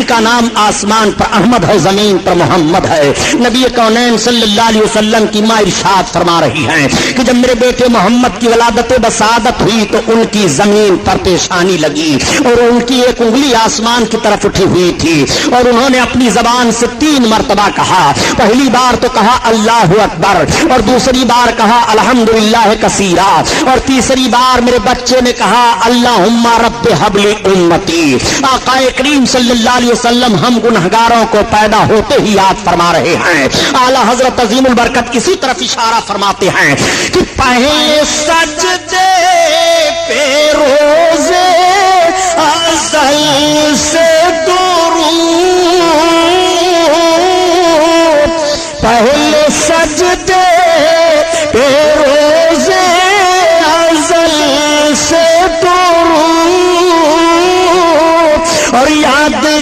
جن کا نام آسمان پر احمد ہے زمین پر محمد ہے. نبی کونین صلی اللہ علیہ وسلم کی ماں ارشاد فرما رہی ہیں کہ جب میرے بیٹے محمد کی ولادت بسعادت ہوئی تو ان کی زمین پر پیشانی لگی اور ان کی ایک انگلی آسمان کی طرف اٹھی ہوئی تھی اور انہوں نے اپنی زبان سے 3 مرتبہ کہا. پہلی بار تو کہا اللہ اکبر اور دوسری بار کہا الحمدللہ کثیرا اور تیسری بار میرے بچے نے کہا اللہم رب حب لی امتی. آقا کریم صلی اللہ علیہ وسلم ہم گنہگاروں کو پیدا ہوتے ہی یاد فرما رہے ہیں. اعلیٰ حضرت عظیم البرکت اسی طرف اشارہ فرماتے ہیں کہ پہلے سجدے پہ روزے ازل سے درود، پہلے سجدے پہ روزے ازل سے درود اور یادگاری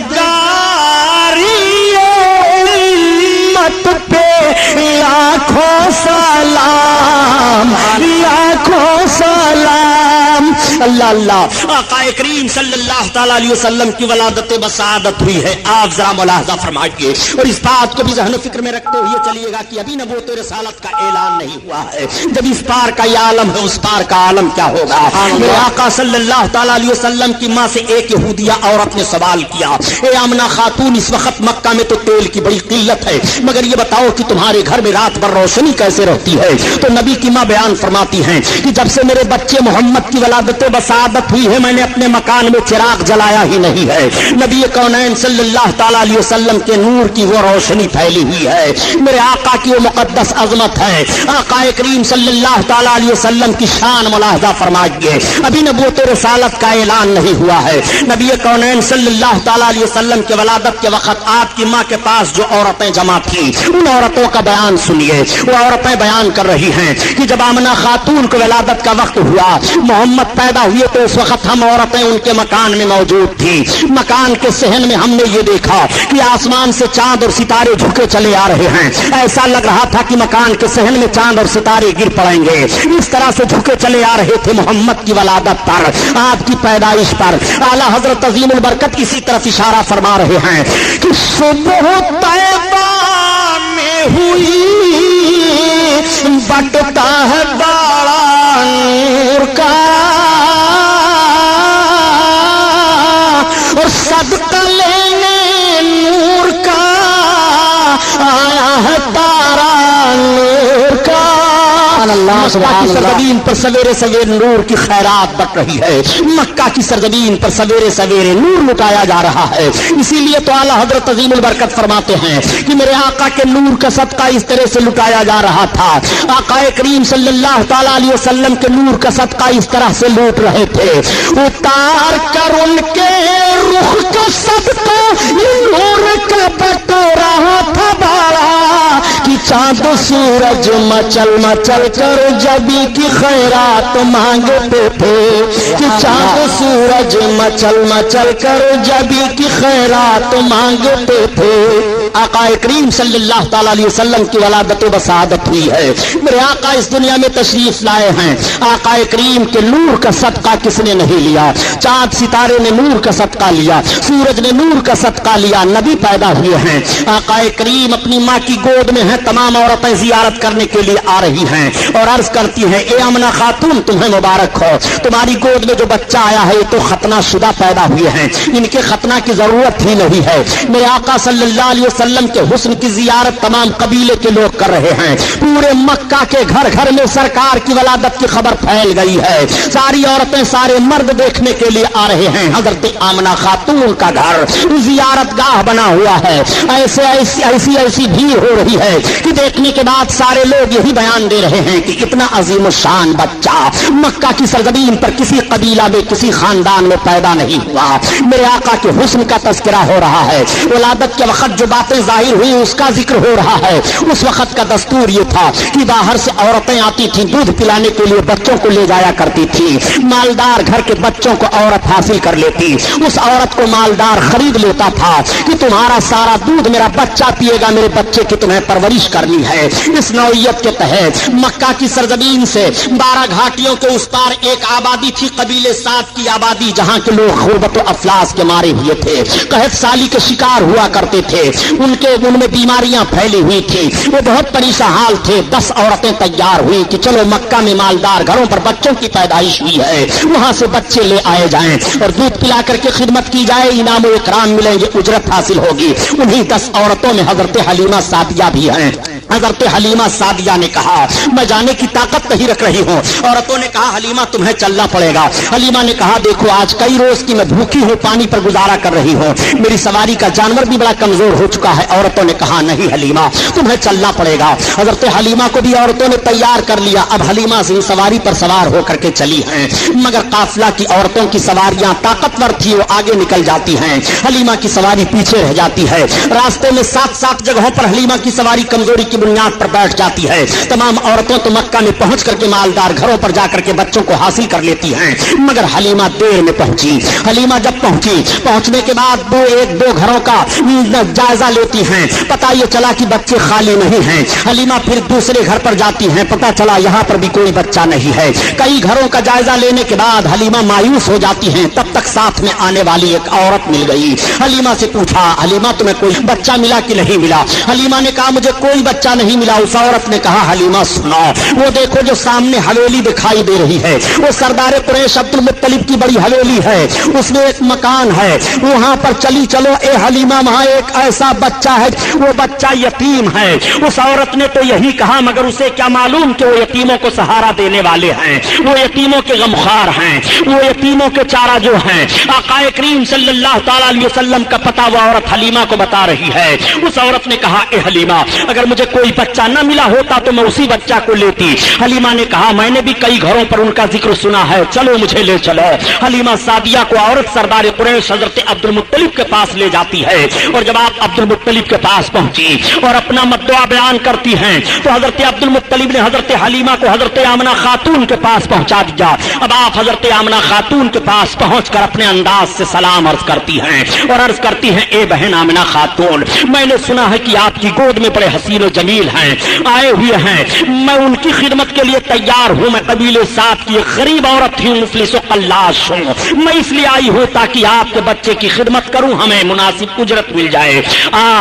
امت پہ لاکھوں سلام، لاکھوں سلام. اللہ اللہ. آقا کریم صلی اللہ تعالی علیہ وسلم کی ولادت بسعادت ہوئی ہے. آپ ذرا ملاحظہ فرمائیے اور اس بات کو بھی ذہن و فکر میں رکھتے ہوئے چلیے گا کہ ابھی نبوت رسالت کا اعلان نہیں ہوا ہے. جب اس پار کا یہ عالم ہے اس پار کا عالم کیا ہوگا. میرے آقا صلی اللہ تعالی علیہ وسلم کی ماں سے ایک یہودیہ عورت نے سوال کیا، اے آمنہ خاتون اس وقت مکہ میں تو تیل کی بڑی قلت ہے، مگر یہ بتاؤ کہ تمہارے گھر میں رات بھر روشنی کیسے رہتی ہے؟ تو نبی کی ماں بیان فرماتی ہیں کہ جب سے میرے بچے محمد کی ولادت بسعادت ہوئی ہے میں نے اپنے مکان میں چراغ جلایا ہی نہیں ہے. نبی کونین صلی اللہ تعالی علیہ وسلم کے نور کی وہ روشنی پھیلی ہوئی ہے. میرے آقا کی وہ مقدس عظمت ہے. آقا کریم صلی اللہ تعالی علیہ وسلم کی شان ملاحظہ فرمائیے. ابھی نبوت رسالت کا اعلان نہیں ہوا ہے. نبی کونین صلی اللہ تعالی علیہ وسلم کے ولادت کے وقت آپ کی ماں کے پاس جو عورتیں جمع تھیں ان عورتوں کا بیان سنیے. وہ عورتیں بیان کر رہی ہیں کہ جب آمنہ خاتون کو ولادت کا وقت ہوا، محمد پیدا ہوئے تو اس وقت ہم عورتیں ان کے مکان میں موجود تھی. مکان کے صحن میں ہم نے یہ دیکھا کہ آسمان سے چاند اور ستارے جھکے چلے آ رہے ہیں. ایسا لگ رہا تھا کہ مکان کے صحن میں چاند اور ستارے گر پڑیں گے. اس طرح سے جھکے چلے آ رہے تھے محمد کی ولادت پر، آپ کی پیدائش پر. اعلیٰ حضرت عظیم البرکت اسی طرف اشارہ فرما رہے ہیں کہ صبح طیبہ میں ہوئی بٹتا ہے بڑا نور کا اور صدقہ لینے نور کا آیا ہے تارا نور کا. مکہ کی سرزمین پر سویرے سویرے نور کی خیرات بٹ رہی ہے. مکہ کی سرزمین پر سویرے سویرے نور لٹایا جا رہا ہے. اسی لیے تو اعلیٰ حضرت عظیم البرکت فرماتے ہیں کہ میرے آقا کے نور کا صدقہ اس طرح سے لٹایا جا رہا تھا. آقا کریم صلی اللہ تعالی علیہ وسلم کے نور کا صدقہ اس طرح سے لوٹ رہے تھے. اتار کر ان کے رخ کا صدقہ نور کا بٹ رہا تھا بڑا کہ چاند سورج مچل مچل کر جبی کی خیرات مانگتے تھے، کہ چاند سورج مچل مچل کر جبی کی خیرات مانگتے تھے. آقا کریم صلی اللہ تعالی علیہ وسلم کی ولادت و بسعادت ہوئی ہے. میرے آقا اس دنیا میں تشریف لائے ہیں. آقا کریم کے نور کا صدقہ کس نے نہیں لیا؟ چاند ستارے نے نور کا صدقہ لیا، سورج نے نور کا صدقہ لیا. نبی پیدا ہوئے ہیں. آقا کریم اپنی ماں کی گود میں ہیں. تمام عورتیں زیارت کرنے کے لیے آ رہی ہیں اور عرض کرتی ہیں اے آمنہ خاتون تمہیں مبارک ہو، تمہاری گود میں جو بچہ آیا ہے یہ تو ختنہ شدہ پیدا ہوئے ہیں، ان کے ختنہ کی ضرورت ہی نہیں ہے. میرے آقا صلی اللہ علیہ وسلم کے حسن کی زیارت تمام قبیلے کے لوگ کر رہے ہیں. پورے مکہ کے گھر گھر میں سرکار کی ولادت کی خبر پھیل گئی ہے. ساری عورتیں سارے مرد دیکھنے کے لیے آ رہے ہیں. حضرت آمنہ خاتون کا گھر زیارت گاہ بنا ہوا ہے. ایسی بھیڑ ہو رہی ہے کہ دیکھنے کے بعد سارے لوگ یہی بیان دے رہے ہیں کہ اتنا عظیم الشان بچہ مکہ کی سرزمین پر کسی قبیلہ میں کسی خاندان میں پیدا نہیں ہوا. میرے آقا کے حسن کا تذکرہ ہو رہا ہے. ولادت کے وقت جو بات बरातें जाहिर हुई उसका जिक्र हो रहा है। उस वक्त का दस्तूर ये था कि बाहर से औरतें आती थी, दूध पिलाने के लिए बच्चों को ले जाया करती थी। मालदार घर के बच्चों को औरत हासिल कर लेती, उस औरत को मालदार खरीद लेता था कि तुम्हारा सारा दूध मेरा बच्चा पिएगा, मेरे बच्चे की तुम्हें परवरिश करनी है। इस नौइयत के तहत मक्का की सरजमीन से 12 घाटियों के उस पार एक आबादी थी, कबीले साद की आबादी, जहां के लोग गुर्बत और अफलास के मारे हुए थे, कहत साली के शिकार हुआ करते थे, उनमें बीमारियां फैली हुई थी, वो बहुत परेशान थे। 10 औरतें तैयार हुई कि चलो मक्का में मालदार घरों पर बच्चों की पैदाइश हुई है, वहां से बच्चे ले आए जाएं और दूध पिला करके खिदमत की जाए, इनाम और इकराम मिलेंगे, उजरत हासिल होगी। उन्हीं 10 औरतों में हजरत हलीमा सादिया भी हैं। हजरत हलीमा सादिया ने कहा मैं जाने की ताकत नहीं रख रही हूँ। औरतों ने कहा हलीमा तुम्हें चलना पड़ेगा। हलीमा ने कहा देखो आज कई रोज की मैं भूखी हूँ, पानी पर गुजारा कर रही हूँ, मेरी सवारी का जानवर भी बड़ा कमजोर हो चुका है। औरतों ने कहा नहीं हलीमा तुम्हें चलना पड़ेगा। हजरत हलीमा को भी औरतों ने तैयार कर लिया। अब हलीमा से सवारी पर सवार होकर के चली हैं, मगर काफिला की औरतों की सवारियां ताकतवर थी, वो आगे निकल जाती हैं, हलीमा की सवारी पीछे रह जाती है। रास्ते में 7 जगहों पर हलीमा की सवारी कमजोरी की बुनियाद पर बैठ जाती है। तमाम औरतों तो मक्का में पहुंच करके मालदार घरों पर जाकर के बच्चों को हासिल कर लेती हैं, मगर हलीमा देर में पहुंची। हलीमा जब पहुंची, पहुंचने के बाद एक दो घरों का जायजा लेती हैं, पता ये चला कि बच्चे खाली नहीं हैं। हलीमा फिर दूसरे घर पर जाती हैं, पता चला यहाँ पर भी कोई बच्चा नहीं है। कई घरों का जायजा लेने के बाद हलीमा मायूस हो जाती हैं। तब तक साथ में आने वाली एक औरत मिल गई। हलीमा से पूछा हलीमा तुम्हें कोई बच्चा मिला कि नहीं मिला? हलीमा ने कहा मुझे कोई बच्चा नहीं मिला। उस औरत ने कहा हलीमा सुनो, वो देखो जो सामने हवेली दिखाई दे रही है, वो सरदार कुरैश अब्दुल मुत्तलिब की बड़ी हवेली है, उसमें एक मकान है, वहां पर चली चलो। ए हलीमा वहां एक ऐसा बच्चा है, वो बच्चा यतीम है। उस औरत ने तो यही कहा, मगर उसे क्या मालूम कि वो यतीमों को सहारा देने वाले हैं, वो यतीमों के गमखार हैं, वो यतीमों के चारा जो हैं। आक़ाए करीम सल्लल्लाहु तआला अलैहि वसल्लम का पता वो औरत हलीमा को बता रही है। उस औरत ने कहा ए हलीमा अगर मुझे कोई बच्चा न मिला होता तो मैं उसी बच्चा को लेती। हलीमा ने कहा मैंने भी कई घरों पर उनका जिक्र सुना है, चलो मुझे ले चलो। हलीमा सादिया को औरत सरदार कुरैश हजरत अब्दुल मुत्तलिब के पास ले जाती है, और जब आप अब्दुल मुत्तलिब के पास पहुंची और अपना मद्दुआ बयान करती हैं तो हजरत अब्दुल मुत्तलिब ने हजरत हलीमा को हजरत आमना खातून के पास पहुंचा दिया। अब आप हजरत आमना खातून के पास पहुंचकर अपने अंदाज से सलाम अर्ज करती हैं और अर्ज करती हैं ए बहन आमना खातून, मैंने सुना है कि आपकी गोद में बड़े हसीन और जमील हैं, आए हुए हैं, मैं उनकी खिदमत के लिए तैयार हूं। मैं कबीले साथ की गरीब औरत हूं, मुफलिस और कल्लाश हूं, मैं इसलिए आई हूं ताकि आपके बच्चे की खिदमत करूं, हमें मुनासिब उजरत मिल जाए।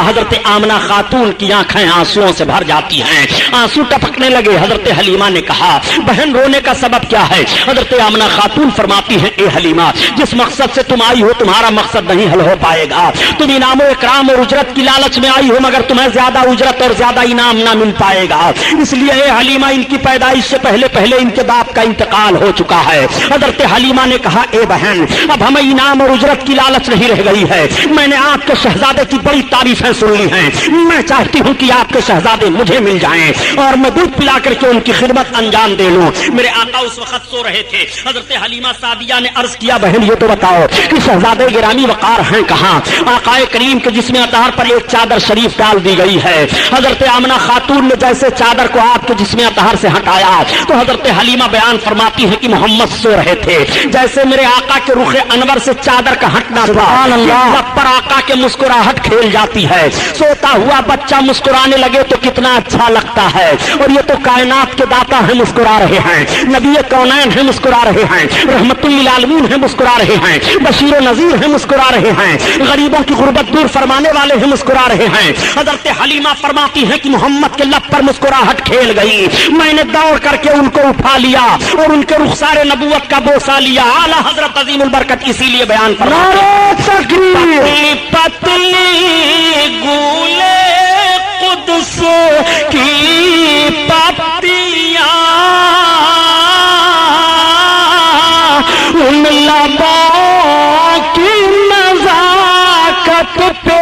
हजरत आमना खातून की आंखें आंसुओं से भर जाती हैं, आंसू टपकने लगे। हजरत हलीमा ने कहा बहन रोने का सबब क्या है? हजरत आमना खातून फरमाती है ए हलीमा जिस मकसद से तुम आई हो तुम्हारा मकसद नहीं हल हो पाएगा। तुम इनाम इकराम और उजरत की लालच में आई हो, मगर तुम्हें ज्यादा उजरत और ज्यादा इनाम ना मिल पाएगा। इसलिए ए हलीमा इनकी पैदाइश से पहले पहले इनके बाप का इंतकाल हो चुका है। हजरत हलीमा ने कहा ए बहन अब हमें इनाम और उजरत की लालच नहीं रह गई है, मैंने आपके शहजादे की बड़ी तारीफें सुन ली हैं, मैं चाहती हूं कि आपके शहजादे मुझे मिल जाएं और मैं दूध पिला करके उनकी खिदमत अंजाम दे लूं। मेरे आका उस वक्त सो रहे थे। हजरत हलीमा सादिया ने अर्ज किया बहन ये तो बताओ कि शहजादे गिरामी वकार हैं कहां? आकाए करीम के जिस्म अतहर पर एक चादर शरीफ डाल दी गई है। हजरत आमना खातून ने जैसे चादर को आपके जिस्म अतहर से हटाया तो हजरत हलीमा बयान फरमाती है कि मोहम्मद सो रहे थे, जैसे मेरे आका के रुखे अनवर से चादर का हटना था पर आका के मुस्कुराहट खेल जाती है। सोता हुआ बच्चा मुस्कुराने लगे तो कितना अच्छा लगता है। और ये तो कायनात के दाता है मुस्कुरा रहे हैं, नबी कौनैन है मुस्कुरा रहे हैं, रहमतुल लिल आलमीन है मुस्कुरा रहे हैं, बशीर और नजीर है मुस्कुरा रहे हैं, गरीबों की गुर्बत दूर फरमाने वाले हैं मुस्कुरा रहे हैं। हजरत हलीमा फरमाती है कि मोहम्मद के लब पर मुस्कुराहट खेल गई, मैंने दौड़ करके उनको उठा लिया और उनके रुखसारे नबूवत का बोसा लिया। आला हजरत अजीमुल बरकत इसीलिए बयान फरमाते हैं पतली गूले कुद्स की पत्तियां उन लबों की नजाकत पे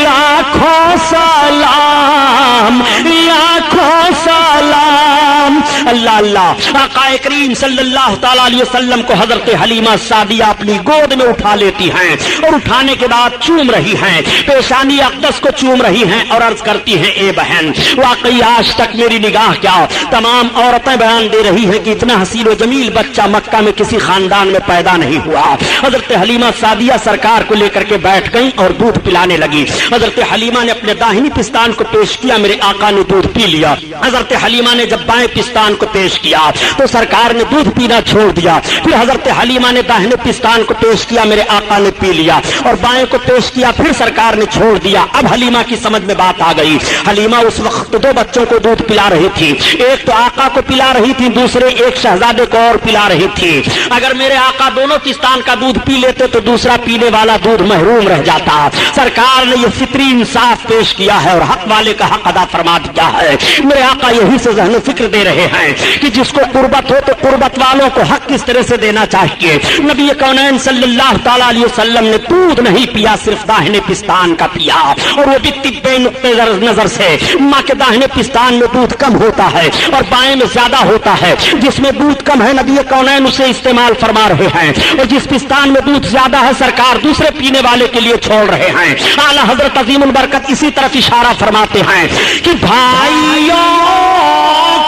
लाखों सलाम लाखों सलाम। اللہ اللہ، آقا کریم صلی اللہ تعالی علیہ وسلم کو حضرت حلیمہ سعدیہ اپنی گود میں اٹھا لیتی ہیں اور اٹھانے کے بعد چوم رہی ہیں، پیشانی اقدس کو چوم رہی ہیں اور عرض کرتی ہیں اے بہن واقعی آج تک میری نگاہ کیا تمام عورتیں بیان دے رہی ہیں کہ اتنا حسین و جمیل بچہ مکہ میں کسی خاندان میں پیدا نہیں ہوا۔ حضرت حلیمہ سعدیہ سرکار کو لے کر کے بیٹھ گئی اور دودھ پلانے لگی۔ حضرت حلیمہ نے اپنے داہنی پستان کو پیش کیا، میرے آقا نے دودھ پی لیا۔ حضرت حلیمہ نے جب بائیں پستان کو پیش کیا تو سرکار نے دودھ پینا چھوڑ دیا۔ پھر حضرت حلیمہ نے داہنے پستان کو پیش کیا، میرے آقا نے پی لیا، اور بائیں کو پیش کیا، پھر سرکار نے چھوڑ دیا۔ اب حلیمہ کی سمجھ میں بات آ گئی۔ حلیمہ اس وقت دو بچوں کو دودھ پلا رہی تھی، ایک تو آقا کو پلا رہی تھی، دوسرے ایک شہزادے کو اور پلا رہی تھی۔ اگر میرے آقا دونوں پستان کا دودھ پی لیتے تو دوسرا پینے والا دودھ محروم رہ جاتا۔ سرکار نے یہ فطری انصاف پیش کیا ہے اور حق والے کا حق ادا فرما دیا ہے۔ میرے آقا یہی سے ذہن و فکر دے رہے ہیں کہ جس کو قربت ہو تو قربت والوں کو حق کس طرح سے دینا چاہیے۔ نبی کونین صلی اللہ تعالی علیہ وسلم نے دودھ نہیں پیا، صرف داہنے پستان کا پیا، اور وہ بھی طبی نقطہ نظر سے ماں کے داہنے پستان میں دودھ کم ہوتا ہے اور بائیں میں زیادہ ہوتا ہے۔ جس میں دودھ کم ہے نبی کونین اسے استعمال فرما رہے ہیں، اور جس پستان میں دودھ زیادہ ہے سرکار دوسرے پینے والے کے لیے چھوڑ رہے ہیں۔ اعلیٰ حضرت عظیم البرکت اسی طرف اشارہ فرماتے ہیں کہ بھائیوں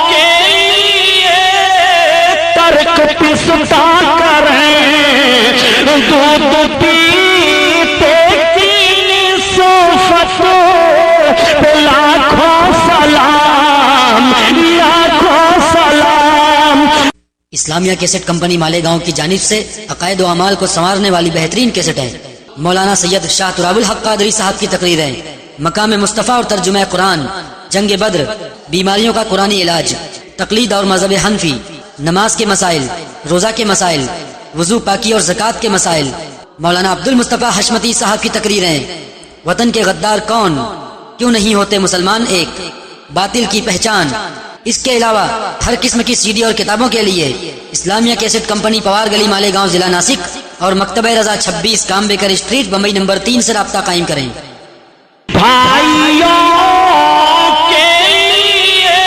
کے لیے ترک پستا کریں، دودھ پیتے کی صفت پہ لاکھوں سلام، لاکھوں سلام۔ اسلامیہ کیسٹ کمپنی مالیگاؤں کی جانب سے عقائد و اعمال کو سنوارنے والی بہترین کیسٹیں مولانا سید شاہ تراب الحق قادری صاحب کی تقریریں، مقام مصطفیٰ اور ترجمہ قرآن، جنگ بدر، بیماریوں کا قرآنی علاج، تقلید اور مذہب حنفی، نماز کے مسائل، روزہ کے مسائل، وضو پاکی اور زکوٰۃ کے مسائل، مولانا عبد المصطفیٰ حشمتی صاحب کی تقریریں، وطن کے غدار کون، کیوں نہیں ہوتے مسلمان ایک، باطل کی پہچان۔ اس کے علاوہ ہر قسم کی سی ڈی اور کتابوں کے لیے اسلامیہ کیسٹ کمپنی پوار گلی مالیگاؤں ضلع ناسک اور مکتبہ رضا 26 کامبیکر اسٹریٹ بمبئی نمبر 3 سے رابطہ قائم کریں۔ بھائیوں کے لیے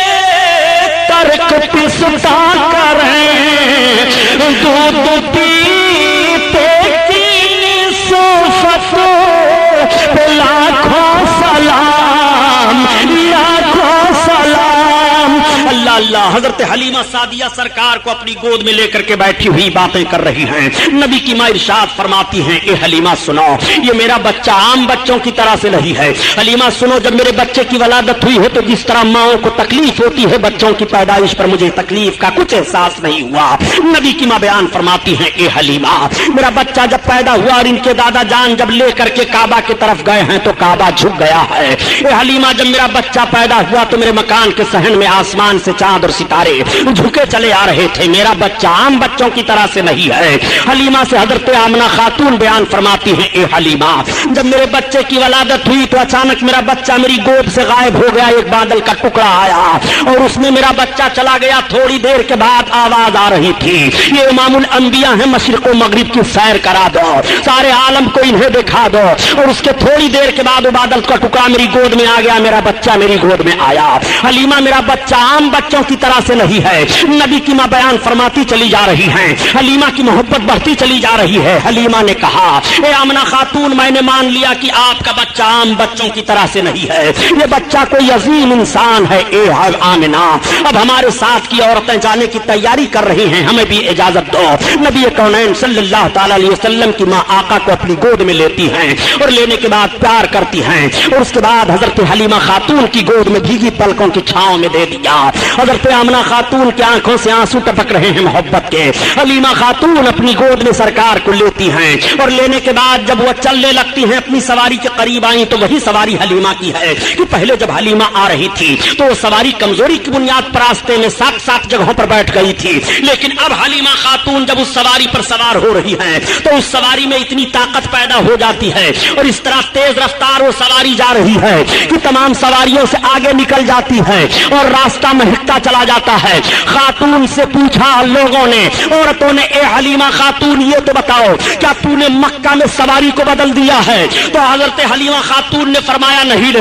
ترک پستا کریں، دودھ پیتے کی صفت پہ لاکھوں سلام، لاکھوں سلام۔ اللہ اللہ، حضرت حلیمہ سعدیہ سرکار کو اپنی گود میں لے کر کے بیٹھی ہوئی باتیں کر رہی ہیں۔ نبی کی ماں ارشاد فرماتی ہیں اے حلیمہ سنو، یہ میرا بچہ عام بچوں کی طرح سے نہیں ہے۔ حلیمہ سنو، جب میرے بچے کی ولادت ہوئی ہے تو جس طرح ماؤں کو تکلیف ہوتی ہے بچوں کی پیدائش پر، مجھے تکلیف کا کچھ احساس نہیں ہوا۔ نبی کی ماں بیان فرماتی ہیں اے حلیمہ، میرا بچہ جب پیدا ہوا اور ان کے دادا جان جب لے کر کے کعبہ کی طرف گئے ہیں تو کعبہ جھک گیا ہے۔ اے حلیمہ، جب میرا بچہ پیدا ہوا تو میرے مکان کے صحن میں آسمان سے چاند اور ستارے جھکے چلے آ رہے تھے۔ میرا بچہ عام بچوں کی طرح سے نہیں ہے۔ حلیمہ سے حضرت آمنہ خاتون بیان فرماتی ہیں اے حلیمہ، جب میرے بچے کی ولادت ہوئی تو اچانک میرا بچہ میری گود سے غائب ہو گیا، ایک بادل کا ٹکڑا آیا اور اس میں میرا بچہ چلا گیا۔ تھوڑی دیر کے بعد آواز آ رہی تھی، یہ امام الانبیاء ہیں، مشرق و مغرب کی سیر کرا دو، سارے عالم کو انہیں دکھا دو۔ اور اس کے تھوڑی دیر کے بعد وہ بادل کا ٹکڑا میری گود میں آ گیا، میرا بچہ میری گود میں آیا۔ حلیمہ، میرا بچہ عام بچوں کی طرح سے نہیں ہے۔ نبی کی ماں بیان فرماتی چلی جا رہی ہیں، حلیمہ کی محبت بڑھتی چلی جا رہی ہے۔ حلیمہ نے کہا اے آمنہ خاتون، میں نے مان لیا کہ آپ کا بچہ عام بچوں کی طرح سے نہیں ہے، یہ بچہ کوئی عظیم انسان ہے۔ اے آمنہ، اب ہمارے ساتھ کی عورتیں جانے کی تیاری کر رہی ہیں، ہمیں بھی اجازت دو۔ نبی کونین صلی اللہ تعالی علیہ وسلم کی ماں آقا کو اپنی گود میں لیتی ہیں اور لینے کے بعد پیار کرتی ہیں، اور اس کے بعد حضرت حلیمہ خاتون کی گود میں بھیگی پلکوں کی چھاؤں میں دے دیا۔ حضرت آمنہ خاتون کی آنکھوں سے آنسو ٹپک رہے ہیں محبت کے۔ حلیمہ خاتون اپنی گود میں سرکار کو لیتی ہیں اور لینے کے بعد جب وہ چلنے لگتی ہیں اپنی سواری کے قریب آئیں تو وہی سواری حلیمہ کی ہے کہ پہلے جب حلیمہ آ رہی تھی تو وہ سواری کمزوری کی بنیاد پر راستے میں 7 جگہوں پر بیٹھ گئی تھی، لیکن اب حلیمہ خاتون جب اس سواری پر سوار ہو رہی ہیں تو اس سواری میں اتنی طاقت پیدا ہو جاتی ہے اور اس طرح تیز رفتار وہ سواری جا رہی ہے کہ تمام سواریوں سے آگے نکل جاتی ہے اور راستہ مہکتا ہوتا چلا جاتا ہے۔ خاتون سے پوچھا لوگوں نے، عورتوں نے، اے حلیمہ خاتون یہ تو بتاؤ کیا تو نے مکہ میں سواری کو بدل دیا ہے؟ تو حضرت حلیمہ خاتون نے فرمایا نہیں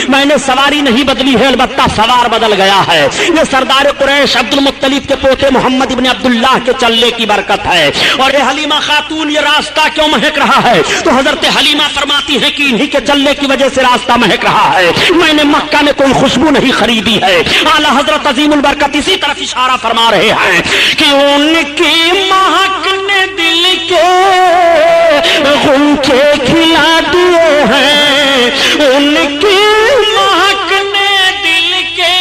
میں نے سواری نہیں بدلی ہے، البتہ سوار بدل گیا ہے۔ یہ سردار قریش عبد المطلب کے پوتے محمد ابن عبداللہ کے چلنے کی برکت ہے۔ اور اے حلیمہ خاتون یہ راستہ کیوں مہک رہا ہے؟ تو حضرت حلیمہ فرماتی ہے کہ انہی کے چلنے کی وجہ سے راستہ مہک رہا ہے، میں نے مکہ میں کوئی خوشبو نہیں خریدی ہے۔ اعلیٰ حضرت عظیم البرکت اسی طرف اشارہ فرما رہے ہیں کہ ان کی مہک نے دل کے غنچے کھلا دیے ہیں، ان کی مہک نے دل کے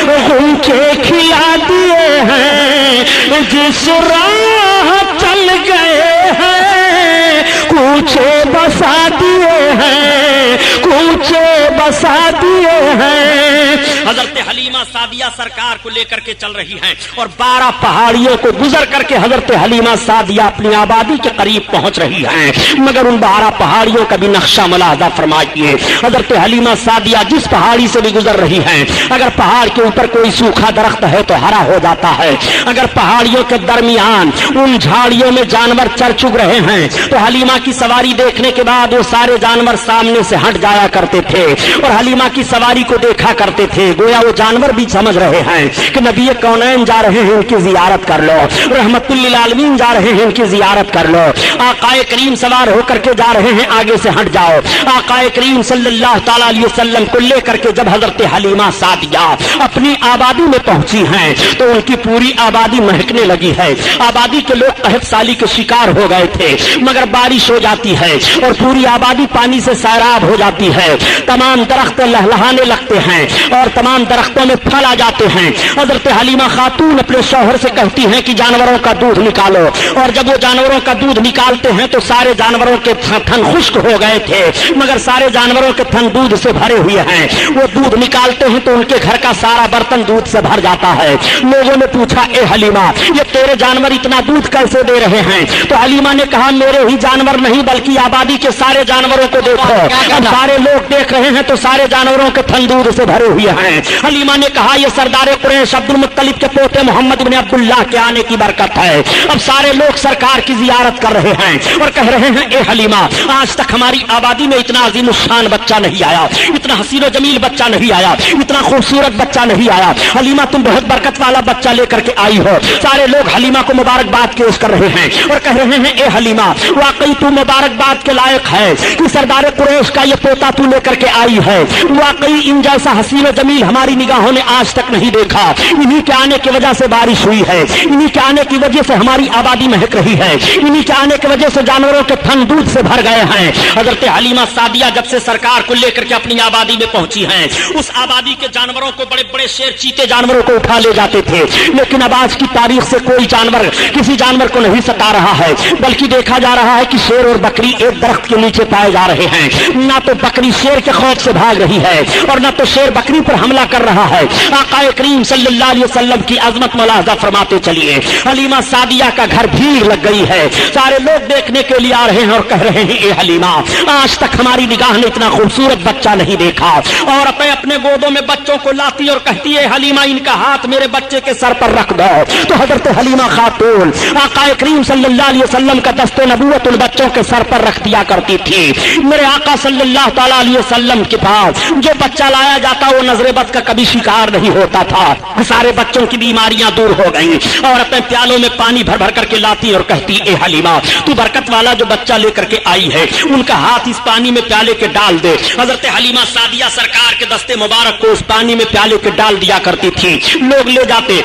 غنچے کھلا دیے ہیں، جس راہ چل گئے ہیں کوچے بسا دیے ہیں، کوچے بسا دیے ہیں۔ حضرت حلیمہ سعدیہ سرکار کو لے کر کے چل رہی ہیں اور 12 پہاڑیوں کو گزر کر کے حضرت حلیمہ سعدیہ اپنی آبادی کے قریب پہنچ رہی ہیں، مگر ان 12 پہاڑیوں کا بھی نقشہ ملاحظہ فرمائیے۔ حضرت حلیمہ سعدیہ جس پہاڑی سے بھی گزر رہی ہیں، اگر پہاڑ کے اوپر کوئی سوکھا درخت ہے تو ہرا ہو جاتا ہے، اگر پہاڑیوں کے درمیان ان جھاڑیوں میں جانور چر چگ رہے ہیں تو حلیمہ کی سواری دیکھنے کے بعد وہ سارے جانور سامنے سے ہٹ جایا کرتے تھے اور حلیمہ کی سواری کو دیکھا کرتے تھے، گویا وہ جانور بھی سمجھ رہے ہیں کہ نبی کونین جا رہے ہیں، ان کی زیارت کر لو، رحمت للعالمین جا رہے ہیں، ان کی زیارت کر لو، آقا کریم سوار ہو کر کے جا رہے ہیں، آگے سے ہٹ جاؤ۔ آقا کریم صلی اللہ تعالی علیہ وسلم کو لے کر کے جب حضرت حلیمہ سعدیہ اپنی آبادی میں پہنچی ہیں تو ان کی پوری آبادی مہکنے لگی ہے۔ آبادی کے لوگ قحط سالی کے شکار ہو گئے تھے، مگر بارش ہو جاتی ہے اور پوری آبادی پانی سے سیراب ہو جاتی ہے، تمام درخت لہلہانے لگتے ہیں اور تمام درختوں میں پھل آ جاتے ہیں۔ حضرت حلیمہ خاتون اپنے شوہر سے کہتی ہیں کہ جانوروں کا دودھ نکالو، اور جب وہ جانوروں کا دودھ نکالتے ہیں تو سارے جانوروں کے تھن خشک ہو گئے تھے، مگر سارے جانوروں کے تھن دودھ سے بھرے ہوئے ہیں۔ وہ دودھ نکالتے ہیں تو ان کے گھر کا سارا برتن دودھ سے بھر جاتا ہے۔ لوگوں نے پوچھا اے حلیمہ یہ تیرے جانور اتنا دودھ کیسے دے رہے ہیں؟ تو حلیمہ نے کہا میرے ہی جانور نہیں بلکہ آبادی کے سارے جانوروں کو دیکھو، اب سارے لوگ دیکھ رہے ہیں تو سارے جانوروں کے تھن دودھ سے بھرے ہوئے ہیں۔ حلیمہ نے کہا یہ سردار قریش عبد المطلب کے پوتے محمد بن عبداللہ کے آنے کی برکت ہے، اب سارے لوگ سرکار کی زیارت کر رہے ہیں اور کہہ رہے ہیں اے حلیمہ آج تک ہماری آبادی میں اتنا عظیم الشان بچہ نہیں آیا، اتنا حسین و جمیل بچہ نہیں آیا، اتنا خوبصورت بچہ نہیں آیا، حلیمہ تم بہت برکت والا بچہ لے کر کے آئی ہو۔ سارے لوگ حلیمہ کو مبارکباد پیش کر رہے ہیں اور کہہ رہے ہیں اے حلیمہ واقعی تو مبارکباد کے لائق ہے کہ سردار قریش کا یہ پوتا تو لے کر کے آئی ہے، واقعی ان جیسا حسین و جمیل ہماری نگاہوں نے آج تک نہیں دیکھا، انہی کے آنے کی وجہ سے بارش ہوئی ہے، انہی کے آنے کی وجہ سے ہماری آبادی مہک رہی ہے، انہی کے آنے کی وجہ سے جانوروں کے تھن دودھ سے بھر گئے ہیں۔ حضرت حلیمہ سعدیہ جب سے سرکار کو لے کر کے اپنی آبادی میں پہنچی ہیں، اس آبادی کے جانوروں کو بڑے بڑے شیر چیتے جانوروں کو اٹھا لے جاتے تھے، لیکن اب آج کی تاریخ سے کوئی جانور کسی جانور کو نہیں ستا رہا ہے، بلکہ دیکھا جا رہا ہے کہ شیر اور بکری ایک درخت کے نیچے پائے جا رہے ہیں، نہ تو بکری شیر کے خوف سے بھاگ رہی ہے اور نہ تو شیر بکری پر حملہ کر رہا ہے۔ آقا کریم صلی اللہ علیہ وسلم کی عظمت ملاحظہ فرماتے چلیے، حلیمہ سعدیہ کا گھر بھیڑ لگ گئی ہے، سارے لوگ دیکھنے کے لیے آ رہے ہیں اور کہہ رہے ہیں اے حلیمہ آج تک ہماری نگاہ نے اتنا خوبصورت بچہ نہیں دیکھا، اور اپنے گودوں میں بچوں کو لاتی اور کہتی ہے حلیمہ ان کا ہاتھ میرے بچے کے سر پر رکھ دو۔ تو حضرت حلیمہ خاتون آقا کریم صلی اللہ علیہ وسلم کا دست نبوت ان بچوں کے سر پر رکھ دیا کرتی تھی۔ میرے آقا صلی اللہ تعالی علیہ وسلم کے پاس جو بچہ لایا جاتا وہ نظر بد کا کبھی شکار نہیں ہوتا تھا، سارے بچوں کی بیماریاں دور ہو گئیں، اور اپنے پیالوں میں پانی بھر بھر کر کے لاتی اور کہتی اے حلیمہ تو برکت والا جو بچہ لے کر کے آئی ہے ان کا ہاتھ اس پانی میں پیالے کے ڈال دے۔ حضرت حلیمہ سعدیہ سرکار کے دستے مبارک کو اس پانی میں پیالے کے ڈال دیا کرتی تھی، لوگ لے جاتے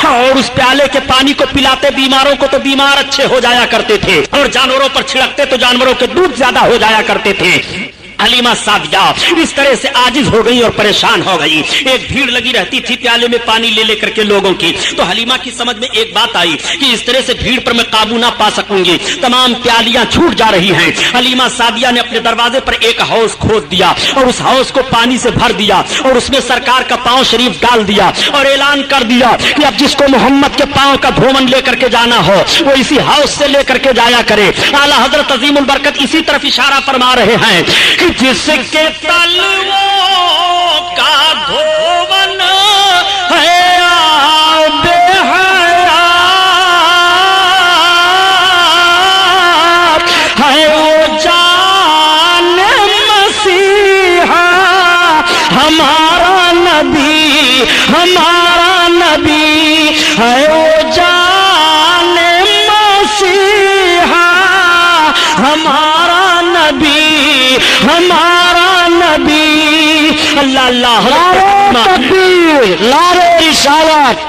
اور اس پیالے کے پانی کو پلاتے بیماروں کو تو بیمار اچھے ہو جایا کرتے تھے، اور جانوروں پر چھڑکتے تو جانوروں کے دودھ زیادہ ہو جایا کرتے تھے۔ حلیمہ سعدیہ اس طرح سے عاجز ہو گئی اور پریشان ہو گئی، ایک بھیڑ لگی رہتی تھی پیالے میں پانی لے لے کر کے لوگوں کی، تو حلیمہ کی سمجھ میں ایک بات آئی کہ اس طرح سے بھیڑ پر میں قابو نہ پا سکوں گی، تمام پیالیاں چھوٹ جا رہی ہیں۔ حلیمہ سعدیہ نے اپنے دروازے پر ایک حوض کھود دیا اور اس حوض کو پانی سے بھر دیا اور اس میں سرکار کا پاؤں شریف ڈال دیا اور اعلان کر دیا کہ اب جس کو محمد کے پاؤں کا دھومن لے کر کے جانا ہو وہ اسی حوض سے لے کر کے جایا کرے۔ اعلیٰ حضرت عظیم البرکت اسی طرف اشارہ فرما رہے ہیں کہ جس کے تلووں کا دھوون ہے ہمارا نبی ہے وہ جان مسیحا، ہمارا نبی، ہمارا نبی۔ اللہ اللہ، تکبیر، نعرہ رسالت۔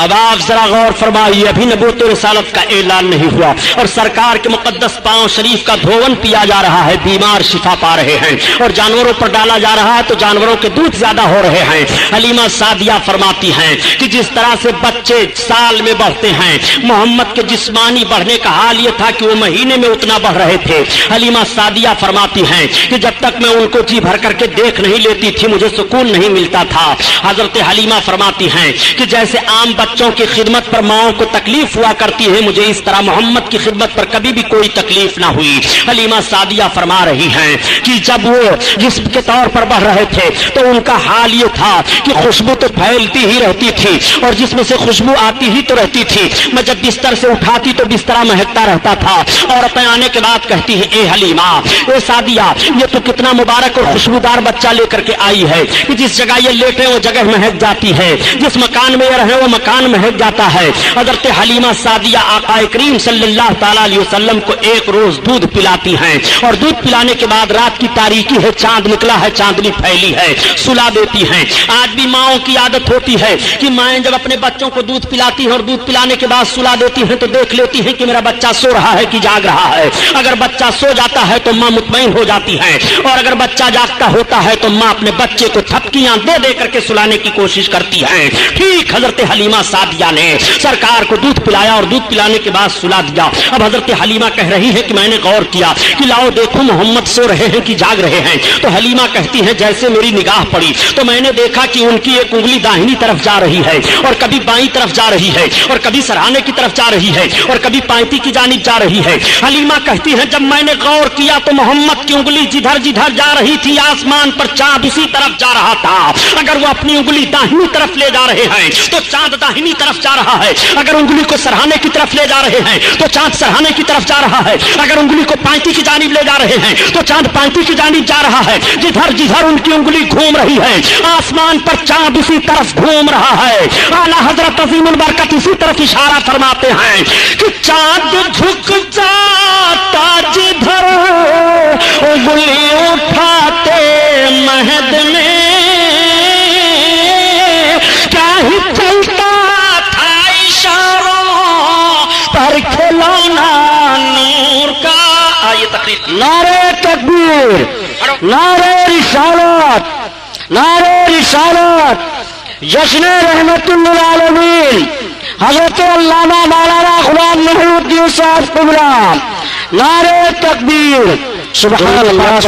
اب آپ ذرا غور فرمائیے، ابھی نبوت و رسالت کا اعلان نہیں ہوا اور سرکار کے مقدس پاؤں شریف کا دھون پیا جا رہا ہے، بیمار شفا پا رہے ہیں، اور جانوروں پر ڈالا جا رہا ہے تو جانوروں کے دودھ زیادہ ہو رہے ہیں۔ حلیمہ سعدیہ فرماتی ہیں کہ جس طرح سے بچے سال میں بڑھتے ہیں، محمد کے جسمانی بڑھنے کا حال یہ تھا کہ وہ مہینے میں اتنا بڑھ رہے تھے۔ حلیمہ سعدیہ فرماتی ہیں کہ جب تک میں ان کو جی بھر کر کے دیکھ نہیں لیتی تھی مجھے سکون نہیں ملتا تھا۔ حضرت حلیمہ فرماتی ہیں کہ جیسے عام بچوں کی خدمت پر ماؤں کو تکلیف ہوا کرتی ہے، مجھے اس طرح محمد کی خدمت پر کبھی بھی کوئی تکلیف نہ ہوئی۔ حلیمہ سعدیہ فرما رہی ہیں کہ جب وہ جسم کے طور پر بڑھ رہے تھے تو ان کا حال یہ تھا کہ خوشبو تو پھیلتی ہی رہتی تھی اور جسم سے خوشبو آتی ہی تو رہتی تھی، میں جب بستر سے اٹھاتی تو بستر مہکتا رہتا تھا۔ عورتیں آنے کے بعد کہتی ہیں اے حلیمہ، اے سعدیہ، یہ تو کتنا مبارک اور خوشبودار بچہ لے کر کے آئی ہے کہ جس جگہ یہ لیٹے وہ جگہ مہک جاتی ہے، جس مکان میں یہ رہے وہ مکان مہک جاتا ہے۔ حضرت حلیمہ سعدیہ آقا کریم صلی اللہ تعالی علیہ وسلم کو ایک روز دودھ پلاتی ہیں اور دودھ پلانے کے بعد رات کی تاریکی ہے، چاند نکلا ہے، چاندنی پھیلی ہے، سلا دیتی ہیں۔ آج بھی ماؤں کی عادت ہوتی ہے کہ مائیں جب اپنے بچوں کو دودھ پلاتی ہیں اور دودھ پلانے کے بعد سلا دیتی ہیں تو دیکھ لیتی ہیں کہ میرا بچہ سو رہا ہے کہ جاگ رہا ہے۔ اگر بچہ سو جاتا ہے تو ماں مطمئن ہو جاتی ہے، اور اگر بچہ جاگتا ہوتا ہے تو ماں اپنے بچے کو تھپکیاں دے دے کر کے سلانے کی کوشش کرتی ہے۔ ٹھیک حضرت حلیمہ سعدیہ نے سرکار کو دودھ پلایا اور دودھ پلانے کے بعد سلا دیا۔ اب حضرت حلیمہ کہہ رہی ہے کہ میں نے غور کیا کہ لاؤ دیکھو محمد سو رہے ہیں کہ جاگ رہے ہیں، تو حلیمہ کہتی ہیں جیسے میری نگاہ پڑی تو میں نے دیکھا کہ ان کی ایک انگلی داہنی طرف جا رہی ہے اور کبھی بائیں طرف جا رہی ہے اور کبھی سرہانے کی طرف جا رہی ہے اور کبھی پائنتی کی جانب جا رہی ہے۔ حلیمہ کہتی ہیں جب میں نے غور کیا تو محمد کی انگلی جدھر جدھر جا رہی تھی آسمان پر چاند اسی طرف جا رہا تھا۔ اگر وہ اپنی انگلی داہنی طرف لے جا رہے ہیں تو چاند داہنی طرف جا رہا ہے، اگر انگلی کو سرہانے کی طرف لے جا رہے ہیں تو چاند سرہانے کی طرف جا رہا ہے، اگر انگلی کو پائنتی کی جانب لے جا رہے ہیں تو چاند پائنتی کی جانب جا رہا ہے۔ جدھر جدھر ان کی انگلی گھوم رہی ہے آسمان پر چاند اسی طرف گھوم رہا ہے۔ اعلیٰ حضرت عظیم البرکت اسی طرف اشارہ فرماتے ہیں کہ چاند جھک جاتا جدھر انگلی اٹھاتے مہد میں کیا ہی چلتا تھا اشاروں پر کھلونا نور کا۔ آئیے تقریر، نعرہ تکبیر، نعرہ رسالت، نعرہ رسالت، جشن رحمت للعالمین حضرت علامہ مولانا غلام محی الدین صاحب قبلہ، نعرہ تکبیر، سبحان اللہ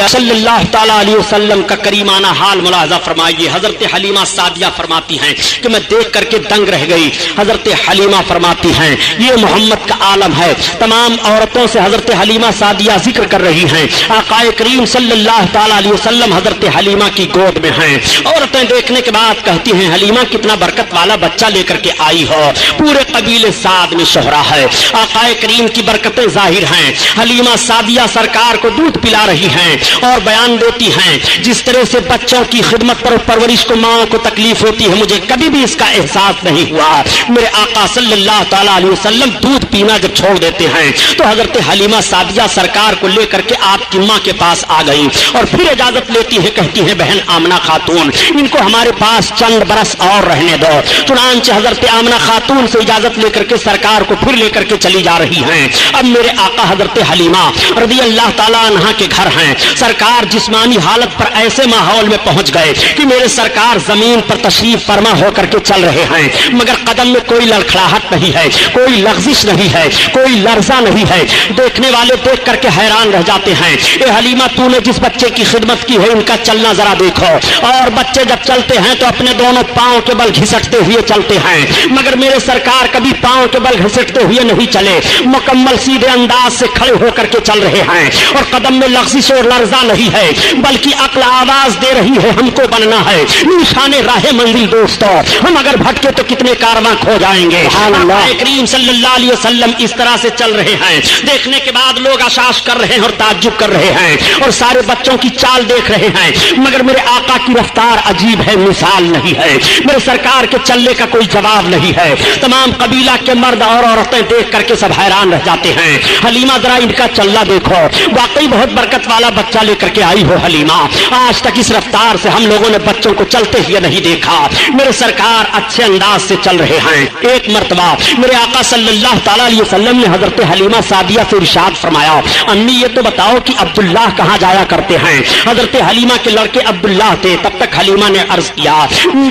صلی اللہ تعالیٰ علیہ وسلم کا کریمانہ حال ملاحظہ فرمائیے۔ حضرت حلیمہ سعدیہ فرماتی ہیں کہ میں دیکھ کر کے دنگ رہ گئی۔ حضرت حلیمہ فرماتی ہیں یہ محمد کا عالم ہے۔ تمام عورتوں سے حضرت حلیمہ سعدیہ ذکر کر رہی ہیں، آقا کریم صلی اللہ تعالیٰ علیہ وسلم حضرت حلیمہ کی گود میں ہیں۔ عورتیں دیکھنے کے بعد کہتی ہیں حلیمہ کتنا برکت والا بچہ لے کر کے آئی ہو، پورے قبیلے سعد میں شہرہ ہے، آقا کریم کی برکتیں ظاہر ہیں۔ حلیمہ سعدیہ سرکار کو دودھ پلا رہی ہیں اور بیان دیتی ہیں جس طرح سے بچوں کی خدمت پر پرورش کو ماں کو تکلیف ہوتی ہے مجھے کبھی بھی اس کا احساس نہیں ہوا۔ میرے آقا صلی اللہ تعالیٰ علیہ وسلم دودھ پینا جب چھوڑ دیتے ہیں تو حضرت حلیمہ سعدیہ سرکار کو لے کر کے آپ کی ماں کے پاس آ گئی اور پھر اجازت لیتی ہیں، کہتی ہیں بہن آمنہ خاتون ان کو ہمارے پاس چند برس اور رہنے دو۔ چنانچہ حضرت آمنہ خاتون سے اجازت لے کر کے سرکار کو پھر لے کر کے چلی جا رہی ہیں۔ اب میرے آقا حضرت حلیمہ رضی اللہ تعالیٰ عنہ کے گھر ہیں۔ سرکار جسمانی حالت پر ایسے ماحول میں پہنچ گئے کہ میرے سرکار زمین پر تشریف فرما ہو کر کے چل رہے ہیں، مگر قدم میں کوئی لڑکھڑاہٹ نہیں ہے، کوئی لغزش نہیں ہے، کوئی لرزہ نہیں ہے۔ دیکھنے والے دیکھ کر کے حیران رہ جاتے ہیں، اے حلیمہ تو نے جس بچے کی خدمت کی ہے ان کا چلنا ذرا دیکھو۔ اور بچے جب چلتے ہیں تو اپنے دونوں پاؤں کے بل گھسٹتے ہوئے چلتے ہیں، مگر میرے سرکار کبھی پاؤں کے بل گھسٹتے ہوئے نہیں چلے، مکمل سیدھے انداز سے کھڑے ہو کر کے چل رہے ہیں اور قدم میں لغزش اور لرزہ نہیں ہے بلکہ عقل آواز دے رہی ہے ہم کو بننا ہے نشان راہ منزل دوستو ہم اگر بھٹکے تو کتنے کارواں کھو جائیں گے آقا کریم صلی اللہ علیہ وسلم اس طرح سے چل رہے ہیں دیکھنے کے بعد لوگ اشاش کر رہے ہیں اور تعجب کر رہے ہیں اور سارے بچوں کی چال دیکھ رہے ہیں مگر میرے آقا کی رفتار عجیب ہے مثال نہیں ہے میرے سرکار کے چلنے کا کوئی جواب نہیں ہے تمام قبیلہ کے مرد اور عورتیں دیکھ کر کے سب حیران رہ جاتے ہیں حلیمہ ذرا ان کا چلنا دیکھو واقعی بہت برکت والا بچہ لے کر کے آئی ہو حلیمہ آج تک اس رفتار سے ہم لوگوں نے بچوں کو چلتے ہوئے نہیں دیکھا میرے سرکار اچھے انداز سے چل رہے ہیں ایک مرتبہ میرے آقا صلی اللہ تعالی علیہ وسلم نے حضرت حلیمہ سعدیہ سے ارشاد فرمایا امی یہ تو بتاؤ کہ عبداللہ کہاں جایا کرتے ہیں حضرت حلیمہ کے لڑکے عبداللہ تھے تب تک حلیمہ نے عرض کیا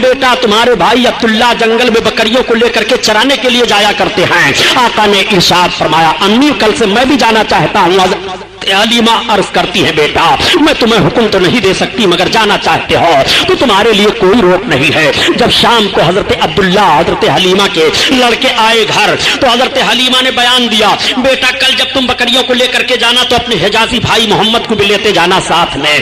بیٹا تمہارے بھائی عبداللہ جنگل میں بکریوں کو لے کر کے چرانے کے لیے جایا کرتے ہیں آقا نے ارشاد فرمایا امی کل سے میں بھی جانا چاہتا ہوں حلیمہ عرض کرتی ہے بیٹا میں تمہیں حکم تو نہیں دے سکتی مگر جانا چاہتے ہو تو تمہارے لیے کوئی روک نہیں ہے جب شام کو حضرت عبداللہ حضرت حلیمہ کے لڑکے آئے گھر تو حضرت حلیمہ نے بیان دیا بیٹا کل جب تم بکریوں کو لے کر کے جانا تو اپنے حجازی بھائی محمد کو بھی لیتے جانا ساتھ میں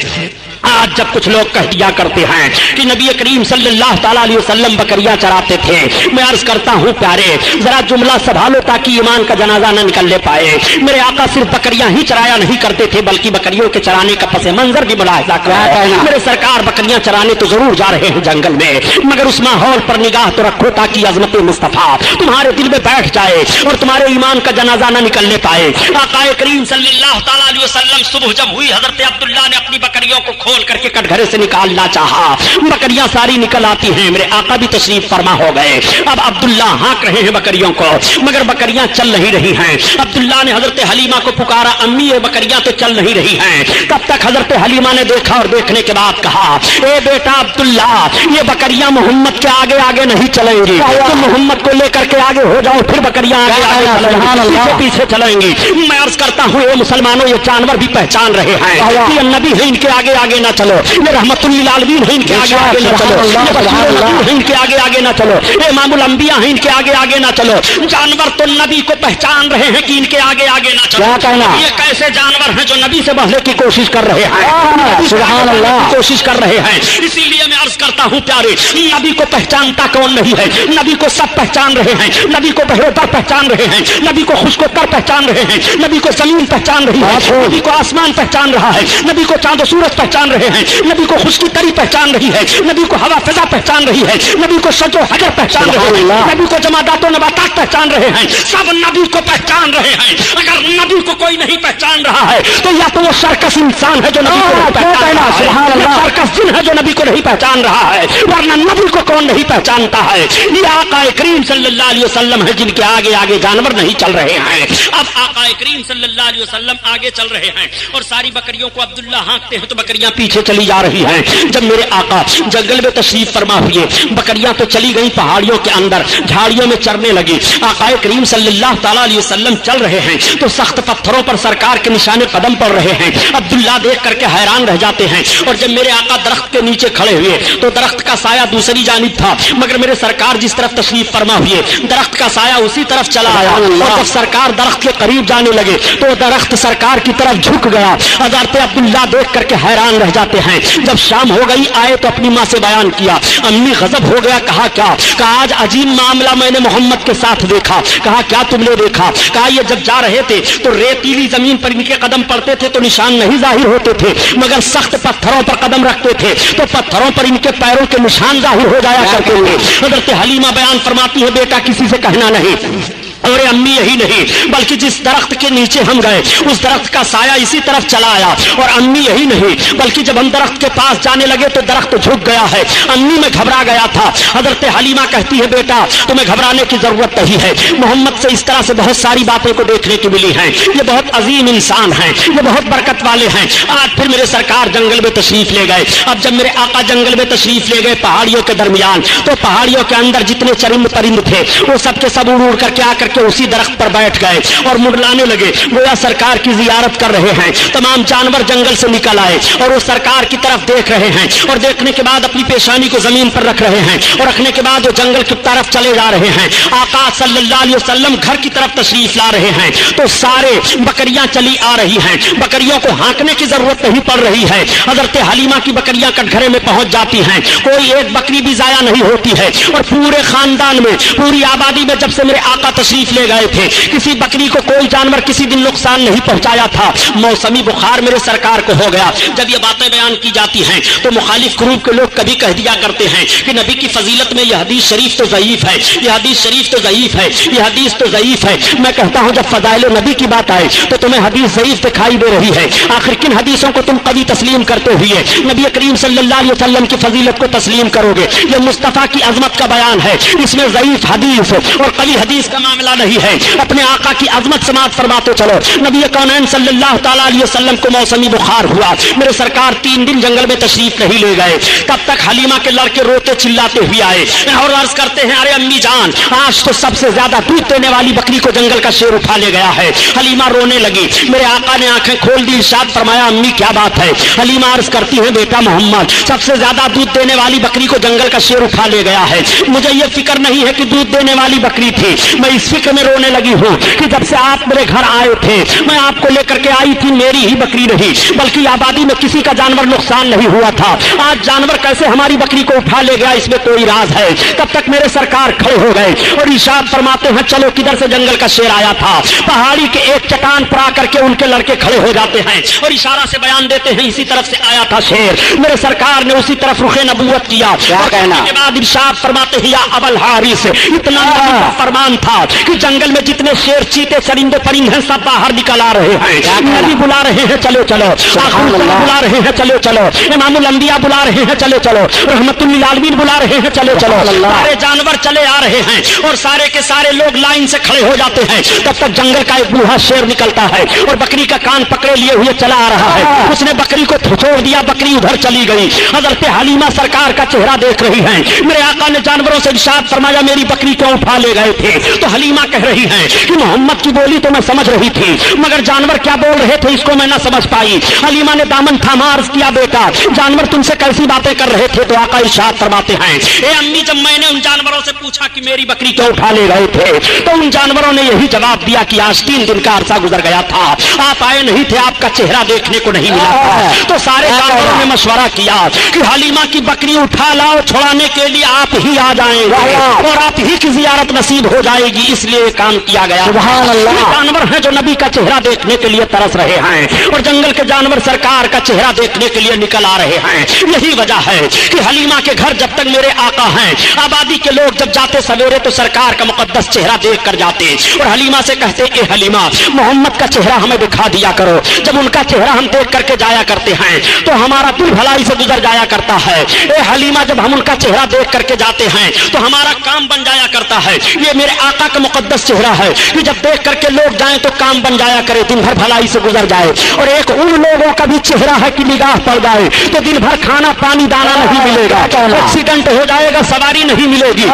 آج جب کچھ لوگ کہہ دیا کرتے ہیں کہ نبی کریم صلی اللہ تعالیٰ علیہ وسلم بکریاں چراتے تھے میں عرض کرتا ہوں پیارے ذرا جملہ سنبھالو تاکہ ایمان کا جنازہ نہ نکلنے پائے میرے آقا صرف بکریاں ہی چرایا نہیں کرتے تھے بلکہ بکریوں کے چرانے کا پس منظر بھی ملاحظہ کرا میرے سرکار بکریاں چرانے تو ضرور جا رہے ہیں جنگل میں مگر اس ماحول پر نگاہ تو رکھو تاکہ عظمت مصطفیٰ تمہارے دل میں بیٹھ جائے اور تمہارے ایمان کا جنازہ نہ نکلنے پائے آقا کریم صلی اللہ تعالیٰ علیہ وسلم صبح جب ہوئی حضرت عبداللہ نے اپنی بکریوں کو کھول کر کے کٹگھرے سے نکالنا چاہا بکریاں ساری نکل آتی ہیں میرے آقا بھی تشریف فرما ہو گئے اب عبداللہ ہانک رہے ہیں بکریوں کو مگر بکریاں چل نہیں رہی ہیں عبداللہ نے حضرت حلیمہ کو پکارا امی یہ بکریاں تو چل نہیں رہی ہیں تب تک حضرت حلیمہ نے دیکھا اور دیکھنے کے بعد کہا اے بیٹا عبداللہ یہ بکریاں محمد کے آگے آگے نہیں چلیں گی تم محمد کو لے کر کے آگے ہو جاؤ پھر بکریاں آگے پیچھے چلیں گی میں عرض کرتا ہوں اے مسلمانوں یہ جانور بھی پہچان رہے ہیں یہ نبی ہے ان کے آگے آگے نہ چلو یہ رحمت للعالمین ہے ان کے آگے آگے نہ چلو یہ بشیر نذیر ہے ان کے آگے آگے نہ چلو یہ امام الانبیاء ہیں ان کے آگے آگے نہ چلو جانور تو نبی کو پہچان رہے ہیں کہ ان کے آگے آگے نہ چلو یہ کیسے جانور ہیں جو نبی سے بڑھنے کی کوشش کر رہے ہیں سبحان اللہ کوشش کر رہے ہیں اسی لیے میں عرض کرتا ہوں پیارے نبی کو پہچانتا کون نہیں ہے نبی کو سب پہچان رہے ہیں نبی کو بہرے در پہچان رہے ہیں نبی کو خشک و تر پہچان رہے ہیں نبی کو زمین پہچان رہی ہے نبی کو آسمان پہچان رہا ہے نبی کو چاند و سورج پہچان رہے ہیں نبی کو خشکی تری پہچان رہی ہے نبی کو ہوا فضا پہچان رہی ہے نبی کو شج و حجر پہچان رہے ہیں نبی کو جمادات و نباتات پہچان رہے ہیں سب نبی کو پہچان رہے ہیں اگر نبی کو کوئی نہیں پہچان رہا ہے تو یا تو وہ سرکس انسان ہے جو نبی کو نہیں پہچان رہا ہے یا سرکس جن ہے جو نبی کو نہیں پہچان رہا ہے ورنہ نبی کو کون نہیں پہچانتا ہے یہ آقا کریم صلی اللہ علیہ وسلم ہے جن کے آگے آگے جانور نہیں چل رہے ہیں اب آقا کریم صلی اللہ علیہ وسلم آگے چل رہے ہیں اور ساری بکریوں کو عبداللہ ہانکتے ہیں تو بکریاں پیچھے چلی جا رہی ہیں جب میرے آقا جنگل میں تشریف فرما ہوئے بکریاں تو چلی گئی پہاڑیوں کے اندر جھاڑیوں میں چرنے لگی آقا کریم صلی اللہ تعالیٰ علیہ وسلم چل رہے ہیں تو سخت پتھروں پر سرکار کے نشانے قدم پڑ رہے ہیں عبداللہ دیکھ کر کے حیران رہ جاتے ہیں اور جب میرے آقا درخت کے نیچے کھڑے ہوئے تو درخت کا سایہ دوسری جانب تھا مگر میرے سرکار جس طرف تشریف فرما ہوئے درخت کا سایہ اسی طرف چلا آیا اور جب سرکار درخت کے قریب جانے لگے تو درخت سرکار کی طرف جھک گیا حضرت عبداللہ دیکھ کر کے حیران رہ جاتے ہیں جب شام ہو گئی آئے تو اپنی ماں سے بیان کیا امی غضب ہو گیا کہا کیا کہا آج عجیب معاملہ میں نے محمد کے ساتھ دیکھا کہا کیا تم نے دیکھا کہا یہ جب جا رہے تھے تو ریتیلی زمین پر ان کے قدم پڑتے تھے تو نشان نہیں ظاہر ہوتے تھے مگر سخت پتھروں پر قدم رکھتے تھے تو پتھروں پر ان کے پیروں کے نشان ظاہر ہو جایا کرتے تھے حضرت حلیمہ بیان فرماتی ہے بیٹا کسی سے کہنا نہیں اور امی یہی نہیں بلکہ جس درخت کے نیچے ہم گئے اس درخت کا سایہ اسی طرف چلا آیا اور امی یہی نہیں بلکہ جب ہم درخت کے پاس جانے لگے تو درخت جھک گیا ہے امی میں گھبرا گیا تھا حضرت حلیمہ کہتی ہے بیٹا تمہیں گھبرانے کی ضرورت نہیں ہے محمد سے اس طرح سے بہت ساری باتیں کو دیکھنے کی ملی ہیں یہ بہت عظیم انسان ہیں یہ بہت برکت والے ہیں آج پھر میرے سرکار جنگل میں تشریف لے گئے اب جب میرے آقا جنگل میں تشریف لے گئے پہاڑیوں کے درمیان تو پہاڑیوں کے اندر جتنے چرند پرند تھے وہ سب کے سب اڑ اڑ کر کے آ کر کے اسی درخت پر بیٹھ گئے اور منڈلانے لگے، گویا سرکار کی زیارت کر رہے ہیں۔ تمام جانور جنگل سے نکل آئے اور وہ سرکار کی طرف دیکھ رہے ہیں، اور دیکھنے کے بعد اپنی پیشانی کو زمین پر رکھ رہے ہیں، اور رکھنے کے بعد وہ جنگل کی طرف چلے جا رہے ہیں۔ آقا صلی اللہ علیہ وسلم گھر کی طرف تشریف لا رہے ہیں تو سارے بکریاں چلی آ رہی ہیں، بکریوں کو ہانکنے کی ضرورت نہیں پڑ رہی ہے۔ حضرت حلیمہ کی بکریاں کٹگھرے میں پہنچ جاتی ہیں، کوئی ایک بکری بھی ضائع نہیں ہوتی ہے، اور پورے خاندان میں، پوری آبادی میں جب سے میرے آقا تشریف لے گئے تھے، کسی بکری کو کوئی جانور کسی دن نقصان نہیں پہنچایا تھا۔ موسمی بخار میرے سرکار کو ہو گیا۔ جب یہ باتیں بیان کی جاتی ہیں تو مخالف گروپ کے لوگ کبھی کہہ دیا کرتے ہیں کہ نبی کی فضیلت میں یہ حدیث شریف تو ضعیف ہے، یہ حدیث شریف تو ضعیف ہے، یہ حدیث تو ضعیف ہے۔ میں کہتا ہوں جب فضائل نبی کی بات آئے تو تمہیں حدیث ضعیف دکھائی دے رہی ہے، آخر کن حدیثوں کو تم قوی تسلیم کرتے ہوئے نبی کریم صلی اللہ علیہ وسلم کی فضیلت کو تسلیم کرو گے؟ یہ مصطفیٰ کی عظمت کا بیان ہے، اس میں ضعیف حدیث اور قوی حدیث کا معاملہ نہیں ہے۔ اپنے آقا کی عظمت سماعت فرماتے چلو۔ نبی کونین صلی اللہ تعالیٰ علیہ وسلم کو موسمی بخار ہوا، میرے سرکار 3 دن جنگل میں تشریف نہیں لے گئے، تب تک حلیمہ کے لڑکے روتے چلاتے ہوئے آئے اور عرض کرتے ہیں ارے امی جان، آج تو سب سے زیادہ دودھ دینے والی بکری کو جنگل کا شیر اٹھا لے گیا ہے۔ حلیمہ رونے لگی، میرے آقا نے آنکھیں کھول دی، ارشاد فرمایا امی کیا بات ہے؟ حلیمہ عرض کرتی ہے بیٹا محمد، سب سے زیادہ دودھ دینے والی بکری کو جنگل کا شیر اٹھا لے گیا ہے۔ مجھے یہ فکر نہیں ہے کہ دودھ دینے والی بکری تھی، میں اس فکر میں رونے لگی ہوں کہ جب سے آپ میرے گھر آئے تھے میں آپ کو لے کر کے آئی تھی، میری ہی بکری نہیں بلکہ آبادی میں کسی کا جانور نقصان نہیں ہوا تھا، آج جانور کیسے ہماری بکری کو اٹھا لے گیا، اس میں کوئی راز ہے۔ تب تک میرے سرکار کھڑے ہو گئے اور ارشاد فرماتے ہیں چلو کدھر سے جنگل کا شیر آیا تھا؟ پہاڑی کے ایک چٹان پر آ کر کے ان کے لڑکے کھڑے ہو جاتے ہیں اور اشارہ سے بیان دیتے ہیں اسی طرف سے آیا تھا شیر۔ میرے سرکار نے اسی طرف رخ نبوت کیا اور کہنے کے بعد ارشاد فرماتے ہیں یا ابل حارث، اتنا نبی کا فرمان تھا کہ جنگل میں جتنے شیر چیتے چرندے پرندے ہیں سب باہر نکل آ رہے ہیں، نبی بلا رہے ہیں چلو چلو، بلا رہے ہیں چلو چلو، امام الانبیاء بلا رہے ہیں چلو چلو، رحمت للعالمین بلا رہے ہیں چلو چلو، سارے جانور چلے آ رہے ہیں اور سارے کے سارے لوگ لائن سے کھڑے ہو جاتے ہیں۔ تب تک جنگل کا ایک بوڑھا شیر نکلتا ہے اور بکری کا کان پکڑے لیے ہوئے چلا آ رہا ہے، اس نے بکری کو چھوڑ دیا، بکری ادھر چلی گئی۔ حضرت حلیمہ سرکار کا چہرہ دیکھ رہی ہیں، میرے آقا نے جانوروں سے ارشاد فرمایا میری بکری کیوں اٹھا لے گئے تھے؟ تو حلیمہ کہہ رہی ہیں کہ محمد کی بولی تو میں سمجھ رہی تھی مگر جانور کیا بول رہے تھے اس کو میں نہ سمجھ پائی۔ حلیمہ نے دامن تھاما، عرض کیا بیٹا جانور تم سے کیسی باتیں کر رہے تھے؟ تو آقا ارشاد فرماتے ہیں اے امی جب میں نے ان جانوروں سے پوچھا کہ میری بکری کیوں اٹھا لے گئے تھے تو ان جانوروں نے یہی جواب دیا کہ آج 3 دن کا عرصہ گزر گیا تھا، آپ آئے نہیں تھے، آپ کا چہرہ دیکھنے کو نہیں ملا تھا۔ تو سارے جانوروں نے مشورہ کیا کہ حلیمہ کی بکری اٹھا لاؤ، چھڑانے کے لیے آپ ہی آ جائیں گے اور آپ ہی کی زیارت نصیب ہو جائے گی، اس لیے کام کیا گیا۔ جانور ہیں جو نبی کا چہرہ دیکھنے کے لیے ترس رہے ہیں اور جنگل کے جانور سرکار کا چہرہ دیکھنے کے لیے نکل آ رہے ہیں۔ یہی وجہ ہے کہ حلیمہ کے گھر جب تک میرے آقا ہیں، آبادی کے لوگ جب جاتے سویرے تو سرکار کا مقدس چہرہ دیکھ کر جاتے اور حلیمہ سے کہتے اے حلیمہ محمد کا چہرہ ہمیں دکھا دیا کرو، جب ان کا چہرہ ہم دیکھ کر کے جایا کرتے ہیں تو ہمارا دل بھلائی سے گزر جایا کرتا ہے۔ اے حلیمہ جب ہم ان کا چہرہ دیکھ کر کے جاتے ہیں تو ہمارا کام بن جایا کرتا ہے۔ یہ میرے آقا کا مقدس چہرہ ہے کہ جب دیکھ کر کے لوگ جائیں تو کام بن جایا کرے، دن بھر بھلائی سے گزر جائے۔ اور ایک ان لوگوں کا بھی چہرہ ہے کہ نگاہ پڑ جائے تو دن بھر کھانا پانی دانا نہیں ملے گا، ایکسیڈنٹ ہو جائے گا، سواری نہیں ملے گی۔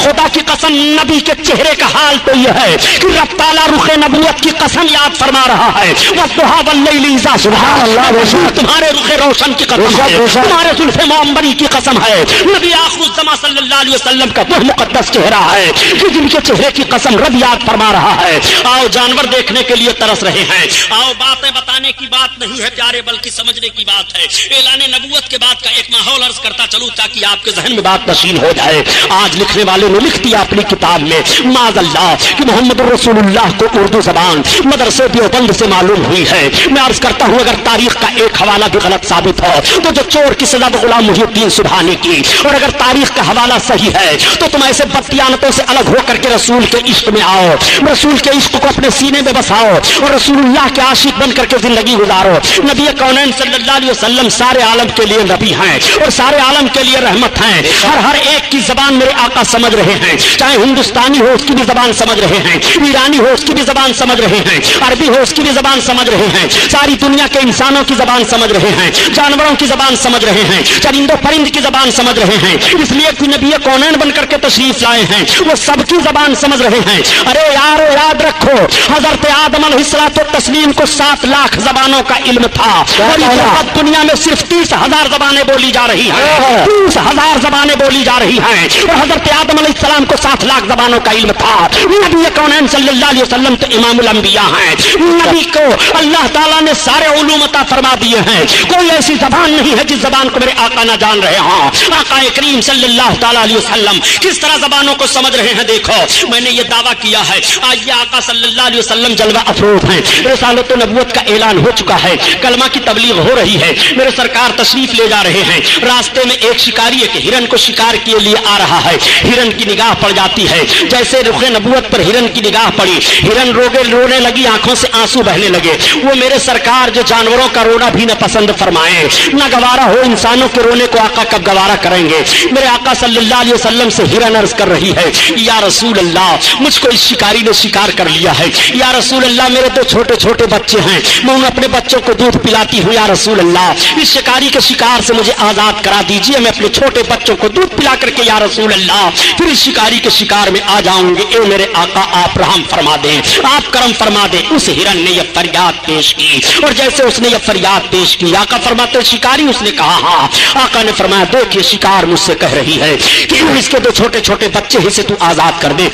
خدا کی قسم نبی کے چہرے کا حال تو یہ ہے کہ رب تعالیٰ رخ نبوت کی قسم یاد فرما رہا ہے، والضحیٰ واللیل اذا سبحان اللہ، تمہارے رخ روشن کی قسم ہے، تمہارے زلف معمبری کی قسم ہے، نبی آخر الزمان صلی اللہ علیہ وسلم کا وہ مقدس چہرہ ہے کہ جن کے چہرے کی قسم رب یاد فرما رہا ہے۔ آؤ جانور دیکھنے کے لیے ترس رہے ہیں، آؤ باتیں بتانے کی بات نہیں ہے پیارے بلکہ سمجھنے کی بات ہے۔ اعلان نبوت کے بعد کا ایک ماحول عرض کرتا چلوں تاکہ آپ کے ذہن میں بات نشین ہو جائے۔ آج لکھنے والے نے لکھ دیا اپنی کتاب میں معاذ اللہ کہ محمد رسول اللہ کو اردو زبان مدرسے دیوبند سے معلوم ہوئی ہے۔ میں عرض کرتا ہوں اگر تاریخ کا ایک حوالہ بھی غلط ثابت ہو تو جو چور کی سزا غلام محی الدین سبحانی کی، اور اگر تاریخ کا حوالہ صحیح ہے تو تم ایسے بددیانتوں سے الگ ہو کر کے رسول کے عشق میں آؤ، رسول کے عشق کو اپنے سینے میں بساؤ اور رسول اللہ کے عاشق بن کر کے زندگی گزارو۔ نبی کونین صلی اللہ علیہ وسلم سارے عالم کے لیے نبی ہیں اور سارے عالم کے لیے رحمت ہیں۔ ہر ایک کی زبان میرے آقا سمجھ رہے ہیں، چاہے ہندوستانی ہو اس کی بھی زبان سمجھ رہے ہیں، ایرانی ہو اس کی بھی زبان سمجھ رہے ہیں، عربی ہو اس کی بھی زبان سمجھ رہے ہیں، ساری دنیا کے انسانوں کی زبان سمجھ رہے ہیں، جانوروں کی زبان سمجھ رہے ہیں، چرندوں پرند کی زبان سمجھ رہے ہیں، اس لیے کہ نبی کونین بن کر کے تشریف لائے ہیں وہ سب کی زبان سمجھ رہے हैं, अरे यारो याद रखो हजरत आदम अलैहिस्सलाम को 7 लाख जबानों का इल्म था और इस वक्त दुनिया में सिर्फ 30,000 जबानें बोली जा रही हैं, 30,000 जबानें बोली जा रही हैं। और हजरत आदम अलैहिस्सलाम को 7 लाख जबानों का इल्म था। नबी कौनैन सल्लल्लाहु अलैहि वसल्लम तो इमामुल अंबिया हैं, नबी को अल्लाह ताला ने सारे उलूम अता फरमा दिए हैं। कोई ऐसी जबान नहीं है जिस जबान को मेरे आका ना जान रहे हों। आका करीम सल्लल्लाहु ताला अलैहि वसल्लम किस तरह जबानों को समझ रहे हैं। देखो मैंने ये दावा किया है, आज ये आका सल्लल्लाहु अलैहि वसल्लम जलवा अफरोज हैं, रिसालत नबुव्वत का ऐलान हो चुका है, कलमा की तबलीग हो रही है, मेरे सरकार तशरीफ ले जा रहे हैं। रास्ते में एक शिकारी एक हिरन को शिकार के लिए आ रहा है, हिरन की निगाह पड़ जाती है, जैसे रुखे नबुव्वत पर हिरन की निगाह पड़ी, हिरन रोने लगी, आंखों से आंसू बहने लगे। वो मेरे सरकार जो जानवरों का रोना भी न पसंद फरमाए, न गवारा हो इंसानों के रोने को आका कब गवारा करेंगे। मेरे आका सल्लल्लाहु अलैहि वसल्लम से हिरन अर्ज कर रही है, या रसूल अल्लाह मुझको इस शिकारी ने शिकार कर लिया है, या रसूल अल्लाह मेरे 2 छोटे छोटे बच्चे हैं, मैं उन अपने बच्चों को दूध पिलाती हूँ, या रसूल अल्लाह इस शिकारी के शिकार से मुझे आजाद करा दीजिए, मैं अपने छोटे बच्चों को दूध पिला करके या रसूल अल्लाह फिर इस शिकारी के शिकार में आ जाऊंगे। ए मेरे आका आप रहम फरमा दें, आप करम फरमा दें। उस हिरन ने यह फरियाद पेश की और जैसे उसने यह फरियाद पेश की, आका फरमाते शिकारी, उसने कहा हाँ। आका ने फरमाया देखिए शिकार मुझसे कह रही है कि इसके 2 छोटे छोटे बच्चे ही से तू आजाद कर दे,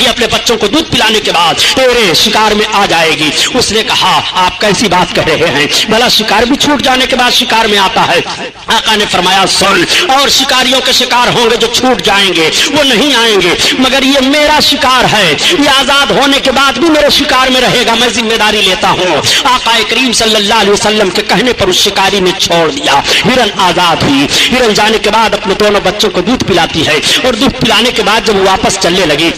ये अपने बच्चों को दूध पिलाने के बाद तेरे शिकार में आ जाएगी। उसने कहा आप कैसी बात कह रहे हैं, भला शिकार भी छूट जाने के बाद शिकार में आता है। आका ने फरमाया सुन, और शिकारियों के शिकार होंगे जो छूट जाएंगे, वो नहीं आएंगे, मगर ये मेरा शिकार है, ये आजाद होने के बाद भी मेरे शिकार में रहेगा, मैं जिम्मेदारी लेता हूँ। आका करीम सल्लल्लाहु अलैहि वसल्लम के कहने पर उस शिकारी ने छोड़ दिया, हिरन आजाद हुई। हिरन जाने के बाद अपने दोनों बच्चों को दूध पिलाती है और दूध पिलाने के बाद जब वापस चलने लगी,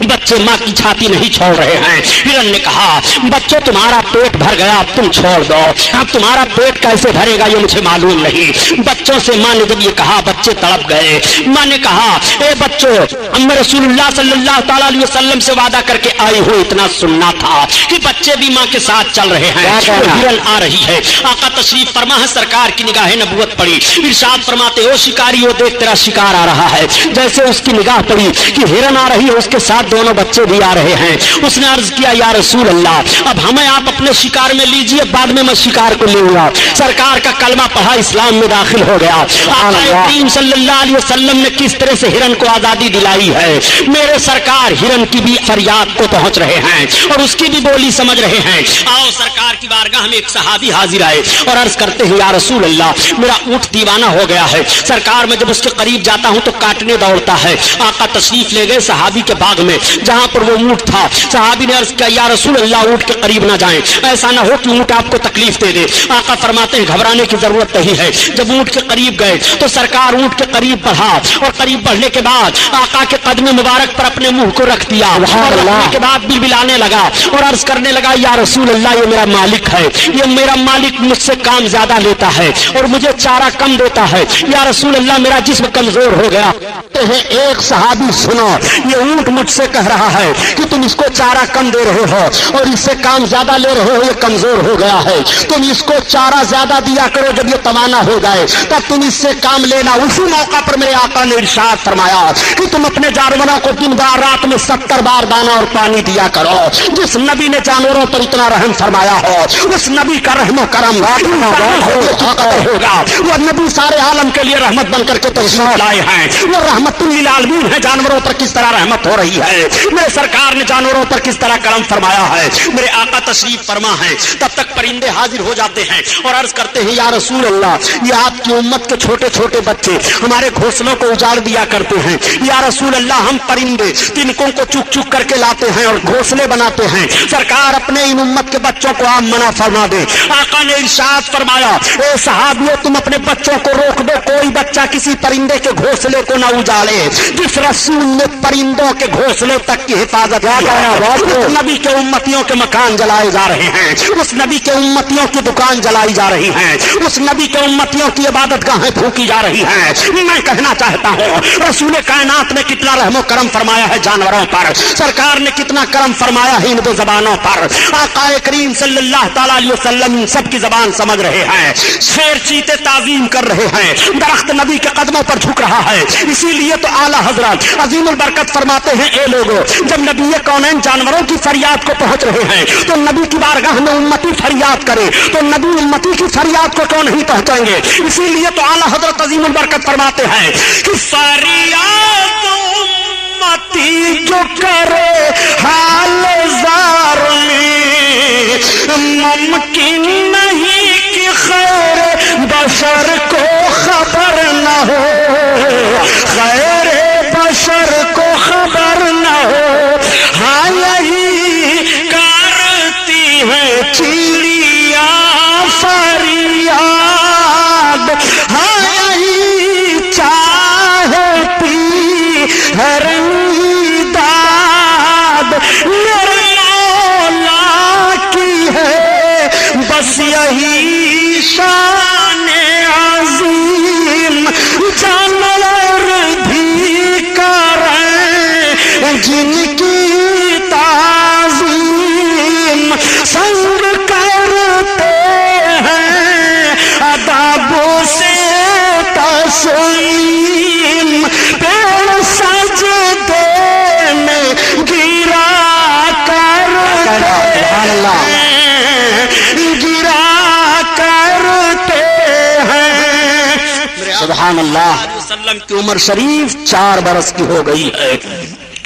बच्चे माँ की छाती नहीं छोड़ रहे हैं। हिरन ने कहा बच्चों तुम्हारा पेट भर गया, अब तुम छोड़ दो, अब तुम्हारा पेट कैसे भरेगा ये मुझे मालूम नहीं। बच्चों से माँ ने जब ये कहा बच्चे तड़प गए। माँ ने कहा ए बच्चों, मैं रसूलुल्लाह सल्लल्लाहु ताला अलैहि वसल्लम से वादा करके आई हूँ, इतना सुनना था कि बच्चे भी माँ के साथ चल रहे हैं। हिरन आ रही है, आका तशरीफ फरमा है, सरकार की निगाहें नबुव्वत पड़ी, इरशाद फरमाते हो शिकारी हो देख तेरा शिकार आ रहा है। जैसे उसकी निगाह पड़ी कि हिरन आ रही है, उसके साथ दोनों बच्चे भी आ रहे हैं। उसने अर्ज किया या रसूल अल्लाह अब हमें आप अपने शिकार में लीजिए, बाद में मैं शिकार को लूंगा। सरकार का कलमा पढ़ा, इस्लाम में दाखिल हो गया। आका सल्लल्लाहु अलैहि वसल्लम ने किस तरह से हिरन को आजादी दिलाई है, मेरे सरकार हिरन की भी फरियाद को पहुंच रहे हैं और उसकी भी बोली समझ रहे हैं। आओ सरकार की बारगाह में एक सहाबी हाजिर आए और अर्ज करते हैं या रसूल अल्लाह मेरा ऊंट दीवाना हो गया है, सरकार में जब उसके करीब जाता हूं तो काटने दौड़ता है। आका तशरीफ ले गए सहाबी के बाग में जहां पर वो ऊंट था। सहाबी ने अर्ज किया या रसूल अल्लाह ऊंट के करीब ना जाएं, ऐसा ना हो कि ऊंट आपको तकलीफ दे दे। आका फरमाते हैं घबराने की जरूरत नहीं है। जब ऊंट के करीब गए तो सरकार ऊंट के करीब बढ़ा और करीब बढ़ने के बाद आका के कदम मुबारक पर अपने मुंह को रख दिया और रखने के बाद बिलबिलाने लगा और अर्ज करने लगा या रसूल अल्लाह ये मेरा मालिक है, ये मेरा मालिक मुझसे काम ज्यादा लेता है और मुझे चारा कम देता है। या रसूल अल्लाह मेरा जिस्म कमजोर हो गया। एक सहाबी सुनो, ये ऊंट मुझसे कह रहा है कि तुम इसको चारा कम दे रहे हो और इससे काम ज्यादा ले रहे हो, ये कमजोर हो गया है, तुम इसको चारा ज्यादा दिया करो, जब ये तवाना हो जाए तब तुम इससे काम लेना। उसी मौका पर मेरे आका ने इरशाद फरमाया कि तुम अपने जानवरों को दिन बार रात में 70 बार दाना और पानी दिया करो। जिस नबी ने जानवरों पर इतना रहम फरमाया हो उस नबी का रहमो करम होगा। वो नबी सारे आलम के लिए रहमत बन करके तशरीफ लाए हैं, वो रहमतुल लिल आलमीन है। जानवरों पर किस तरह रहमत हो रही है, मेरे सरकार ने जानवरों पर किस तरह करम फरमाया है। मेरे आका तशरीफ फरमा है, तब तक परिंदे हाजिर हो जाते हैं और अर्ज करते हैं या रसूल अल्लाह ये आपकी उम्मत के छोटे छोटे बच्चे हमारे घोंसलों को उजाड़ दिया करते हैं। या रसूल अल्लाह हम परिंदे तिनकों को चुक चुक करके लाते हैं और घोंसले बनाते हैं, सरकार अपने इन उम्मत के बच्चों को आप मना फरमा दे। आका ने इरशाद फरमाया ए सहाबियों तुम अपने बच्चों को रोक दो, कोई बच्चा किसी परिंदे के घोंसले को न उजाड़े। जिस रसूल ने परिंदों के घोंसले तक की हिफाजत उस नबी के उम्मतियों के मकान जलाए जा रहे हैं, उस नबी के उम्मतियों की दुकान जलाई जा रही है, उस नबी के उम्मतियों की इबादत गाहें फूकी जा रही हैं। मैं कहना चाहता हूँ रसूल कायनात ने कितना रहमो करम फरमाया है जानवरों पर, सरकार ने कितना करम फरमाया है इन 2 जबानों पर। आका करीम सल्लल्लाहु ताला अलैहि वसल्लम सबकी जबान समझ रहे हैं। शेर چیتے تعظیم کر رہے ہیں، درخت نبی کے قدموں پر جھک رہا ہے۔ اسی لیے تو اعلیٰ حضرت عظیم البرکت فرماتے ہیں، اے لوگوں، جب نبی کونین جانوروں کی فریاد کو پہنچ رہے ہیں تو نبی کی بارگاہ میں امتی فریاد کرے تو نبی امتی کی فریاد کو کیوں نہیں پہنچائیں گے؟ اسی لیے تو اعلیٰ حضرت عظیم البرکت فرماتے ہیں کہ فریاد امتی جو کرے حال زار میں، ممکن نہیں کہ خیر بشر کو خبر نہ ہو، خیر بشر کو خبر نہ ہو۔ ہاں یہی کرتی ہے چڑیا فریاد، ہاں یہی چاہتی ہے داد میرے مولا کی ہے، بس یہی شان عظیم جانور بھی کریں جن کی تعظیم سنگ کرتے ہیں ادب سے تسلیم، پیڑ سجدے میں گرا کرتے ہیں، گرا کرتے ہیں۔ سبحان اللہ۔ وسلم کی عمر شریف 4 برس کی ہو گئی ہے۔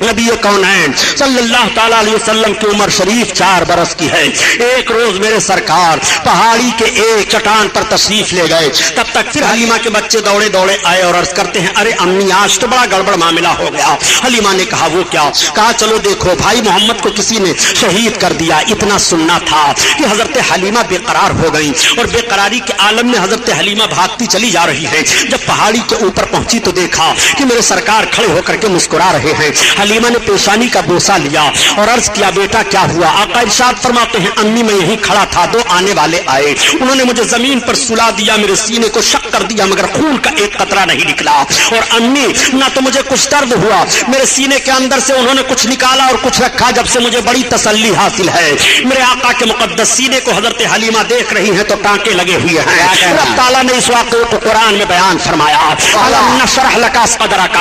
نبی کونین صلی اللہ تعالیٰ علیہ وسلم کی عمر شریف 4 برس کی ہے۔ ایک روز میرے سرکار پہاڑی کے ایک چٹان پر تشریف لے گئے، تب تک پھر حلیمہ کے بچے دوڑے دوڑے آئے اور عرض کرتے ہیں، ارے امی آج تو بڑا گڑبڑ معاملہ ہو گیا۔ حلیمہ نے کہا وہ کیا؟ کہا چلو دیکھو بھائی محمد کو کسی نے شہید کر دیا۔ اتنا سننا تھا کہ حضرت حلیمہ بے قرار ہو گئی اور بے قراری کے عالم میں حضرت حلیمہ بھاگتی چلی جا رہی ہے۔ جب پہاڑی کے اوپر پہنچی تو دیکھا کہ میرے سرکار کھڑے ہو کر کے مسکرا رہے ہیں۔ حلیمہ نے پیشانی کا بوسہ لیا اور عرض کیا بیٹا کیا ہوا؟ آقا ارشاد فرماتے ہیں، امی میں یہیں کھڑا تھا، 2 آنے والے آئے، انہوں نے مجھے زمین پر سلا دیا، میرے سینے کو شق کر دیا مگر خون کا ایک قطرہ نہیں نکلا، اور امی نہ تو مجھے کچھ درد ہوا، میرے سینے کے اندر سے انہوں نے کچھ نکالا اور کچھ رکھا، جب سے مجھے بڑی تسلی حاصل ہے۔ میرے آقا کے مقدس سینے کو حضرت حلیمہ دیکھ رہی ہیں تو ٹانکے لگے ہوئے ہیں۔ اللہ تعالیٰ نے اس واقعے کو قرآن میں بیان فرمایا، الم نشرح لک صدرک،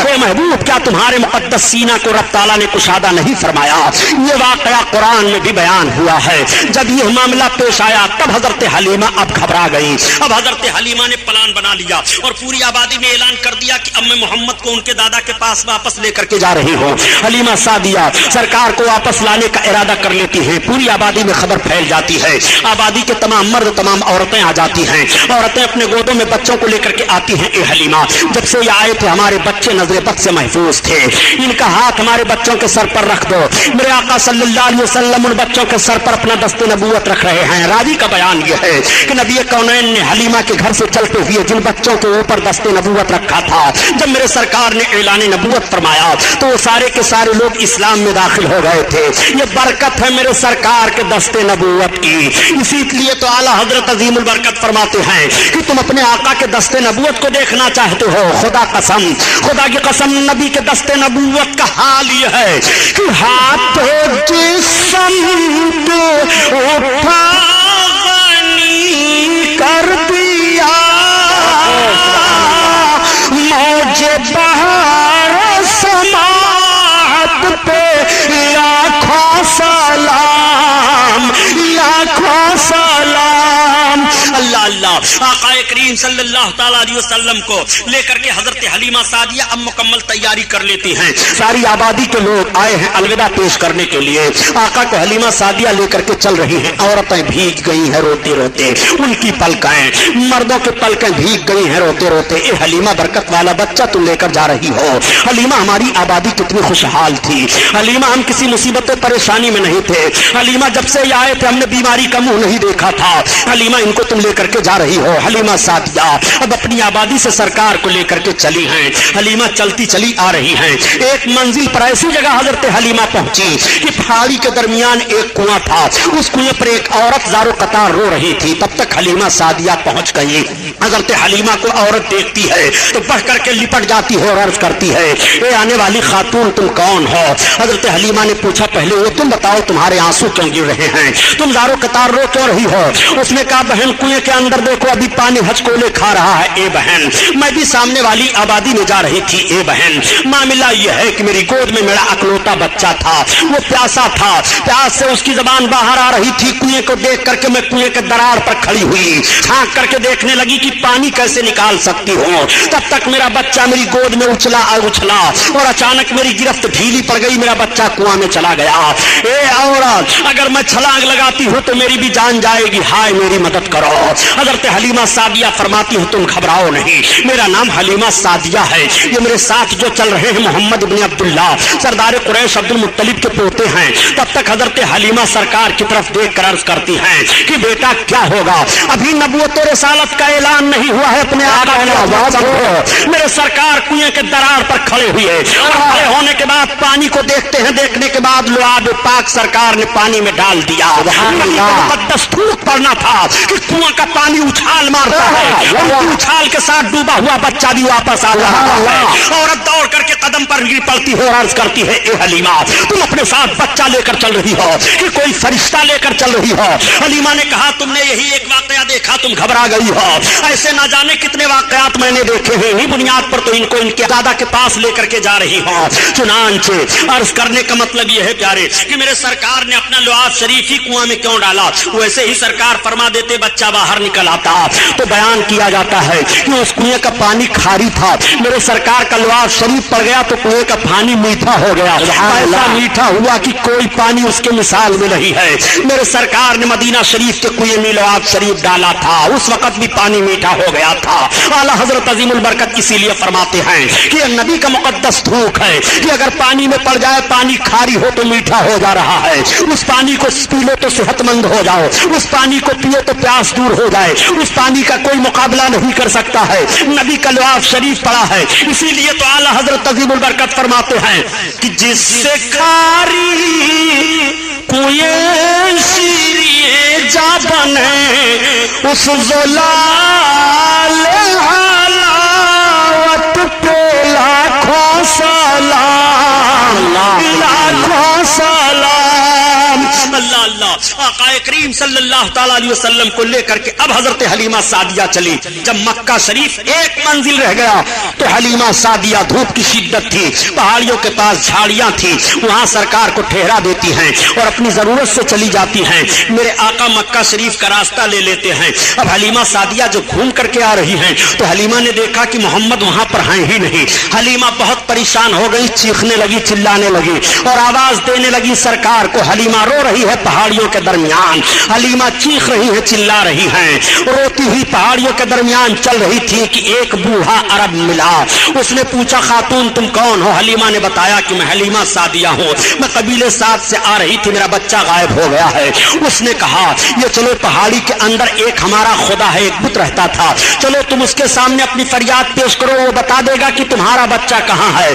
اے محبوب کیا تمہارے مقدس سینہ کو رب تعالیٰ نے کشادہ نہیں فرمایا؟ یہ واقعہ قرآن میں بھی بیان ہوا ہے۔ جب یہ معاملہ پیش آیا تب حضرت حلیمہ اب گھبرا گئی۔ اب حضرت حلیمہ نے پلان بنا لیا اور پوری آبادی میں اعلان کر دیا کہ اب میں محمد کو ان کے دادا کے پاس واپس لے کر کے جا رہی ہوں۔ حلیمہ سعدیہ سرکار کو واپس لانے کا ارادہ کر لیتی ہیں، پوری آبادی میں خبر پھیل جاتی ہے، آبادی کے تمام مرد تمام عورتیں آ جاتی ہیں، عورتیں اپنے گودوں میں بچوں کو لے کر کے آتی ہیں۔ اے حلیمہ جب سے یہ آئے تھے ہمارے بچے نظر بد سے محفوظ تھے، ان کا ہاتھ ہمارے بچوں کے سر پر رکھ دو۔ میرے آقا صلی اللہ علیہ وسلم ان بچوں کے سر پر اپنا دست نبوت رکھ رہے ہیں۔ راوی کا بیان یہ ہے کہ نبی کونین نے حلیمہ کے گھر سے چلتے ہوئے جن بچوں کے اوپر دست نبوت رکھا تھا، جب میرے سرکار نے اعلان نبوت فرمایا تو وہ سارے کے سارے لوگ اسلام میں داخل ہو گئے تھے۔ یہ برکت ہے میرے سرکار کے دست نبوت کی۔ اسی لیے تو اعلیٰ حضرت عظیم البرکت فرماتے ہیں کہ تم اپنے آقا کے دست نبوت کو دیکھنا چاہتے ہو، خدا قسم، خدا کی قسم نبی کے دست نبوت کا حال یہ ہے کہ ہاتھ جسم پہ اٹھا غنی کر دیا، موج بہار سماعت پہ لاکھوں سلام، لاکھوں سلام۔ اللہ اللہ، آقا کریم صلی اللہ تعالیٰ علیہ وسلم کو لے کر کے حضرت حلیمہ سعدیہ اب مکمل تیاری کر لیتی ہیں۔ ساری آبادی کے لوگ آئے ہیں الوداع پیش کرنے کے لیے۔ آقا کو حلیمہ سعدیہ لے کر کے چل رہی ہیں، عورتیں بھیگ گئی ہیں روتے روتے، ان کی پلکیں، مردوں کی پلکیں بھیگ گئی ہیں روتے روتے۔ اے حلیمہ برکت والا بچہ تم لے کر جا رہی ہو۔ حلیمہ ہماری آبادی کتنی خوشحال تھی، حلیمہ ہم کسی مصیبت پریشانی میں نہیں تھے، حلیمہ جب سے یہ آئے تھے ہم نے بیماری کا منہ نہیں دیکھا تھا، حلیمہ ان کو تم لے کر کے جا رہی ہو۔ حلیمہ سعدیہ اب اپنی آبادی سے سرکار کو لے کر کے چلی ہیں، حلیمہ چلتی چلی آ رہی ہیں۔ ایک منزل پر ایسی جگہ حضرت حلیمہ پہنچی کہ پہاڑی کے درمیان ایک کنواں تھا، اس کنویں پر ایک عورت زارو قطار رو رہی تھی، تب تک حلیمہ سعدیہ پہنچ گئی۔ حضرت حلیمہ کو عورت دیکھتی ہے تو بڑھ کر کے لپٹ جاتی ہے اور عرض کرتی ہے، اے آنے والی خاتون تم کون ہو؟ حضرت حلیمہ نے پوچھا پہلے وہ تم بتاؤ تمہارے آنسو کیوں گر رہے ہیں، تم زارو قطار رو کیوں رہی ہو؟ اس نے کہا بہن کنویں کے اندر دیکھو देखो अभी पानी हचकोले खा रहा है। ए बहन, मैं भी सामने वाली आबादी में जा रही थी। ए बहन, मामला यह है कि मेरी गोद में मेरा अकलौता बच्चा था, वो प्यासा था, प्यास से उसकी जबान बाहर आ रही थी। कुएं को देख करके मैं कुएं के दरार पर खड़ी हुई, झांक करके देखने लगी कि पानी कैसे निकाल सकती हूँ। तब तक मेरा बच्चा मेरी गोद में उछला और अचानक मेरी गिरफ्त ढीली पड़ गई, मेरा बच्चा कुआं में चला गया। ए औरत, अगर मैं छलांग लगाती हूँ तो मेरी भी जान जाएगी, हाय मेरी मदद करो। हजरत हलीमा सादिया फरमाती हूँ तुम घबराओ नहीं, मेरा नाम हलीमा सादिया है। ये मेरे साथ जो चल रहे हैं मोहम्मद इब्न अब्दुल्ला, सरदार कुरैश अब्दुल मुत्तलिब के पोते हैं। तब तक हजरत हलीमा सरकार की तरफ देख कर अर्ज करती हैं कि बेटा क्या होगा, अभी नबूवत और रिसालत का ऐलान नहीं हुआ है, अपने आका मेरे सरकार कुएं के दरार पर खड़े हुए और खड़े होने के बाद पानी को देखते हैं, देखने के बाद लुआब पाक सरकार ने पानी में डाल दिया। मुकद्दस थूक पड़ना था कि कुआं का पानी उछाल मारता है, उछाल के साथ डूबा हुआ बच्चा भी वापस आ रहा है। औरत दौड़ करके कदम पर गिर पड़ती है और अर्ज करती है, ए हलीमा, तुम अपने साथ बच्चा लेकर चल रही हो कि कोई फरिश्ता लेकर चल रही हो? हलीमा ने कहा, तुमने यही एक वाकया देखा, तुम घबरा गई हो, ऐसे ना जाने कितने वाकयात मैंने देखे हैं, इन्हीं बुनियाद पर तो इनको इनके दादा के पास लेकर के जा रही हो। चुनांचे अर्ज करने का मतलब यह है प्यारे कि मेरे सरकार ने अपना लुआब शरीफ ही कुआं में क्यों डाला? वैसे ही सरकार फरमा देते बच्चा बाहर निकल आता। तो बयान किया जाता है कि उस कुएं का पानी खारी था, मेरे सरकार का लुआब शरीफ पड़ गया तो कुएं का पानी मीठा हो गया। ऐसा मीठा हुआ कि कोई पानी उसके मिसाल में नहीं है। मेरे सरकार ने मदीना शरीफ के कुएं में लुआब शरीफ डाला था, उस वक्त भी पानी मीठा हो गया था। आला हजरत अजीमुल बरकत इसीलिए फरमाते हैं कि नबी का मुकद्दस थूक है कि अगर पानी में पड़ जाए, पानी खारी हो तो मीठा हो जा रहा है, उस पानी को पी लो तो सेहतमंद हो जाओ, उस पानी को पियो तो प्यास दूर हो जाए, उस पानी का कोई मुकाबला नहीं कर सकता है। नबी का लुआब शरीफ पड़ा है, इसीलिए तो आला हजरत अजीमुल बरकत फरमाते हैं कि जिससे खारी कुएं शीरिए जा बने, उस ज़लाल हलावत पे लाखों सलाम, लाखों सलाम। अल्लाह अल्लाह, आक़ाए करीम सल्लल्लाहु तआला अलैहि वसल्लम को लेकर के अब हजरत हलीमा सादिया चली। जब मक्का शरीफ एक मंजिल रह गया तो हलीमा सादिया, धूप की शिद्दत थी, पहाड़ियों के पास झाड़ियां थी, वहां सरकार को ठहरा देती हैं और अपनी जरूरत से चली जाती हैं। मेरे आका मक्का शरीफ का रास्ता ले लेते हैं। अब हलीमा सादिया जो घूम करके आ रही हैं तो हलीमा ने देखा कि मोहम्मद वहां पर हैं ही नहीं। हलीमा बहुत परेशान हो गई, चीखने लगी, चिल्लाने लगी और आवाज देने लगी सरकार को। हलीमा रो रही है पहाड़ियों के दरमियान, हलीमा चीख रही है, चिल्ला रही हैं, रोती हुई पहाड़ियों के दरमियान चल रही थी कि एक बूढ़ा अरब मिला। उसने पूछा, खातून तुम कौन हो? हलीमा ने बताया कि मैं हलीमा सादिया हूँ, मैं कबीले साद से आ रही थी, मेरा बच्चा गायब हो गया है। उसने कहा, ये चलो पहाड़ी के अंदर एक हमारा खुदा है, एक बुत रहता था, चलो तुम उसके सामने अपनी फरियाद पेश करो, वो बता देगा कि तुम्हारा बच्चा कहाँ है।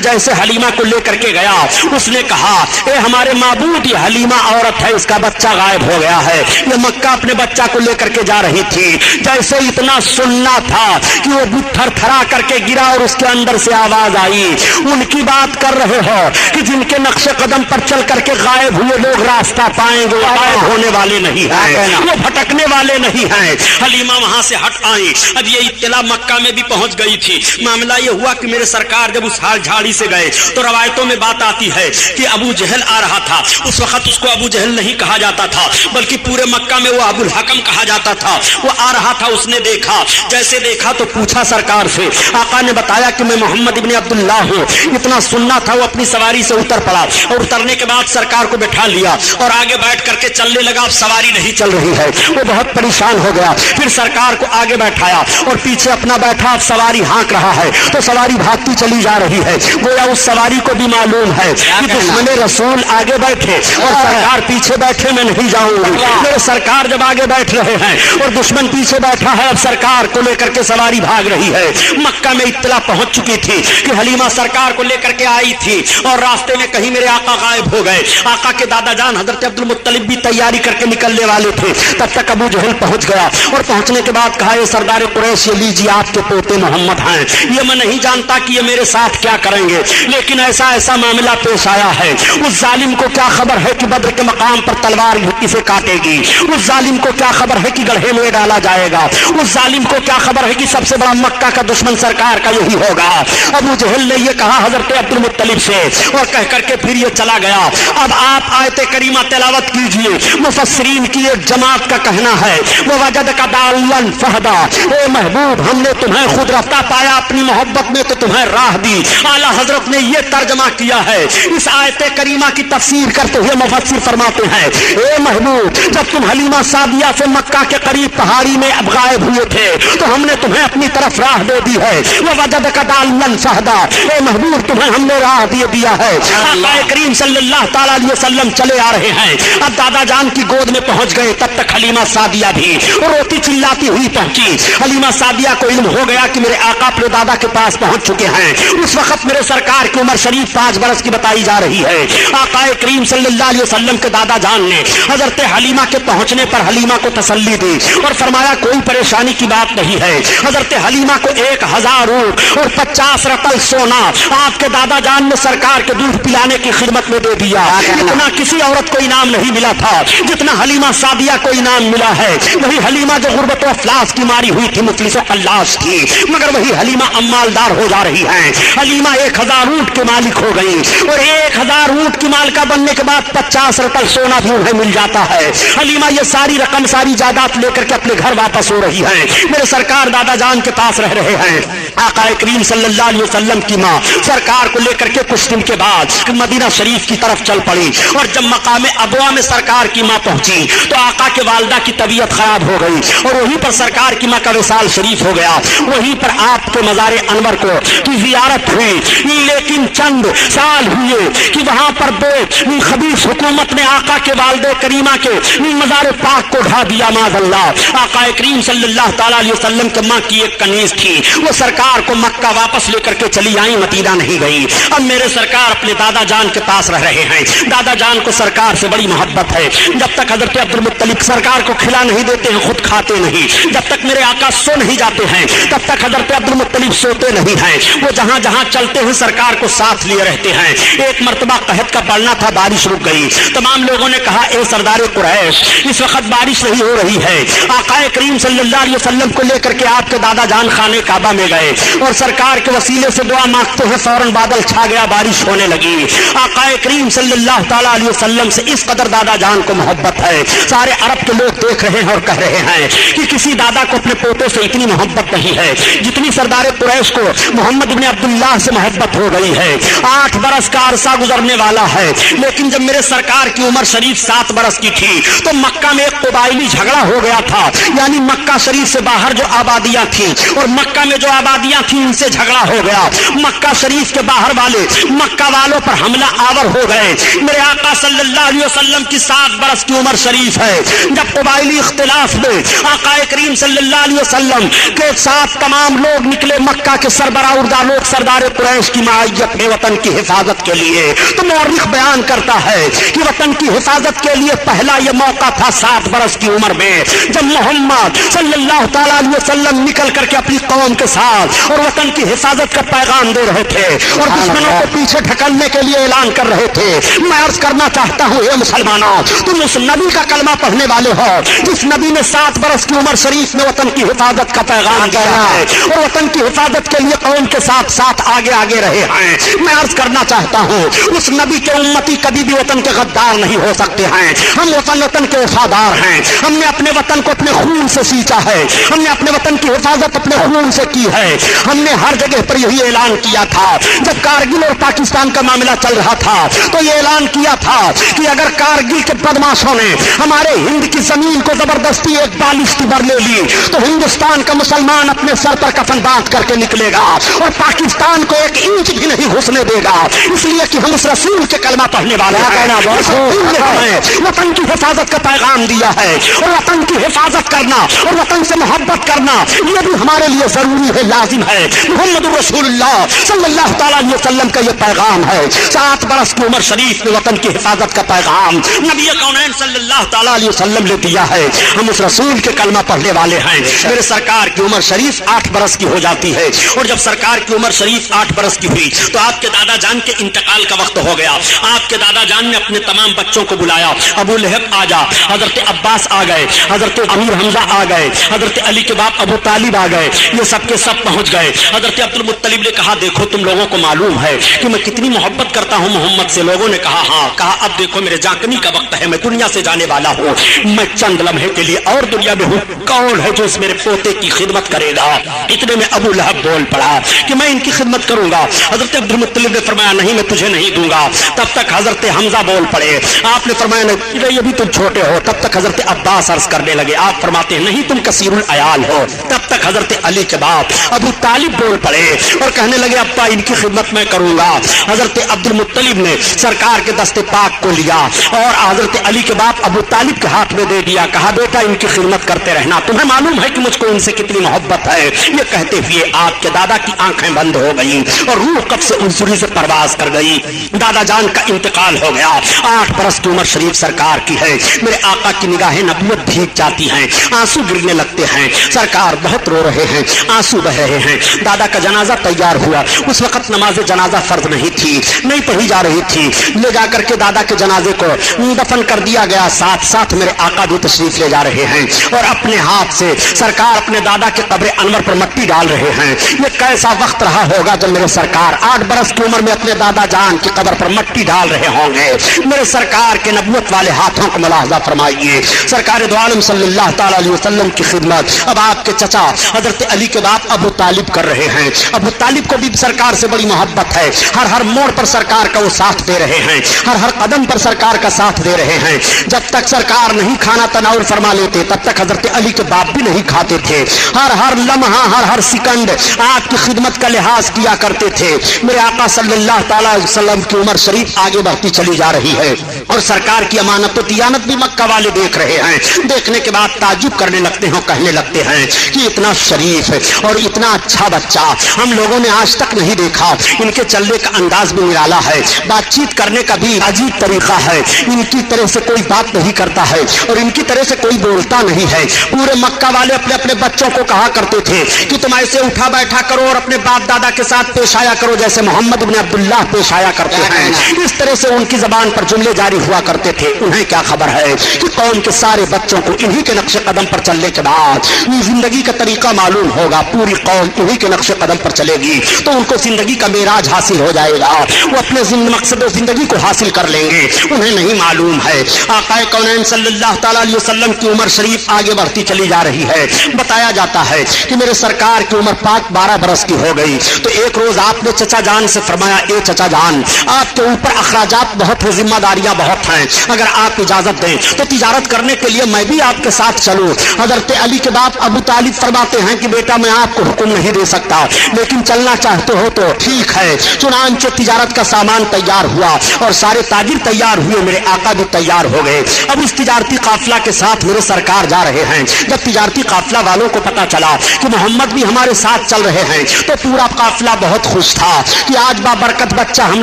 जैसे हलीमा को लेकर के गया, उसने कहा, ए हमारे माबूद, ये हलीमा औरत है, इसका बच्चा गायब हो गया है। ये मक्का अपने बच्चा को लेकर के जा रही थी। जैसे इतना सुनना था कि वो बुत थरथरा करके गिरा और उसके अंदर से आवाज आई, उनकी बात कर रहे हो कि जिनके नक्शे कदम पर चल करके गायब हुए लोग रास्ता पाएंगे, वो गायब होने वाले नहीं हैं, वो भटकने वाले नहीं हैं। हलीमा वहां से हट आई। अब ये इत्तला मक्का में भी पहुंच गई थी। मामला ये हुआ कि मेरे सरकार जब उस हाल झाड़ी से गए तो रवायतों में बात आती है कि अबू जहल आ रहा था। उस वक्त उसको अबू जहल नहीं कहा जाता था, बल्कि पूरे मक्का में वो अबुल हकम कहा जाता था। वो आ रहा था, उसने देखा, जैसे देखा तो पूछा सरकार से। आका ने बताया कि मैं मोहम्मद इब्न अब्दुल्ला हूँ। इतना सुनना था, वो अपनी सवारी से उतर पड़ा और उतरने के बाद सरकार को बैठा लिया और आगे बैठ करके चलने लगा। अब सवारी नहीं चल रही है, वो बहुत परेशान हो गया। फिर सरकार को आगे बैठाया और पीछे अपना बैठा। अब सवारी हाँक रहा है तो सवारी भागती चली जा रही है। गोया उस सवारी को भी मालूम है कि दुश्मन रसूल आगे बैठे और सरकार पीछे बैठे, मैं नहीं जाऊंगी। मेरे सरकार जब आगे बैठ रहे हैं और दुश्मन पीछे बैठा है, अब सरकार को लेकर के सवारी भाग रही है। मक्का में इत्तला पहुंच चुकी थी कि हलीमा सरकार को लेकर के आई थी और रास्ते में कहीं मेरे आका गायब हो गए। आका के दादा जान हजरत अब्दुल मुत्तलिब भी तैयारी करके निकलने वाले थे, तब तक अबू जहल पहुंच गया और पहुंचने के बाद कहा, ये सरदार कुरैश, ये लीजिए आपके पोते मोहम्मद हैं। ये मैं नहीं जानता कि ये मेरे साथ क्या करेंगे, लेकिन ऐसा ऐसा मामला पेश आया है। उस जालिम को क्या खबर है कि बद्र के मकाम पर तलवार इसे کاٹے گی. اس ظالم کو کیا خبر ہے کہ گڑھے میں ڈالا جائے گا. اس ظالم کو کیا خبر ہے کہ سب سے بڑا مکہ کا دشمن سرکار کا یہی ہوگا. ابو جہل نے یہ کہا حضرت عبد المطلب سے اور کہہ کر کے پھر یہ چلا گیا. اب آپ آیت کریمہ تلاوت کیجئے. مفسرین کی ایک جماعت کا کہنا ہے وَوَجَدَكَ ضَالًّا فَهَدَىٰ، اے محبوب ہم نے تمہیں خود رفتہ پایا، اپنی محبت میں تو تمہیں راہ دی. اعلیٰ حضرت نے یہ ترجمہ کیا ہے. اس آیت کریمہ کی تفسیر کرتے ہوئے مفسر فرماتے ہیں اے محبوب جب تم حلیمہ سعدیہ سے مکہ کے قریب پہاڑی میں اب غائب ہوئے تھے تو ہم نے تمہیں اپنی طرف راہ دے دی ہے. وَوَجَدَكَ ضَالًّا فَهَدَىٰ، اے محبوب تمہیں ہم نے راہ دیا ہے. آقا کریم صلی اللہ تعالیٰ علیہ وسلم چلے آ رہے ہیں. اب دادا جان کی گود میں پہنچ گئے. تب تک حلیمہ سعدیہ بھی روتی چلاتی ہوئی پہنچی. حلیمہ سعدیہ کو علم ہو گیا کہ میرے آقا اپنے دادا کے پاس پہنچ چکے ہیں. اس وقت میرے سرکار کی عمر شریف 5 برس کی بتائی جا رہی ہے. آقا کریم صلی اللہ علیہ وسلم کے دادا جان نے حضرت حلیمہ کے پہنچنے پر حلیمہ کو تسلی دی اور فرمایا کوئی پریشانی کی بات نہیں ہے. حضرت حلیمہ کو 1000 اونٹ اور 50 رطل سونا آپ کے دادا جان نے سرکار کے دودھ پلانے کی خدمت میں دے دیا. اتنا کسی عورت کو انعام نہیں ملا تھا جتنا حلیمہ سعدیہ کو انعام ملا ہے. وہی حلیمہ جو غربت و افلاس کی ماری ہوئی تھی، مفلس و فلاس تھی، مگر وہی حلیمہ اب مالدار ہو جا رہی ہیں. حلیمہ 1000 اونٹ کے مالک ہو گئی اور 1000 اونٹ کی مالکہ بننے کے بعد 50 رطل سونا بھی انہیں مل جاتا ہے. حلیمہ یہ ساری رقم ساری جائیداد لے کر کے اپنے گھر واپس ہو رہی ہیں. میرے سرکار دادا جان کے پاس رہ رہے ہیں. آقا کریم صلی اللہ علیہ وسلم کی ماں سرکار کو لے کر کے کچھ دن کے بعد مدینہ شریف کی طرف چل پڑی اور جب مقام ابوا میں سرکار کی ماں پہنچی تو آقا کے والدہ کی طبیعت خراب ہو گئی اور وہیں پر سرکار کی ماں کا وصال شریف ہو گیا. وہیں پر آپ کے مزار انور کو کی زیارت ہوئی. لیکن چند سال ہوئے کہ وہاں پر بے خبیث حکومت نے آقا کے والدہ کریمہ کے مزار پاک کو ڈھا دیا. معاذ اللہ. آقا کریم صلی اللہ تعالیٰ علیہ وسلم کے ماں کی ایک کنیز تھی، وہ سرکار کو مکہ واپس لے کر کے چلی آئی، مدینہ نہیں گئی. اب میرے سرکار اپنے دادا جان کے پاس رہ رہے ہیں. دادا جان کو سرکار سے بڑی محبت ہے. جب تک حضرت عبد المطلب سرکار کو کھلا نہیں دیتے ہیں خود کھاتے نہیں. جب تک میرے آقا سو نہیں جاتے ہیں تب تک حضرت عبد المطلب سوتے نہیں ہیں. وہ جہاں جہاں چلتے ہیں سرکار کو ساتھ لیے رہتے ہیں. ایک مرتبہ قحط کا پڑنا تھا، بارش رک گئی. تمام لوگوں نے کہا اے سردار قریش اس وقت بارش نہیں ہو رہی ہے. آقا کریم صلی اللہ علیہ وسلم کو لے کر کے آپ کے دادا جان خانے کعبہ میں گئے اور سرکار کے وسیلے سے دعا مانگتے ہیں. فوراً بادل چھا گیا، بارش ہونے لگی. آقا کریم صلی اللہ تعالیٰ علیہ وسلم سے اس قدر دادا جان کو محبت ہے. سارے عرب کے لوگ دیکھ رہے ہیں اور کہہ رہے ہیں کہ کسی دادا کو اپنے پوتے سے اتنی محبت نہیں ہے جتنی سردار قریش کو محمد بن عبداللہ سے محبت ہو گئی ہے. 8 برس کا عرصہ گزرنے والا ہے لیکن جب میرے سرکار کی عمر شریف 7 برس کی تھی تو مکہ میں ایک قبائلی جھگڑا ہو گیا تھا. یعنی مکہ شریف سے باہر جو آبادیاں تھیں اور مکہ میں جو آبادیاں تھیں ان سے جھگڑا ہو گیا. مکہ شریف کے باہر والے مکہ والوں پر حملہ آور ہو گئے. میرے آقا صلی اللہ علیہ وسلم کی 7 برس کی عمر شریف ہے. جب قبائلی اختلاف میں آقا کریم صلی اللہ علیہ وسلم کے ساتھ تمام لوگ نکلے مکہ کے سربراہ اردہ لوگ سردار قریش کی معیت میں وطن کی حفاظت کے لیے، تو مورخ بیان کرتا ہے کہ وطن کی حفاظت کے لیے پہلا یہ موقع تھا 7 برس کی عمر میں جب محمد صلی اللہ تعالیٰ علیہ وسلم نکل کر کے اپنی قوم کے ساتھ اور وطن کی حفاظت کا پیغام دے رہے تھے اور دشمنوں کو پیچھے ڈھکلنے کے لیے اعلان کر رہے تھے. میں عرض کرنا چاہتا ہوں اے مسلمانوں، تم اس نبی کا کلمہ پڑھنے والے ہو جس نبی نے 7 برس کی عمر شریف میں وطن کی حفاظت کا پیغام دیا ہے اور وطن کی حفاظت کے لیے قوم کے ساتھ ساتھ آگے آگے رہے ہیں. میں عرض کرنا چاہتا ہوں اس نبی کے امتی کبھی بھی وطن کے غدار نہیں ہو سکتے ہیں. ہم وطن کے وفادار ہیں. ہم نے اپنے وطن کو اپنے خون سے سینچا ہے. ہم نے اپنے وطن کی حفاظت اپنے خون سے کی ہے. ہم نے ہر جگہ پر یہی اعلان کیا تھا. جب کارگل اور پاکستان کا معاملہ چل رہا تھا تو یہ اعلان کیا تھا کہ اگر کارگل کے بدماشوں نے ہمارے ہند کی زمین کو زبردستی ایک بالشتی بر لے لی تو ہندوستان کا مسلمان اپنے سر پر کفن باندھ کر کے نکلے گا اور پاکستان کو 1 انچ بھی نہیں گھسنے دے گا. اس لیے کہ ہم اس رسول کے کلمہ پڑھنے والے ہیں. وطن کی حفاظت کا پیغام دیا ہے اور وطن کی حفاظت کرنا اور وطن سے محبت کرنا یہ بھی ہمارے لیے ضروری ہے، لازم ہے. محمد رسول اللہ صلی اللہ تعالیٰ علیہ وسلم کا یہ پیغام ہے. 7 برس کی عمر شریف میں وطن کی حفاظت کا پیغام نبی کونین صلی اللہ تعالیٰ علیہ وسلم نے دیا ہے. ہم اس رسول کے کلمہ پڑھنے والے ہیں. میرے سرکار کی عمر شریف 8 برس کی ہو جاتی ہے اور جب سرکار کی عمر شریف 8 برس کی ہوئی تو آپ کے دادا جان کے انتقال کا وقت ہو گیا. آپ کے دادا جان نے اپنے تمام بچوں کو بلایا. ابو लहब आ जा, हजरत अब्बास आ गए, हजरत अमीर हमजा आ गए, हजरत अली के बाप अबू तालिब आ गए, ये सब के सब पहुंच गए। हजरत अब्दुल मुत्तलिब ने कहा देखो तुम लोगों को मालूम है कि मैं कितनी मोहब्बत करता हूं मोहम्मद से। लोगों ने कहा हाँ। कहा अब देखो मेरे जागने का वक्त है, मैं दुनिया से जाने वाला हूँ, मैं चंद लम्हे के लिए और दुनिया में हूँ, कौन है जो इस मेरे पोते की खिदमत करेगा। इतने में अबू लहब बोल पड़ा कि मैं इनकी खिदमत करूंगा। हजरत अब्दुल मुत्तलिब ने फरमाया नहीं मैं तुझे नहीं दूंगा। तब तक हजरत हमजा बोल पड़े, आपने फरमाया नहीं अभी तुम छोटे हो। तब तक हजरत अब्बास अर्ज करने लगे, आप फरमाते हैं नहीं तुम कसीरुल अयाल हो। तब तक हजरत अली के बाप अबू तालिब बोल पड़े और कहने लगे अब्बा इनकी खिदमत मैं करूंगा। हजरत अब्दुल मुत्तलिब ने सरकार के दस्ते पाक को लिया और हजरत अली के बाप अबू तालिब के हाथ में दे दिया। कहा बेटा इनकी खिदमत करते रहना, तुम्हें मालूम है कि मुझको इनसे कितनी मोहब्बत है। ये कहते हुए आपके दादा की आंखें बंद हो गई और रूह कब से उनसुरी से परवाज कर गई। दादा जान का इंतकाल हो गया। 8 बरस की उम्र शरीफ सरकार की है। मेरे आका की निगाहें नबूवत भीग जाती हैं, आंसू गिरने लगते हैं। सरकार बहुत रो रहे हैं, आंसू बह रहे हैं। दादा का जनाजा तैयार हुआ। उस वक्त नमाज जनाजा फर्ज नहीं थी, नहीं पढ़ी जा रही थी। ले जाकर के दादा के जनाजे को दफन कर दिया गया। साथ साथ मेरे आका भी तशरीफ ले जा रहे हैं और अपने हाथ से सरकार अपने दादा के कब्र अनवर पर मट्टी डाल रहे हैं। ये कैसा वक्त रहा होगा जब मेरे सरकार 8 बरस की उम्र में अपने दादा जान की कब्र पर मट्टी डाल रहे होंगे। मेरे सरकार के नबूवत वाले हाथों को मुलाहजा फरमाइए। सरकार दो आलम सल्लल्लाहु ताला अलैहि वसल्लम की खिदमत अब आपके चचा हजरत अली के बाप अबू तालिब कर रहे हैं। अबू तालिब को भी सरकार से बड़ी मोहब्बत है। हर हर मोड़ पर सरकार का वो साथ दे रहे हैं, हर हर कदम पर सरकार का साथ दे रहे हैं। जब तक सरकार नहीं खाना तनाउर फरमा लेते तब तक हजरत अली के बाप भी नहीं खाते थे। हर हर लम्हा हर हर सेकंड आपकी खिदमत का लिहाज किया करते थे। मेरे आका सल्लल्लाहु ताला अलैहि वसल्लम की उम्र शरीफ आगे बढ़ती चली जा रही है और सरकार की अमानत तो दियानत भी मक्का वाले देख रहे हैं। देखने के बाद ताज्जुब करने लगते हैं, कहने लगते हैं कि इतना शरीफ और इतना अच्छा बच्चा हम लोगों ने आज तक नहीं देखा। इनके चलने का अंदाज भी निराला है, बातचीत करने का भी अजीब तरीका है। इनकी तरह से कोई बात नहीं करता है और इनकी तरह से कोई बोलता नहीं है। पूरे मक्का वाले अपने अपने बच्चों को कहा करते थे कि तुम ऐसे उठा बैठा करो और अपने बाप दादा के साथ पेश आया करो जैसे मोहम्मद इब्न अब्दुल्लाह पेश आया करते हैं। इस तरह से उनकी जबान पर जुमले जारी हुआ करते थे। उन्हें क्या खबर है कि कौम के सारे बच्चों को इन्हीं के नक्शे कदम पर चलने के बाद जिंदगी का तरीका मालूम होगा। पूरी कौम इन्हीं के नक्शे कदम पर चलेगी तो उनको जिंदगी का मेराज हासिल हो जाएगा। वो अपने मकसद जिंदगी को हासिल कर लेंगे। उन्हें नहीं मालूम है आकाए कौनैन सल्लल्लाहु ताला अलैहि वसल्लम की उम्र शरीफ आगे बढ़ती चली जा रही है। बताया जाता है कि मेरे सरकार की उम्र पाक 12 बरस की हो गई तो एक रोज आपने चचा जान से फरमाया ए चचा जान आपके ऊपर अखराजात बहुत है, जिम्मेदारियां बहुत हैं, अगर आप इजाजत दें तो तिजारत करने के लिए मैं भी आपके साथ चलूं। हजरत अली के बाप अबू तालिब फरमाते हैं कि बेटा मैं आपको हुक्म नहीं दे सकता लेकिन चलना चाहते हो तो ठीक है। चुनांचे तिजारत का सामान तैयार हुआ और सारे ताजिर तैयार हुए, मेरे आका भी तैयार हो गए। अब इस तिजारती काफिला के साथ मेरे सरकार जा रहे हैं। जब तिजारती काफिला वालों को पता चला कि मोहम्मद भी हमारे साथ चल रहे हैं तो पूरा काफिला बहुत खुश था कि आज बाबरकत बच्चा हम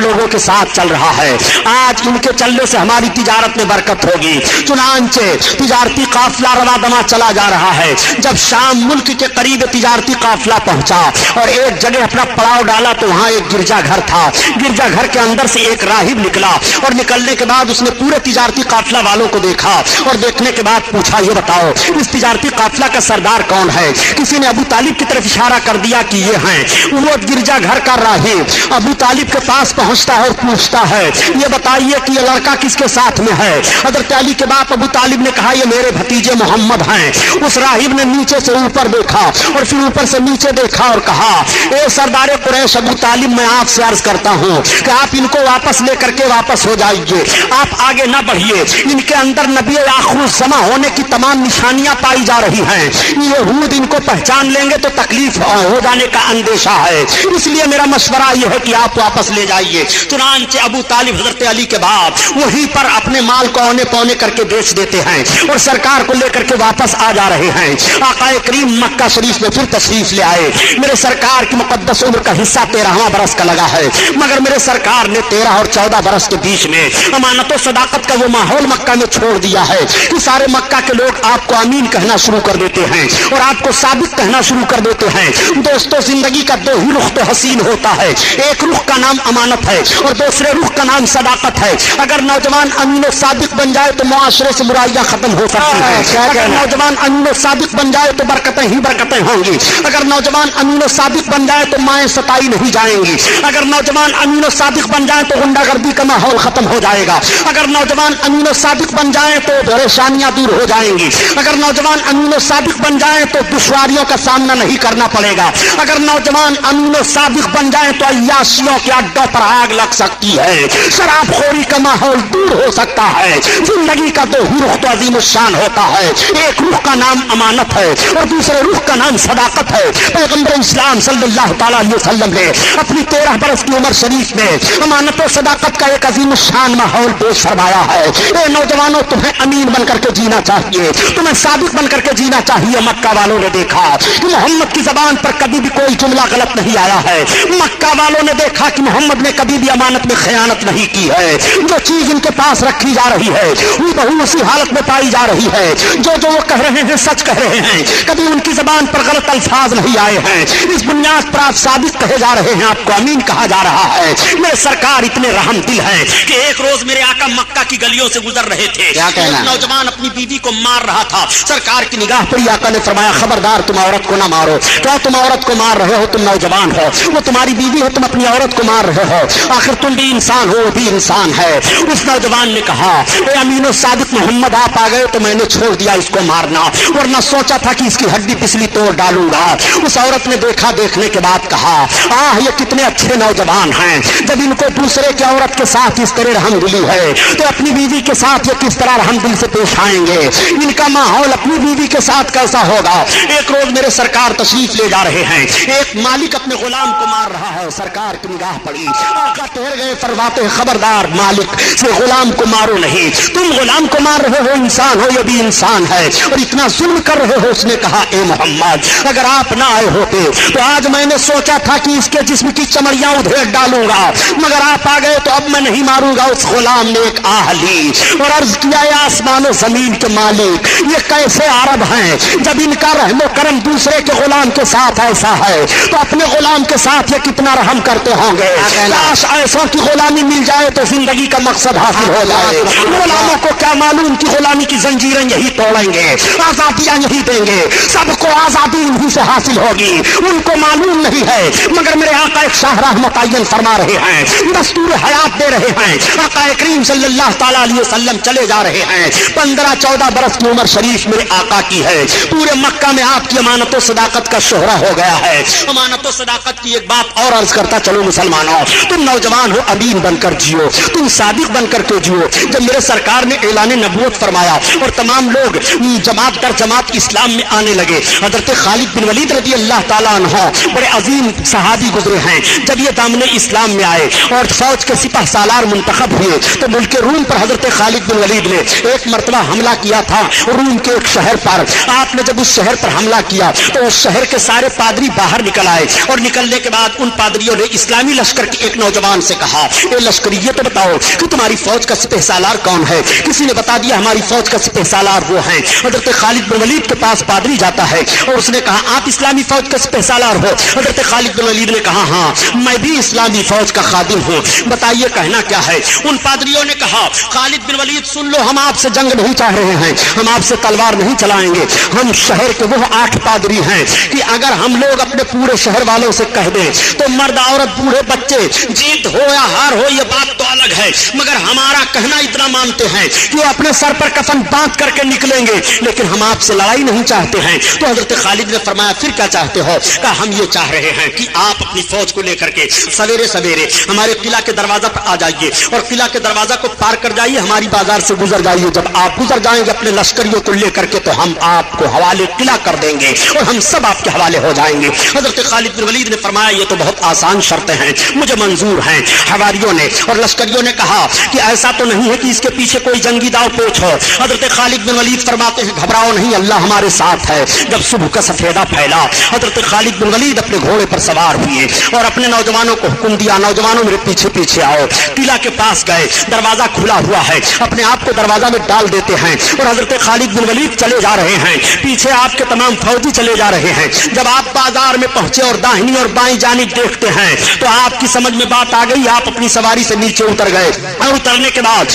लोगों के साथ चल रहा है, आज इनके चलने से हमारी तिजारत में बरकत होगी। चुनांचे तिजारती काफिला रवा दमा चला जा रहा है। जब शाम मुल्क के करीब तिजारती काफिला पहुंचा और एक जगह अपना पड़ाव डाला तो वहां एक गिरजा घर था। गिरजा घर के अंदर से एक राहिब निकला और निकलने के बाद उसने पूरे तिजारती काफिला वालों को देखा और देखने के बाद पूछा ये बताओ इस तिजारती काफिला का सरदार कौन है। किसी ने अबू तालिब की तरफ इशारा कर दिया कि ये हैं। वो गिरजा घर का राहिब अबू तालिब के पास पहुंचता है और पूछता है ये बताइए कि ये लड़का किसके साथ में है। हजरत अली के बाप अबू तालिब ने कहा ये मेरे भतीजे मोहम्मद हैं। उस राहिब ने नीचे से ऊपर देखा और फिर ऊपर से नीचे देखा और कहा ए सरदार कुरैश अबू तालिब मैं आपसे अर्ज करता हूं कि आप इनको वापस लेकर के वापस हो जाइए, आप आगे ना बढ़िए। इनके अंदर नबी आखिर समा होने की तमाम निशानियां पाई जा रही हैं। यहूद इनको पहचान लेंगे तो तकलीफ हो जाने का अंदेशा है, इसलिए मेरा मशवरा यह है कि आप वापस ले जाइए। चुनांचे अबू तालिब हजरत अली के बाप वहीं पर अपने माल को औने पौने करके बेच देते हैं और सरकार को लेकर के वापस आ जा रहे हैं। आकाए करीम मक्का शरीफ में फिर तशरीफ ले आए। मेरे सरकार की मुकद्दस उम्र का हिस्सा 13वां बरस का लगा है, मगर मेरे सरकार ने 13 और 14 बरस के बीच में अमानत और सदाकत का वो माहौल मक्का में छोड़ दिया है कि सारे मक्का के लोग आपको अमीन कहना शुरू कर देते हैं और आपको साबित कहना शुरू कर देते हैं। दोस्तों जिंदगी का दो ही रुख तो हसीन होता है, एक रुख का नाम अमानत है और दूसरे रुख का नाम सदाकत है। अगर नौजवान अमीन और साबित सादिक बन जाए तो मुआशरे से बुराइयां खत्म हो सकती हैं। अगर नौजवान अमीन और सादिक बन जाए तो बरकतें ही बरकतें होंगी। अगर नौजवान अमीन और सादिक बन जाए तो माएँ सताई नहीं जाएंगी। अगर नौजवान अमीन और सादिक बन जाए तो गुंडागर्दी का माहौल खत्म हो जाएगा। अगर नौजवान अमीन और सादिक बन जाए तो परेशानियां दूर हो जाएंगी। अगर नौजवान अमीन और सादिक बन जाए तो दुश्वारियों का सामना नहीं करना पड़ेगा। अगर नौजवान अमीन और सादिक बन जाए तो अय्याशियों के अड्डों पर आग लग सकती है, शराबखोरी का माहौल दूर हो सकता है। जिंदगी का दो ही रुख तो अजीम शान होता है, एक रुख का नाम अमानत है और दूसरे रुख का नाम सदाकत है। पैगंबर इस्लाम सल्लल्लाहु तआला अलैहि वसल्लम ने अपनी 13 बरस की उम्र शरीफ में अमानत और सदाकत का एक अजीम शान माहौल पेश फरमाया है। ए नौजवानों, तुम्हें अमीन बनकर के जीना चाहिए, तुम्हें सादिक बनकर के जीना चाहिए। मक्का वालों ने देखा कि मोहम्मद की जबान पर कभी भी कोई जुमला गलत नहीं आया है। मक्का वालों ने देखा कि मोहम्मद ने कभी भी अमानत में खयानत नहीं की है। जो चीज इनके पास रखी जा रही है वो बहु उसी हालत में पाई जा रही है। जो जो वो कह रहे हैं सच कह रहे हैं, कभी उनकी जबान पर गलत अल्फाज नहीं आए हैं। इस बुनियाद पर आप सादिक कहे जा रहे हैं, आपको अमीन कहा जा रहा है। मेरे सरकार इतने रहम दिल है कि एक रोज मेरे आका मक्का की गलियों से गुजर रहे थे, एक नौजवान अपनी बीवी को मार रहा था। सरकार की निगाह पड़ी, आका ने फरमाया खबरदार तुम औरत को ना मारो। क्या तुम औरत को मार रहे हो? तुम नौजवान हो, वो तुम्हारी बीवी है, तुम अपनी औरत को मार रहे हो। आखिर तुम भी इंसान हो, वो भी इंसान है। उस नौजवान ने कहा ए अमीनो सादिक मोहम्मद आप आ गए तो मैंने छोड़ दिया इसको मारना, वरना सोचा था कि इसकी हड्डी पिछली तोड़ डालूंगा। उस औरत ने देखा, देखने के बाद कहा आह ये कितने अच्छे नौजवान हैं। जब इनको दूसरे की औरत के साथ इस तरह रहमदिली है तो अपनी बीवी के साथ ये किस तरह रहमदिल से पेश आएंगे। इनका माहौल अपनी बीवी के साथ कैसा होगा। एक रोज मेरे सरकार तशरीफ ले जा रहे हैं, एक मालिक अपने गुलाम को मार रहा है। सरकार की निगाह पड़ी, आका ठहर गए, फरमाते खबरदार मालिक से गुलाम को मारो नहीं। तुम गुलाम को मार रहे हो, इंसान हो, ये भी इंसान है और इतना जुल्म कर रहे हो। उसने कहा ए मोहम्मद अगर आप ना आए होते तो आज मैंने सोचा था कि इसके जिस्म की चमड़ियां उधेड़ डालूंगा, मगर आप आ गए तो अब मैं नहीं मारूंगा। उस गुलाम ने एक आह ली और अर्ज किया आसमान और जमीन के मालिक ये कैसे अरब हैं, जब इनका रहमो करम दूसरे के गुलाम के साथ ऐसा है तो अपने गुलाम के साथ ये कितना रहम करते होंगे। काश ऐसों की गुलामी मिल जाए तो जिंदगी का मकसद हासिल हो जाए। गुलामों को क्या मालूम कि गुलामी की जंजीरें यही तोड़ेंगे, आजादियां यही देंगे, सबको आजादी इन्हीं से हासिल होगी। उनको मालूम नहीं है, मगर मेरे आका एक शाहराह मुतय्यन फरमा रहे हैं, दस्तूर हयात दे रहे हैं। आका करीम सल्लल्लाहु तआला अलैहि वसल्लम चले जा रहे हैं। 15-14 बरस की उम्र शरीफ मेरे आका की है। पूरे मक्का में आपकी अमानत और सदाकत का शोहरा हो गया है। अमानत और सदाकत की एक बात और अर्ज करता चलो मुसलमानों, तुम नौजवान हो, अमीन बनकर जियो, तुम सादिक बनकर के जियो। जब मेरे सरकार ने ऐलान नबूवत फरमाया और तमाम लोग जमात दर जमात इस्लाम में आने लगे, हजरत खालिद बिन वलीद रज़ी अल्लाह ताला अन्हु बड़े अजीम सहाबी गुजरे हैं। जब ये दामने इस्लाम में आए और फौज के सिपह सालार मुंतखब हुए तो मुल्क रूम पर हजरत खालिद बिन वलीद ने एक मरतबा हमला किया था रूम के एक शहर पर। आपने जब उस शहर पर हमला किया तो उस शहर के सारे पादरी बाहर निकल आए और निकलने के बाद उन पादरियों ने इस्लामी लश्कर के एक नौजवान से कहा ए लश्करी ये तो बताओ कि तुम्हारी फौज का सिपह सालार कौन है। किसी ने बता दिया हमारी फौज का सिपह सालार वो है। हजरत खालिद बिन वलीद के पास पादरी जाता है और उसने कहा आप इस्लामी फौज का सिपह सालार हो। हजरत खालिद बिन वलीद ने कहा हाँ मैं भी इस्लामी फौज का खादिम हूँ, बताइए कहना क्या है। उन पादरियों ने कहा खालिद बिन वलीद सुन लो, हम आपसे जंग नहीं चाह रहे हैं, हम आपसे तलवार नहीं चलाएंगे। हम शहर के वो 8 पादरी हैं कि अगर हम लोग अपने पूरे शहर वालों से कह दें तो मर्द औरत बूढ़े बच्चे जीत हो या हार हो ये बात तो अलग है, मगर हमारा कहना इतना मानते हैं कि वो अपने सर पर कफन बांध करके निकलेंगे, लेकिन हम आपसे लड़ाई नहीं चाहते हैं। तो हजरत खालिद ने फरमाया फिर क्या चाहते हो। कहा हम ये चाह रहे हैं कि आप अपनी फौज को लेकर के सवेरे सवेरे हमारे किला के दरवाजा पर आ जाइए और किला के दरवाजा को पार कर जाइए, हमारी बाजार से गुजर जाइए। जब आप गुजर जाएंगे अपने लश्करियों को लेकर के तो हम आपको हवाले किला कर देंगे और हम सब आपके हवाले हो जाएंगे। हजरत खालिद बिन वलीद ने फरमाया ये तो बहुत आसान शर्तें हैं, मुझे मंजूर हैं। हवारियों ने और लश्करियों ने कहा कि ऐसा तो नहीं है कि इसके पीछे कोई जंगी दाव पेच हो। हजरत खालिद बिन वलीद फरमाते हैं घबराओ नहीं, अल्लाह हमारे साथ है। जब सुबह का सफेदा फैला हजरत खालिद बिन वलीद अपने घोड़े पर सवार हुए और अपने नौजवानों को हुक्म दिया नौजवानों मेरे पीछे पीछे आओ। किला के पास गए, दरवाजा खुला हुआ है, अपने आप को दरवाजा में डाल देते हैं और हजरत खालिद बिन वलीद चले जा रहे हैं, पीछे आपके तमाम फौजी चले जा रहे हैं। जब आप बाजार में पहुंचे और दाहिनी और बाईं जानिब देखते हैं तो आपकी समझ में बात आ गई, आप अपनी सवारी से नीचे उतर गए और उतरने के बाद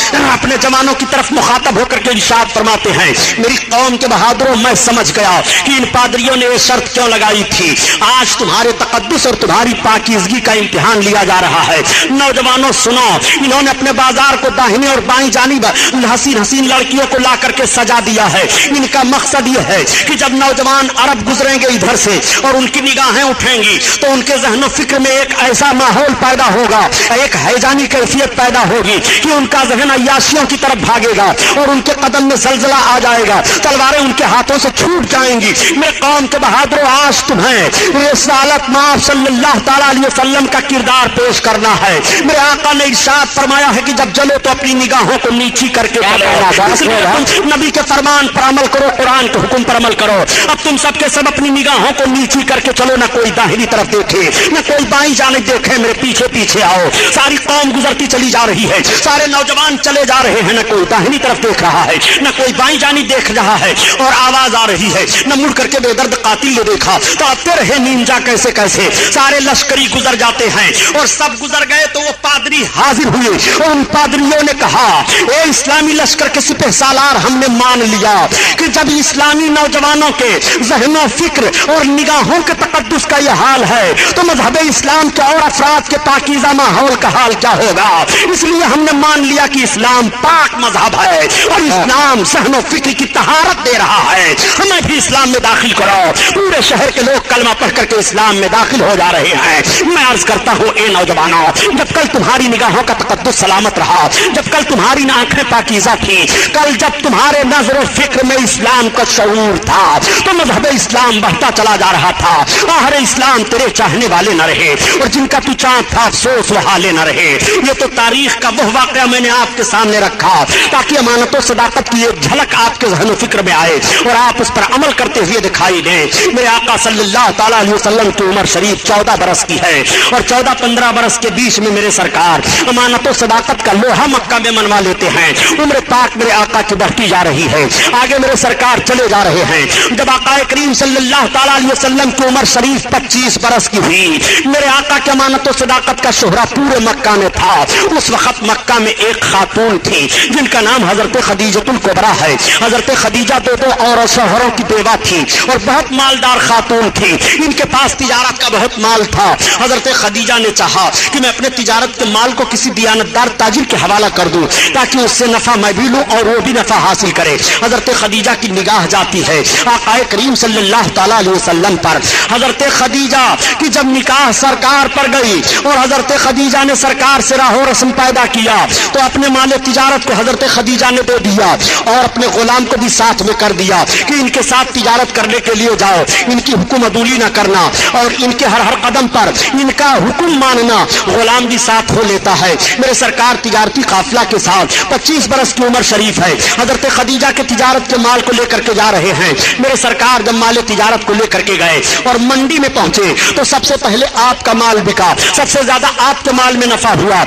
अपने जवानों की तरफ मुखातब होकर के इरशाद फरमाते हैं, मेरी कौम के बहादुरों, मैं समझ गया कि इन पादरियों ने ये शर्त क्यों लगाई थी। आज तुम्हारे तकद्दुस और तुम्हारी पाकीज़गी का इम्तिहान लिया जा रहा है। नौजवानों सुनो, इन्होंने अपने बाजार को दाहिनी और बाईं जानिब हसीन हसीन लड़कियों को ला करके सजा दिया है। इनका मकसद ये है कि जब नौजवान अरब गुजरेंगे इधर से और उनकी निगाहें उठेंगी तो उनके ज़हन फिक्र में एक ऐसा माहौल पैदा होगा, एक हैजानी कैफियत पैदा होगी कि उनका ज़हन अय्याशियों की तरफ भागेगा और उनके कदम में जलजला आ जाएगा, तलवारें उनके हाथों से छूट जाएंगी। मेरे कौम के बहादुरों, आज तुम्हें रिसालत माफ सल्लल्लाहु तआला अलैहि वसल्लम का किरदार पेश करना है। मेरे आका ने इरशाद फरमाया है कि जब चलो तो अपनी निगाहों को नीची करके तुम नबी के फरमान पर अमल करो, कुरान के हुक्म पर अमल करो। अब तुम सबके सब अपनी निगाहों को नीची करके चलो, ना कोई दाहिनी तरफ देखे ना कोई बाईं जानिब देखे, मेरे पीछे पीछे आओ। सारी कौम गुजरती चली जा रही है, सारे नौजवान चले जा रहे हैं, ना कोई दाहिनी तरफ देख रहा है ना कोई बाईं जानिब देख रहा है, और आवाज आ रही है, न मुड़ करके बेदर्द कातिल ने देखा तो आते रहे नींजा कैसे कैसे। सारे लश्करी गुजर जाते हैं और सब गुजर गए तो वो पादरी हाजिर हुए और उन पादरियों ने कहा, ए इस्लामी लश्कर के सिपह सालार, हमने मान लिया कि जब इस्लामी नौजवानों के ज़हनो फिक्र और निगाहों के तकद्दुस का यह हाल है तो मजहब इस्लाम के और अफराद के पाकीज़ा माहौल का हाल क्या होगा। इसलिए हमने मान लिया कि इस्लाम पाक मजहब है और इस्लाम ज़हनो फिक्र की तहारत दे रहा है, हमें भी इस्लाम में दाखिल करो। पूरे शहर के लोग कलमा पढ़ करके इस्लाम में दाखिल हो जा रहे हैं। मैं अर्ज करता हूँ, ए नौजवानों, जब कल तुम्हारी निगाहों का तकद्दुस सलामत रहा, जब कल तुम्हारी आंखें पाकीज़ा थी, कल जब तुम्हारे नजर और फिक्र में इस्लाम का शऊर था तो मजहब इस्लाम बढ़ता चला जा रहा था। आहर इस्लाम तेरे चाहने वाले न रहे और जिनका तू चाहत था अफसोस वो हाले न रहे। ये तो तारीख का वह वाक़या मैंने आपके सामने रखा ताकि अमानत और सदाकत की एक झलक आपके ज़हन और फिक्र में आए और आप उस पर अमल करते हुए दिखाई दें। मेरे आका सल्लल्लाहु तआला अलैहि वसल्लम की उम्र शरीफ 14 बरस की है और 14-15 बरस के बीच में मेरे सरकार अमानत और सदाकत का लोहा मक्का में मनवा लेते हैं। उम्र पाक मेरे आका की बढ़ती जा रही है, आगे मेरे सरकार चले जा रहे हैं। जब आका करीम सल्लल्लाहु तआला अलैहि वसल्लम की उम्र शरीफ 25 बरस की हुई, मेरे आका के अमानत और सदाकत का शोहरा पूरे मक्का में था। उस वक्त मक्का में एक खातून थी जिनका नाम हजरत खदीजतुल कुबरा है। हजरत खदीजा दो और शोहरों की बेवा थी और बहुत मालदार खातून थी। इनके पास तिजारत का बहुत माल था। हजरत खदीजा ने चाहा कि मैं अपने तिजारत के माल को किसी दियानतदार ताजिर के हवाला कर दूं ताकि उससे नफा मैं भी लूं और वो भी नफा हासिल करे। हजरत खदीजा की निगाह जाती है आका करीम सल्लल्लाहु तआला अलैहि वसल्लम पर। हजरत खदीजा की जब निकाह सरकार पर गई और हजरत खदीजा ने सरकार से राहो रस्म पैदा किया तो अपने माल तिजारत को हजरत खदीजा ने दे दिया और अपने गुलाम को भी साथ में कर दिया कि इनके साथ तिजारत करने के लिए जाओ, इनकी हुक्म अदूली ना करना और इनके हर हर कदम पर इनका हुक्म मानना। गुलाम भी साथ हो लेता है। मेरे सरकार तिजारती काफिला के साथ 25 बरस की उम्र शरीफ है, हजरत खदीजा के तिजारत के माल को लेकर के जा रहे हैं। मेरे सरकार जब माल तिजारत को लेकर के गए और मंडी में पहुंचे तो सबसे पहले आपका माल बिका, सबसे ज्यादा आपके माल में नफा हुआ।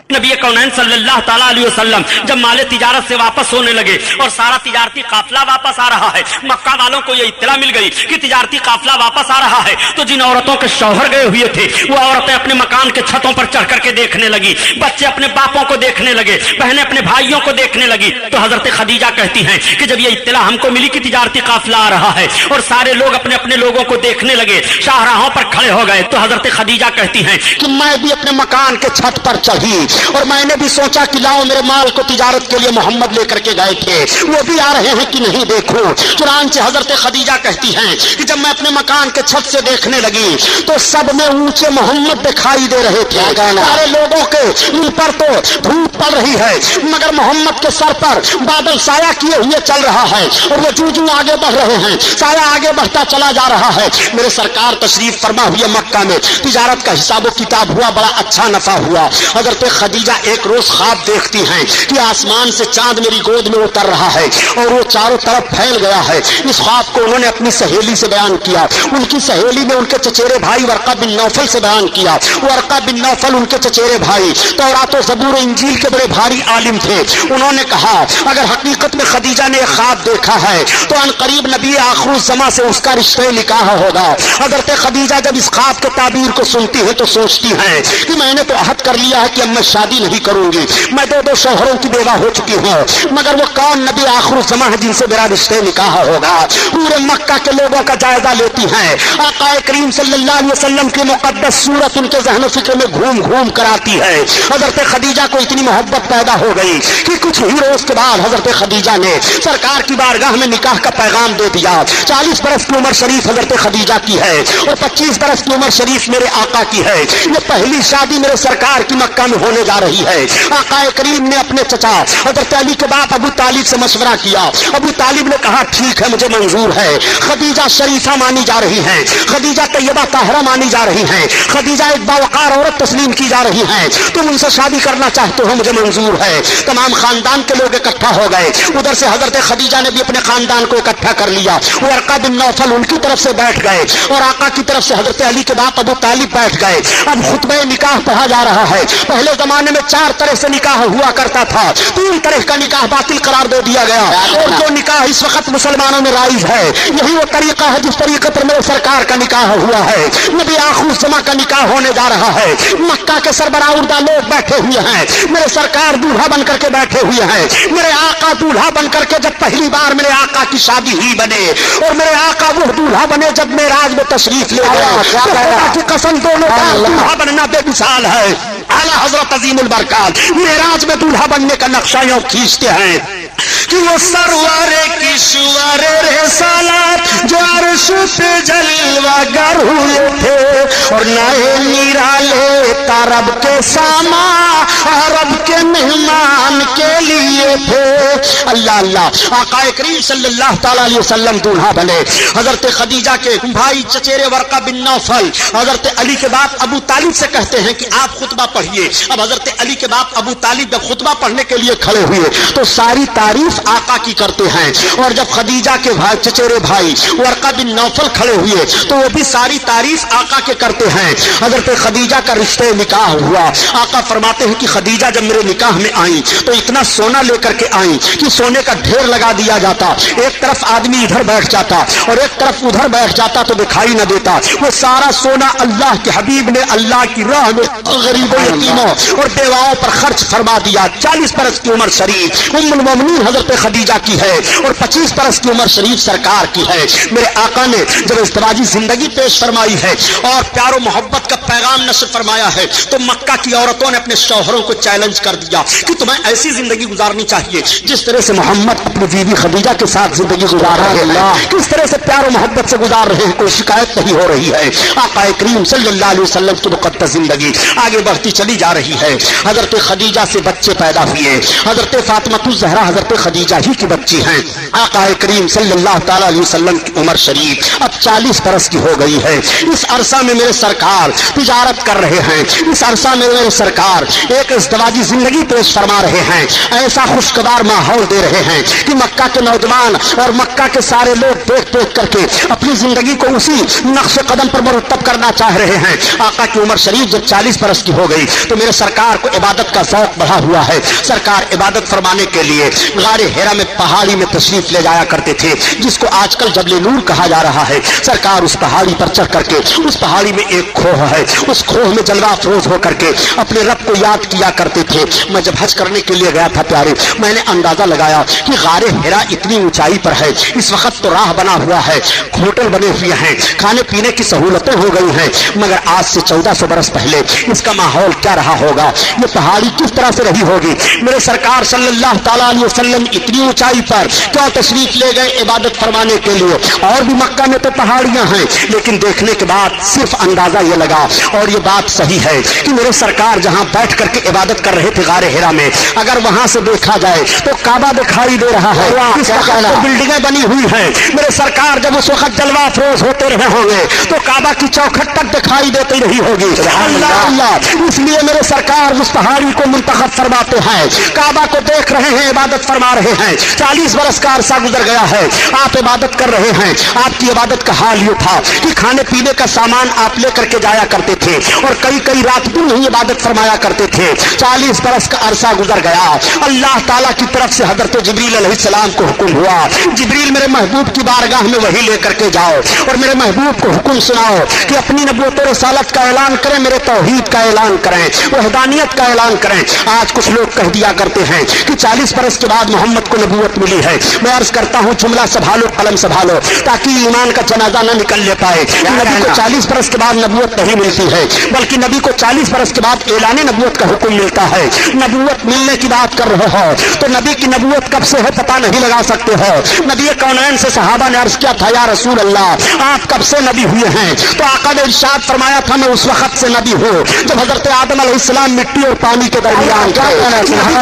नबी कौनैन सल्लल्लाहु तआला अलैहि वसल्लम जब माले तिजारत से वापस होने लगे और सारा तिजारती काफिला वापस आ रहा है, मक्का वालों को यह इत्तला मिल गई कि तिजारती काफिला वापस आ रहा है, तो जिन औरतों के शौहर गए हुए थे वो औरतें अपने मकान के छतों पर चढ़ करके देखने लगी, बच्चे अपने बापों को देखने लगे, बहनें अपने भाइयों को देखने लगी। तो हजरत खदीजा कहती हैं कि जब ये इत्तला हमको मिली कि तिजारती काफिला आ रहा है और सारे लोग अपने अपने लोगों को देखने लगे, शाहराहों पर खड़े हो गए, तो हजरत खदीजा कहती हैं कि मैं भी अपने मकान के छत पर चढ़ी और मैंने भी सोचा कि लाओ मेरे माल को तिजारत के लिए मोहम्मद लेकर के गए थे, वो भी आ रहे हैं कि नहीं देखो। चुनांचे हजरत खदीजा कहती हैं कि जब मैं अपने मकान के छत से देखने लगी तो सब में ऊंचे मोहम्मद दिखाई दे रहे थे। सारे लोगों के ऊपर तो धूप पड़ रही है मगर मोहम्मद के सर पर बादल साया किए हुए चल रहा है और वो जूझू आगे बढ़ रहे हैं, साया आगे बढ़ता चला जा रहा है। मेरे सरकार तशरीफ फरमा हुए मक्का में, तिजारत का हिसाब किताब हुआ, बड़ा अच्छा नफा हुआ। हजरत खदीजा एक रोज ख्वाब देखती हैं कि आसमान से चांद मेरी गोद में उतर रहा है और वो चारों तरफ फैल गया है। इस ख्वाब को उन्होंने अपनी सहेली से बयान किया। उनकी सहेली ने उनके चचेरे भाई वर्का बिन नौफल से बयान किया। वर्का बिन नौफल उनके चचेरे भाई तौरात और ज़बूर इंजील के बड़े भारी आलिम थे। उन्होंने कहा अगर हकीकत में खदीजा ने ख्वाब देखा है तो अनकरीब नबी आखिरुज़्ज़मा से उसका रिश्ते निकाह होगा। हजरत खदीजा जब इस ख्वाब के ताबीर को सुनती है तो सोचती है कि मैंने तो अहद कर लिया है कि अब मैं शादी नहीं करूंगी, मैं 2 शौहरों की बेवा हो चुकी हूँ, मगर वो कौन नबी आखिर ज़मां है जिनसे मेरा रिश्ते निकाह होगा। पूरे मक्का के लोगों का जायजा लेती हैं, आका करीम सल्लल्लाहु अलैहि वसल्लम की मुकद्दस सूरत उनके ज़हन फिक्र में घूम घूम कर आती है। हजरत खदीजा को इतनी मोहब्बत पैदा हो गई कि कुछ ही रोज के बाद हजरत खदीजा ने सरकार की बारगाह में निकाह का पैगाम दे दिया। 40 बरस की उम्र शरीफ हजरत खदीजा की है और 25 बरस की उम्र शरीफ मेरे आका की है। ये पहली शादी मेरे सरकार की मक्का में होने जा रही है। आका करीम ने अपने चचा हजरत अली के बाप अबू तालिब से मशवरा किया। अबू तालिब ने कहा ठीक है, मुझे मंजूर है। खदीजा शरीफा मानी जा रही है, खदीजा तैयबा ताहरा मानी जा रही है, खदीजा एक बावकार औरत तस्लीम की जा रही है, तुम उनसे शादी करना चाहते हो, मुझे मंजूर है। तमाम खानदान के लोग इकट्ठा हो गए। उधर से हजरत खदीजा ने भी अपने खानदान को इकट्ठा कर लिया। वर्का बिन नौफल उनकी तरफ से बैठ गए और आका की तरफ से हजरत अली के बाप अबू तालिब बैठ गए। अब खुतबे निकाह पढ़ा जा रहा है। पहले जमाने में 4 तरह से निकाह हुआ करता था, 3 तरह का निकाह बातिल करार दे दिया गया और जो निकाह इस वक्त मुसलमानों में राइज है यही वो तरीका है जिस तरीके पर मेरे सरकार का निकाह हुआ है। नबी आखिर ज़मां का निकाह होने जा रहा है। मक्का के सरबराह लोग बैठे हुए हैं, मेरे सरकार दूल्हा बन करके बैठे हुए हैं। मेरे आका दूल्हा बन करके जब पहली बार मेरे आका की शादी ही बने और मेरे आका वो दूल्हा बने जब मेराज में तशरीफ ले गए। खुदा की कसम दोनों का दूल्हा बनना बेमिसाल है। आला हजरत अजीमुल बरकात मेराज में दूल्हा बनने का नक्शा यूं खींचते हैं कि वो सरवारे की सुवारे रे सालात जो अर्श पे जलवागर हुए थे और नए निराले तारब के सामा अरब के मेहमान के लिए थे। अल्लाह अल्लाह आका करीम सल्लल्लाहु ताला अलैहि वसल्लम दूल्हा बने। हजरत खदीजा के भाई चचेरे वर्का बिन नौफल हजरत अली के बाप अबू तालिब से कहते हैं कि आप खुतबा पढ़िए। अब हजरत अली के बाप अबू तालिब जब खुतबा पढ़ने के लिए खड़े हुए तो सारी तारीफ आका की करते हैं और जब खदीजा के भाई चचेरे भाई वर्का बिन नौफल खड़े हुए तो वो भी सारी तारीफ आका के करते हैं। हजरत खदीजा का रिश्ते निकाह हुआ। आका फरमाते हैं कि खदीजा जब मेरे निकाह में आई तो इतना सोना लेकर के आई कि सोने का ढेर लगा दिया जाता, एक तरफ आदमी इधर बैठ जाता और एक तरफ उधर बैठ जाता तो दिखाई न देता। वो सारा सोना अल्लाह के हबीब ने अल्लाह की राह में गरीबों यतीमों और बेवाओं पर खर्च फरमा दिया। 40 बरस की उम्र शरीफ उम्मुल मोमिनीन हजरत खदीजा की है और 25 बरस की उम्र शरीफ सरकार की है। मेरे आका ने जब इज़्दिवाजी जिंदगी पेश फरमाई है और प्यारो मोहब्बत का पैगाम नशर फरमाया है तो मक्का की औरतों ने अपने शौहरों को चैलेंज कर दिया कि तुम्हें ऐसी जिंदगी गुजारनी चाहिए जिस तरह से मोहम्मद अपनी बीवी खदीजा के साथ जिंदगी गुजार रहे हैं, किस तरह से प्यारो मोहब्बत से गुजार रहे हैं, कोई शिकायत नहीं हो रही है। आका करीम सल्लल्लाहु अलैहि वसल्लम की मुक़द्दस जिंदगी आगे बढ़ती चली जा रही है। हजरत खदीजा से बच्चे पैदा हुए। हजरत फातिमा ज़हरा हजरत खदीजा ही की बच्ची हैं। आका करीम सल्लल्लाहु ताला अलैहि वसल्लम की उम्र शरीफ अब 40 बरस की हो गई है। इस अरसा में मेरे सरकार तिजारत कर रहे हैं। इस अरसा में मेरे सरकार एक इज़्दिवाजी जिंदगी पेश फरमा रहे हैं। ऐसा खुशगवार माहौल दे रहे हैं कि मक्का के नौजवान और मक्का के सारे लोग देख देख करके अपनी जिंदगी को उसी नक्शे कदम पर मुरतब करना चाह रहे हैं। आका की उम्र शरीफ जब 40 बरस की हो गई तो मेरे सरकार को इबादत का शौक बढ़ा हुआ है। सरकार इबादत फरमाने के लिए गारे हेरा में पहाड़ी में तशरीफ ले जाया करते थे जिसको आजकल जबले नूर कहा जा रहा है। सरकार उस पहाड़ी पर चढ़ करके उस पहाड़ी में एक खोह है, उस खोह में जलवा अफरोज होकर के अपने रब को याद किया करते थे। मैं जब हज करने के लिए गया था प्यारे, मैंने अंदाजा लगाया कि गारे हेरा इतनी ऊंचाई पर है। इस वक्त तो राह बना हुआ है, होटल बने हुए हैं, खाने पीने की सहूलतें हो गई हैं, मगर आज से 1400 बरस पहले इसका माहौल क्या रहा होगा, ये पहाड़ी किस तरह से रही होगी। मेरे सरकार सल्लल्लाहु ताला अलैहि वसल्लम इतनी ऊंचाई पर क्यों तशरीफ ले गए इबादत फरमाने के लिए। और भी मक्का में तो पहाड़ियां हैं, लेकिन देखने के बाद सिर्फ अंदाजा ये लगा और ये बात सही है कि मेरे सरकार जहां बैठ करके इबादत कर रहे थे गारे हेरा में, अगर वहां से देखा जाए तो काबा दिखाई दे रहा है। इस वक्त तो बिल्डिंगें बनी हुई हैं। मेरे सरकार जब उस वक्त जलवा अफरोज होते रहे होंगे तो काबा की चौखट तक दिखाई देती रही होगी। अल्लाह अल्लाह, इसलिए मेरे सरकार उस पहाड़ी को मुंतखब फरमाते हैं। काबा को देख रहे हैं, इबादत फरमा रहे हैं। 40 बरस का अरसा गुजर गया है, आप इबादत कर रहे हैं। आपकी इबादत का हाल ये था कि खाने पीने का सामान आप लेकर के जाया करते थे और कई कई रात दिन ही इबादत फरमाया करते थे। 40 बरस का अरसा गुजर गया। अल्लाह ताला की तरफ से हजरत जिब्रील अलैहिस्सलाम को हुक्म हुआ, जिब्रील मेरे महबूब की बारगाह में वही लेकर के जाओ और मेरे महबूब को हुक्म सुनाओ कि अपनी नबूवत और रिसालत का ऐलान करें, मेरे तौहीद का ऐलान करें, वहदानियत का ऐलान करें। आज कुछ लोग कह दिया करते हैं कि 40 बरस के बाद मोहम्मद को नबूवत मिली है। मैं अर्ज करता हूँ, जुमला संभालो, कलम संभालो, ताकि ईमान का जनाजा न निकल ले पाए। नबी को 40 बरस के बाद नबूवत नहीं मिलती है, बल्कि नबी को 40 बरस के बाद ऐलान नबूवत का हुक्म मिलता है। नबूवत मिलने की बात कर रहे हो तो नबी की नबूवत कब से है पता नहीं लगा सकते हो। नबी कौनैन से सहाबा ने अर्ज किया था, या रसूल अल्लाह आप कब से नबी हुए हैं? तो आका ने इरशाद फरमाया था, मैं उस वक्त से नबी हूँ जब हजरत आदम अलैहिस्सलाम मिट्टी और पानी के दरमियान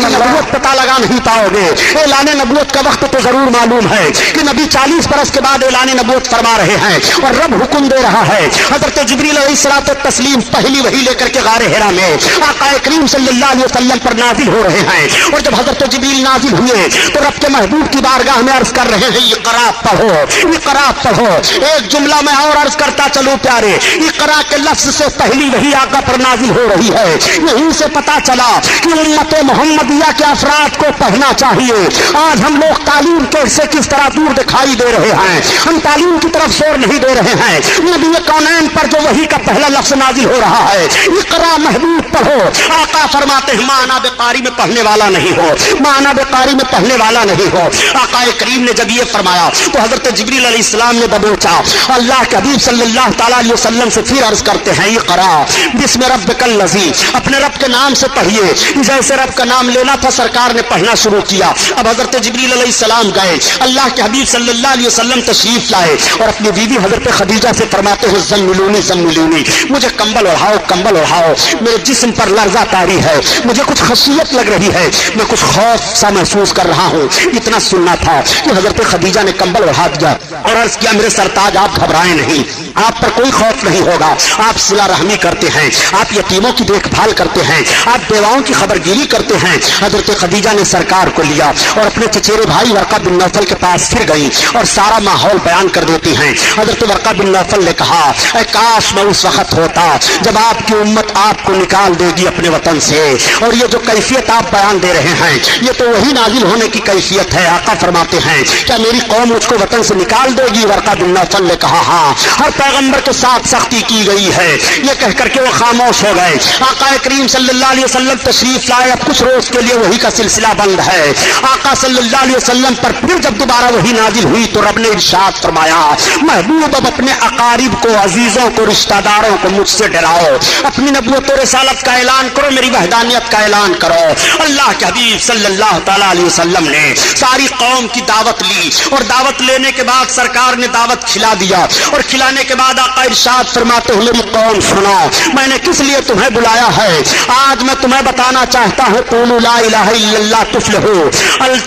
नबूवत पता लगा नहीं पाओगे। ऐलान नबूवत का वक्त तो जरूर मालूम है कि नबी 40 बरस के बाद ऐलान नबूवत फरमा रहे हैं और रब हुक्म दे रहा है। हजरत जिब्रील अलैहिस्सलात तस्लीम पहली वही लेकर के गारे हिरा में आका करीम सल्लल्लाहु अलैहि वसल्लम पर नाजिल हो रहे हैं। और जब हजरत जिब्रील नाजिल हुए तो रब के महबूब की बारगाह में अर्ज कर रहे हैं, इक़रा पढ़ो, इक़रा पढ़ो। एक जुमला में और अर्ज करता चलो प्यारे, इक़रा के लफ्ज से पहली वही आका पर नाजिल हो रही है। यहीं से पता चला कि उम्मत मोहम्मदिया के अफराद को पढ़ना चाहिए। आज हम लोग तालीम के से किस तरह दूर दिखाई दे रहे हैं, हम तालीम की तरफ जोर नहीं दे रहे हैं। नबी कौनैन पर जो वही का पहला लफ्ज नाजिल हो रहा है, इक़रा महबूब पढ़ो। आका फरमाते हैं, माना बेकारी में पढ़ने वाला नहीं हो, माना बेकारी में पढ़ने वाला नहीं हो। आका करीम ने जब ये फरमाया तो हजरत जिब्रील अलैहिस्सलाम ने दबोचा। अल्लाह के हबीब सल्लल्लाहु तआला अलैहि वसल्लम से फिर अर्ज करते हैं, इक़रा बिस्म रब्बिकल लज़ी, अपने रब के नाम से पढ़िए। जैसे रब का नाम लेना था सरकार ने पढ़ना शुरू किया। अब हजरत जिब्रील अलैहिस्सलाम गए, अल्लाह के हबीब सल्लल्लाहु अलैहि वसल्लम तशरीफ लाए और अपनी बीवी हजरत खदीजा से फरमाते हैं, ज़म्मिलूनी ज़म्मिलूनी, मुझे कंबल ओढ़ाओ, कंबल ओढ़ाओ, मेरे जिस्म पर लर्जा तारी है, मुझे कुछ खशियत लग रही है, मैं कुछ खौफ सा महसूस कर रहा हूँ। इतना सुनना था कि हजरत खदीजा ने कंबल ओढ़ा दिया और अर्ज किया, मेरे सरताज आप घबराएं नहीं, आप पर कोई खौफ नहीं होगा। आप सिला रहमी करते हैं, आप यतीमों की देखभाल करते हैं, आप बेवाओं की खबरगिरी करते हैं। हजरत खदीजा ने सरकार को लिया और अपने चचेरे भाई वर्का बिन नौफल के पास फिर गई और सारा माहौल बयान कर देती हैं। हजरत वर्का बिन नौफल ने कहा, काश मैं उस वक्त होता जब आपकी उम्मत आपको निकाल देगी अपने वतन से, और ये जो कैफियत आप बयान दे रहे हैं ये तो वही नाजिल होने की कैफियत है। आका फरमाते हैं, क्या मेरी कौम मुझको वतन से निकाल देगी? वर्का बिन नौफल ने कहा, हाँ, हर पैगंबर के साथ सख्ती की गई है। ये कह करके वो खामोश हो गए। आका करीम सल्लल्लाहु अलैहि वसल्लम तशरीफ लाए। अब कुछ रोज के लिए वही का सिलसिला बंद है। आका सल्लल्लाहु अलैहि वसल्लम पर फिर जब दोबारा वही नाजिल हुई तो रब ने इरशाद फरमाया, महबूब अब अपने अकारिब को, अजीजों को, रिश्तेदारों को मुझसे डराओ, अपनी नबूवत और रिसालत का ऐलान करो, मेरी वहदानियत का ऐलान करो। अल्लाह के हबीब सल्लल्लाहु तआला अलैहि वसल्लम ने सारी कौम की दावत ली और दावत लेने के बाद सरकार ने दावत खिला दिया और खिलाने के बाद आका इरशाद फरमाते हैं, मेरी कौम सुनो, मैंने किस लिए तुम्हें बुलाया है। आज मैं तुम्हें बताना चाहता हूँ, क़ूलू ला इलाहा इल्लल्लाह तुफ़्लिहू,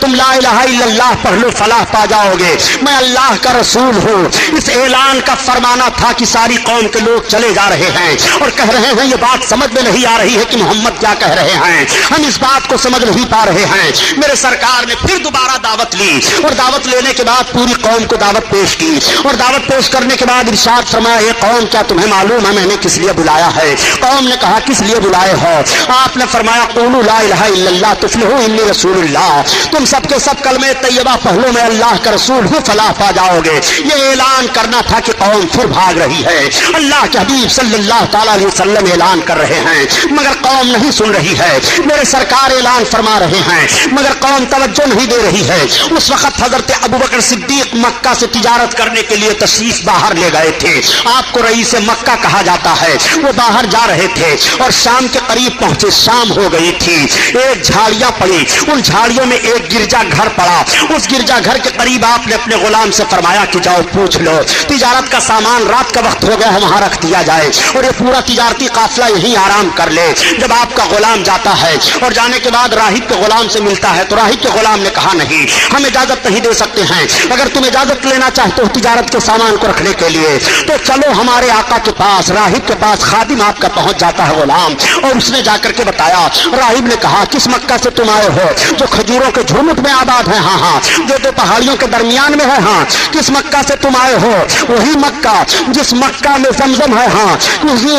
तुम ला इलाहा इल्लल्लाह पढ़ लो फलाह पा जाओगे। मैं अल्लाह का रसूल हूँ। इस ऐलान का फरमाना था कि सारी कौम के लोग चले जा रहे हैं और कह रहे हैं, ये बात समझ में नहीं आ रही है कि मोहम्मद क्या कह रहे हैं, हम इस बात को समझ नहीं पा रहे हैं। मेरे सरकार ने फिर दोबारा दावत ली और दावत लेने के बाद पूरी कौम को दावत पेश की और दावत पेश करने के बाद इरशाद फरमाया, ये कौम क्या तुम्हें मालूम है मैंने किस लिए बुलाया है? कौम ने कहा, किस लिए बुलाए हो? आपने फरमाया, क़ूलू ला इलाहा इल्लल्लाह तुफ़्लिहू इन्नी रसूलुल्लाह, तुम सबके सब कलमे तैयबा पढ़ लो, मैं अल्लाह का रसूल हूँ, फलाह पा जाओगे। ये ऐलान करना था कि कौम फिर भाग रही है। अल्लाह के हबीब सल्लल्लाहु तआला अलैहि वसल्लम ऐलान कर रहे हैं मगर कौम नहीं सुन रही है। मेरे सरकार ऐलान फरमा रहे हैं मगर कौम तवज्जो नहीं दे रही है। उस वक्त हजरत अबू बकर सिद्दीक मक्का से तिजारत करने के लिए तशरीफ बाहर ले गए थे। आपको रईस मक्का कहा जाता है। वो बाहर जा रहे थे और शाम के करीब पहुंचे। शाम हो गई थी, एक झाड़ियां पड़ी, उन झाड़ियों में एक गिरजा घर पड़ा। उस गिरजा घर के करीब आपने अपने गुलाम से फरमाया कि जाओ पूछ लो, तिजारत का सामान रात का वक्त हो गया है वहां रख दिया जाए और ये पूरा तिजारती काफिला यहीं आराम कर ले। जब आपका गुलाम जाता है और जाने के बाद राहिब के गुलाम से मिलता है तो राहिब के गुलाम ने कहा, नहीं, हम इजाजत नहीं दे सकते हैं। अगर तुम इजाजत लेना चाहते हो तिजारत के सामान को रखने के लिए तो चलो हमारे आका के पास। राहिब के पास खादिम आपका पहुंच जाता है गुलाम, और उसने जाकर के बताया। राहिब ने कहा, किस मक्का से तुम आए हो? जो खजूरों के झुमट में आबाद है। हाँ हाँ, जो दो पहाड़ियों के दरमियान में है। हाँ, किस मक्का से तुम आए हो? वही मक्का जिस मक्का में जमजम है। हाँ,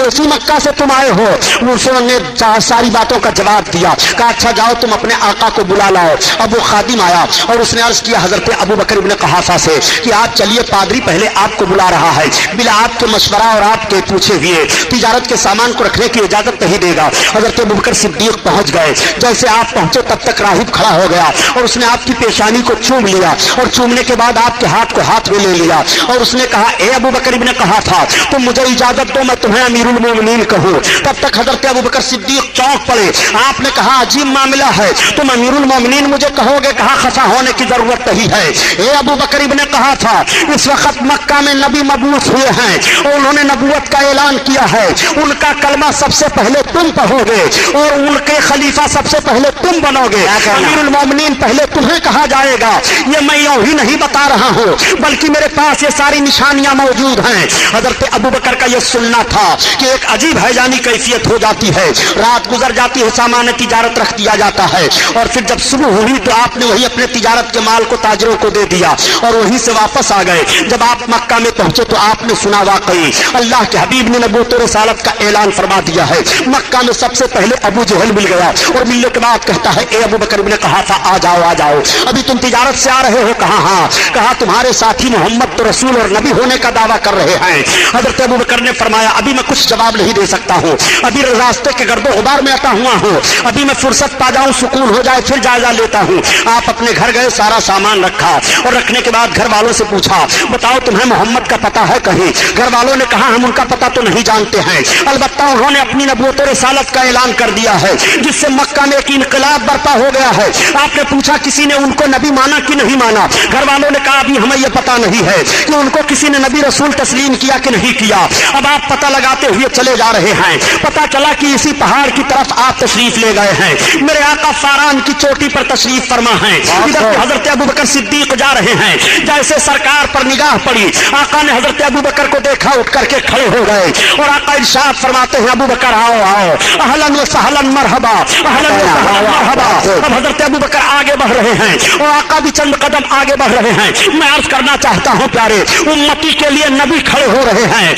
उसी मक्का से तुम आए हो। उसने सारी बातों का जवाब दिया, कहा अच्छा जाओ तुम अपने आका को बुला लाओ। अब वो खादिम आया और उसने अर्ज किया हजरत अबू बकर इब्न क़हाफ़ा से कि आप चलिए, पादरी पहले आपको बुला रहा है, बिला आपके मशवरा और आपके पूछे हुए तिजारत के सामान को रखने की इजाजत नहीं देगा। हजरत अबू बकर सिद्दीक पहुंच गए। जैसे आप पहुंचे तब तक राहिब खड़ा हो गया और उसने आपकी पेशानी को चूम लिया और चूमने के बाद आपके हाथ को हाथ में ले लिया और उसने कहा ए अबू बकर इब्न क़हाफ़ा, तुम मुझे इजाजत दो, मैं तुम्हें अमीरुल मोमिनीन कहूं। तब तक हजरत अबू बकर सिद्दीक चौंक पड़े। आपने कहा अजीब मामला है, तुम अमीरुल मोमिनीन मुझे कहोगे? कहा खफा होने की जरूरत नहीं है। ए अबू बकर इब्न क़हाफ़ा, इस वक्त मक्का में नबी मबूस हुए हैं और उन्होंने नबूवत का ऐलान किया है। उनका कलमा सबसे पहले तुम पढ़ोगे और उनके खलीफा सबसे पहले तुम बनोगे। अमीरुल मोमिनीन पहले तुम्हें कहा जाएगा। ये मैं यूं ही नहीं बता रहा हूं, बल्कि मेरे पास ये सारी निशानियां मौजूद हैं। हजरत अबू बकर का यह सुनना था कि एक अजीब हैजानी कैफियत हो जाती है। रात गुजर जाती है, सामान तिजारत रख दिया जाता है और फिर जब सुबह हुई तो आपने वही अपने तिजारत के माल को ताजरों को दे दिया और वहीं से वापस आ गए। जब आप मक्का में पहुंचे तो आपने सुना वाकई अल्लाह के हबीब ने नबूवत और रिसालत का ऐलान फरमा दिया है। मक्का में सबसे पहले अबू जहल मिल गया और मिलने के बाद कहता है ए अबू बकर इब्न क़हाफ़ा, आ जाओ आ जाओ, अभी तुम तिजारत से आ रहे हो? कहा हाँ। कहा तुम्हारे साथी मोहम्मद तो रसूल और नबी होने का दावा कर रहे हैं। हजरत अबू बकर ने फरमाया अभी मैं कुछ जवाब नहीं दे सकता हूँ, अभी रास्ते के गर्दो गुबार में आता हुआ हूँ, अभी मैं फुर्सत पा जाऊं, सुकून हो जाए फिर जायजा लेता हूँ। आप अपने घर गए, सारा सामान रखा और रखने के बाद घर वालों से पूछा बताओ तुम्हें मोहम्मद का पता है कहीं? घर वालों ने कहा हम उनका पता तो नहीं जानते हैं, अलबत्ता उन्होंने अपनी नबूवत और रिसालत का ऐलान कर दिया है जिससे मक्का में एक इनकलाब बर्पा हो गया है। आपने पूछा किसी ने उनको नबी माना कि नहीं माना? घर वालों ने कहा अभी हमें यह पता नहीं है कि उनको किसी ने नबी रसूल तस्लीम किया कि नहीं किया। अब आप पता लगाते हुए चले जा रहे हैं। पता चला कि इसी पहाड़ की तरफ आप तशरीफ ले गए हैं। मेरे आका फारान की चोटी पर तशरीफ फरमा है। इधर हजरत अबू बकर सिद्दीक जा रहे हैं। जैसे सरकार पर निगाह पड़ी, आका ने हजरत अबू बकर को देखा, उठ करके खड़े हो गए और आका इरशाद फरमाते हैं अबू बकर आओ आओ, अहलन व सहलन मरहबा, अहलन व सहलन मरहबा। अब हजरत अबू बकर आगे बढ़ रहे हैं और आका भी चंद कदम आगे बढ़ रहे हैं। मैं अर्ज करना चाहता हूं प्यारे, उम्मती के लिए नबी खड़े हो रहे हैं।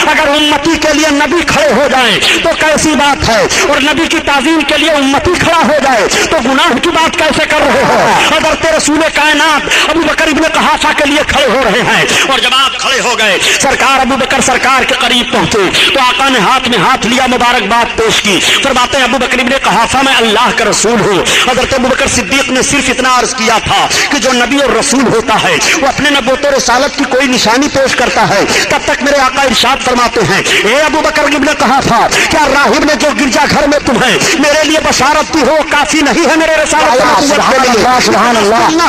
अगर उम्मती के लिए नबी खड़े हो जाए तो कैसी बात है, और नबी की ताज़ीम के लिए उम्मती खड़ा हो जाए तो गुनाह की बात कैसे कर रहे हो? हज़रत रसूल कायनात अबू बकर इब्न क़हाफ़ा के लिए खड़े हो रहे हैं। और जब आप खड़े हो गए, सरकार अबू बकर सरकार के करीब पहुंचे तो आका ने हाथ में हाथ लिया, मुबारकबाद पेश की। फरमाते हैं अबू बकर इब्न क़हाफ़ा मैं अल्लाह का रसूल हूँ। हज़रत अबू बकर सिद्दीक ने सिर्फ इतना अर्ज किया था कि जो नबी और रसूल होता है वो अपने नबूवत और रिसालत की कोई निशानी पेश करता है। तब तक मेरे आका इरशाद फरमाते हैं ए अबू बकर इब्न क़हाफ़ा, क्या राहिब ने जो गिरजा घर में तुम्हें मेरे लिए बशारत की हो काफी नहीं है मेरे रिसालत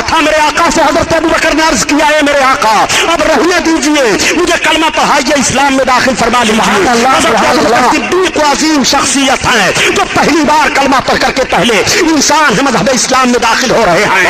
था? मेरे आका से हजरत अबू बकर ने अर्ज किया है मेरे आका अब रहने दीजिए, मुझे कलमा पढ़ाइए, इस्लाम में दाखिल फरमा लीजिए। सिद्दीक अजीम शख्सियत है जो पहली बार कलमा पढ़ करके पहले इंसान है मज़हब इस्लाम में दाखिल हो रहे हैं।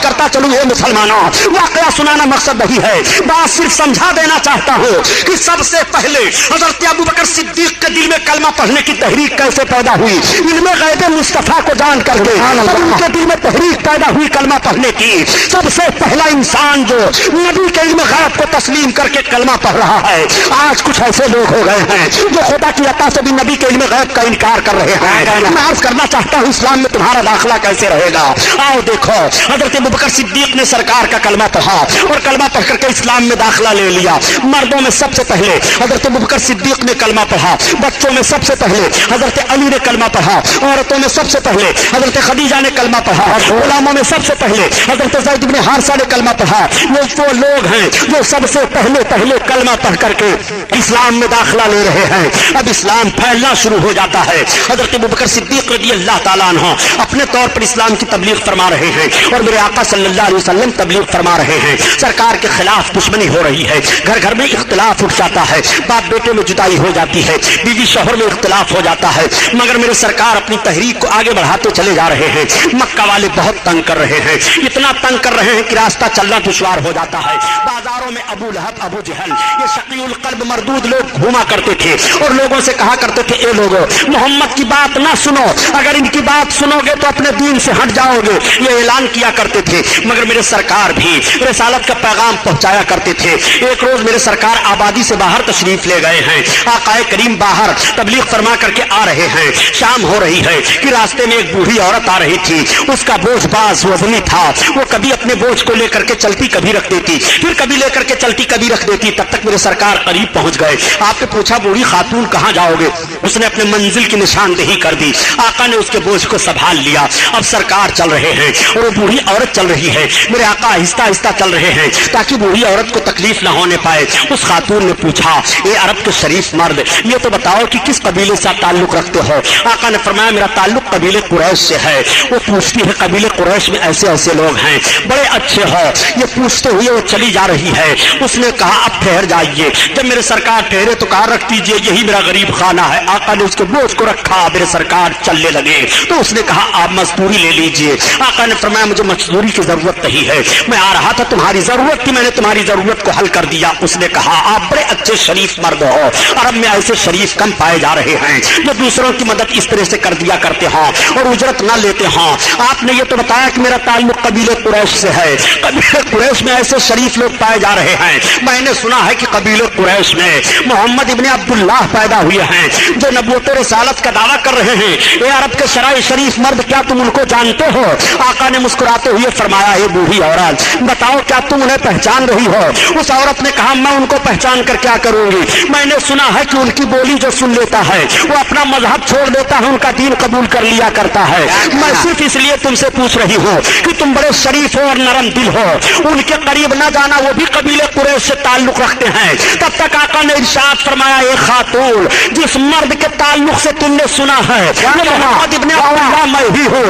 करता चलूं ये मुसलमानों, वाकया सुनाना मकसद नहीं है, बात सिर्फ समझा देना चाहता हूँ कि सबसे पहले हजरत अबू बकर सिद्दीक के दिल में कलमा पढ़ने की तहरीक कैसे पैदा हुई। इल्मे गैब मुस्तफा को जान करके उनके दिल में तहरीक पैदा हुई कलमा पढ़ने की। सबसे पहला इंसान जो नबी के इल्म गैब को तस्लीम करके कलमा पढ़ रहा है। आज कुछ ऐसे लोग हो गए हैं जो खुदा की अता से भी नबी के इल्म गैब का इनकार कर रहे हैं। मैं अर्ज करना चाहता हूँ इस्लाम में तुम्हारा दाखिला कैसे रहेगा। आओ देखो, हजरत अबू बकर सिद्दीक ने सरकार का कलमा पढ़ा और कलमा पढ़ करके इस्लाम में दाखिला ले लिया। मर्दों में सबसे पहले हजरत अबू बकर सिद्दीक ने कलमा पढ़ा, बच्चों में सबसे पहले हजरत अली ने कलमा पढ़ा, औरतों में सबसे पहले हजरत खदीजा ने कलमा पढ़ा, गुलामों में सबसे पहले हजरत ज़ैद इब्न हारिसा ने कलमा पढ़ा। ये वो लोग हैं जो सबसे पहले कलमा पढ़ करके इस्लाम में दाखिला ले रहे हैं। अब इस्लाम फैलना शुरू हो जाता है। हजरत अबू बकर सिद्दीक रज़ियल्लाहु ताला अन्हु अपने तौर पर इस्लाम की तबलीग फरमा रहे हैं और मेरे आका सल्लल्लाहु अलैहि वसल्लम तबलीग फरमा रहे हैं। सरकार के खिलाफ दुश्मनी हो रही है, घर घर में इख्तिलाफ उठ जाता है, बाप बेटे में जुदाई हो जाती है, बीवी शौहर में इख्तिलाफ हो जाता है, मगर मेरे सरकार अपनी तहरीक को आगे बढ़ाते चले जा रहे हैं। मक्का वाले बहुत तंग कर रहे हैं, इतना तंग कर रहे हैं कि रास्ता चलना दुश्वार हो जाता है। बाजारों में अबू लहब, अबू जहल, ये शकीउल कल्ब मरदूद लोग घूमा करते थे और लोगों से कहा करते थे, ए लोगों, मोहम्मद की बात ना सुनो, अगर इनकी बात सुनोगे तो अपने दीन से हट जाओगे, ये ऐलान किया करते थे। मगर मेरे सरकार भी रिसालत का पैगाम पहुंचाया करते थे। एक रोज मेरे सरकार आबादी से बाहर तशरीफ ले गए हैं। आकाए करीम बाहर तबलीग फरमा करके आ रहे हैं। शाम हो रही है कि रास्ते में एक बूढ़ी औरत आ रही थी। उसका बोझ बाज वजनी था। वो कभी अपने बोझ को लेकर के चलती, कभी रख देती, फिर कभी लेकर के चलती, कभी रख देती। तब तक मेरे सरकार करीब पहुंच गए। आपने पूछा, बूढ़ी खातून कहां जाओगे? उसने अपने मंजिल की निशानदेही कर दी। आका ने उसके बोझ को संभाल लिया। अब सरकार चल रहे हैं और वो बूढ़ी औरत चल रही है। मेरे आका आहिस्ता आहिस्ता चल रहे हैं ताकि बूढ़ी औरत को तकलीफ ना होने पाए। उस खातून ने पूछा, ये अरब के शरीफ मर्द, ये तो बताओ कि किस कबीले से ताल्लुक रखते हो? आका ने फरमाया, मेरा ताल्लुक कबीले कुरैश से है। वो पूछती है, कबीले कुरैश में ऐसे ऐसे लोग हैं, बड़े अच्छे हो। ये पूछते हुए वो चली जा रही है। उसने कहा, अब ठहर जाइए। जब मेरे सरकार ठहरे तो कहा, रख दीजिए, यही मेरा गरीब खाना है। आका ने उसके बोझ को रखा। मेरे सरकार चलने लगे तो उसने कहा, आप मजदूरी ले लीजिए। आका ने फरमाया, मुझे मजदूरी की जरूरत नहीं है, मैं आ रहा था, तुम्हारी जरूरत थी, मैंने तुम्हारी जरूरत को हल कर दिया। उसने कहा, आप बड़े अच्छे शरीफ मर्द हो। अरब में ऐसे शरीफ कम पाए जा रहे हैं जो दूसरों की मदद इस तरह से कर दिया करते हैं और उजरत ना लेते हैं। आपने ये तो बताया कि मेरा ताल्लुक कबीले कुरैश से है। कबीले कुरैश में ऐसे शरीफ लोग पाए जा रहे हैं। मैंने सुना है कि कबीले कुरैश में मोहम्मद इब्ने अब्दुल्लाह पैदा हुए हैं जो नबूवत रिसालत का दावा कर रहे हैं। ये अरब के शराय शरीफ मर्द, क्या तुम उनको जानते हो? आका ने मुस्कुराते हुए फरमाया, ये बूढ़ी औरत, बताओ क्या तुम उन्हें पहचान रही हो? उस औरत ने कहा, मैं उनको पहचान कर क्या करूंगी? मैंने सुना है कि उनकी बोली जो सुन लेता है वो अपना मजहब छोड़ देता है, उनका दीन कबूल कर लिया करता है। मैं सिर्फ इसलिए तुमसे पूछ रही हूँ कि तुम बड़े शरीफ हो और नरम दिल हो। उनके करीब न जाना, वो भी कबीले कुरैश से ताल्लुक रखते हैं। तब तक आका ने इरशाद फरमाया, एक खातून, जिस मर्द के ताल्लुक से तुमने सुना है मोहम्मद इब्ने अब्दुल्लाह मैं ही हूँ,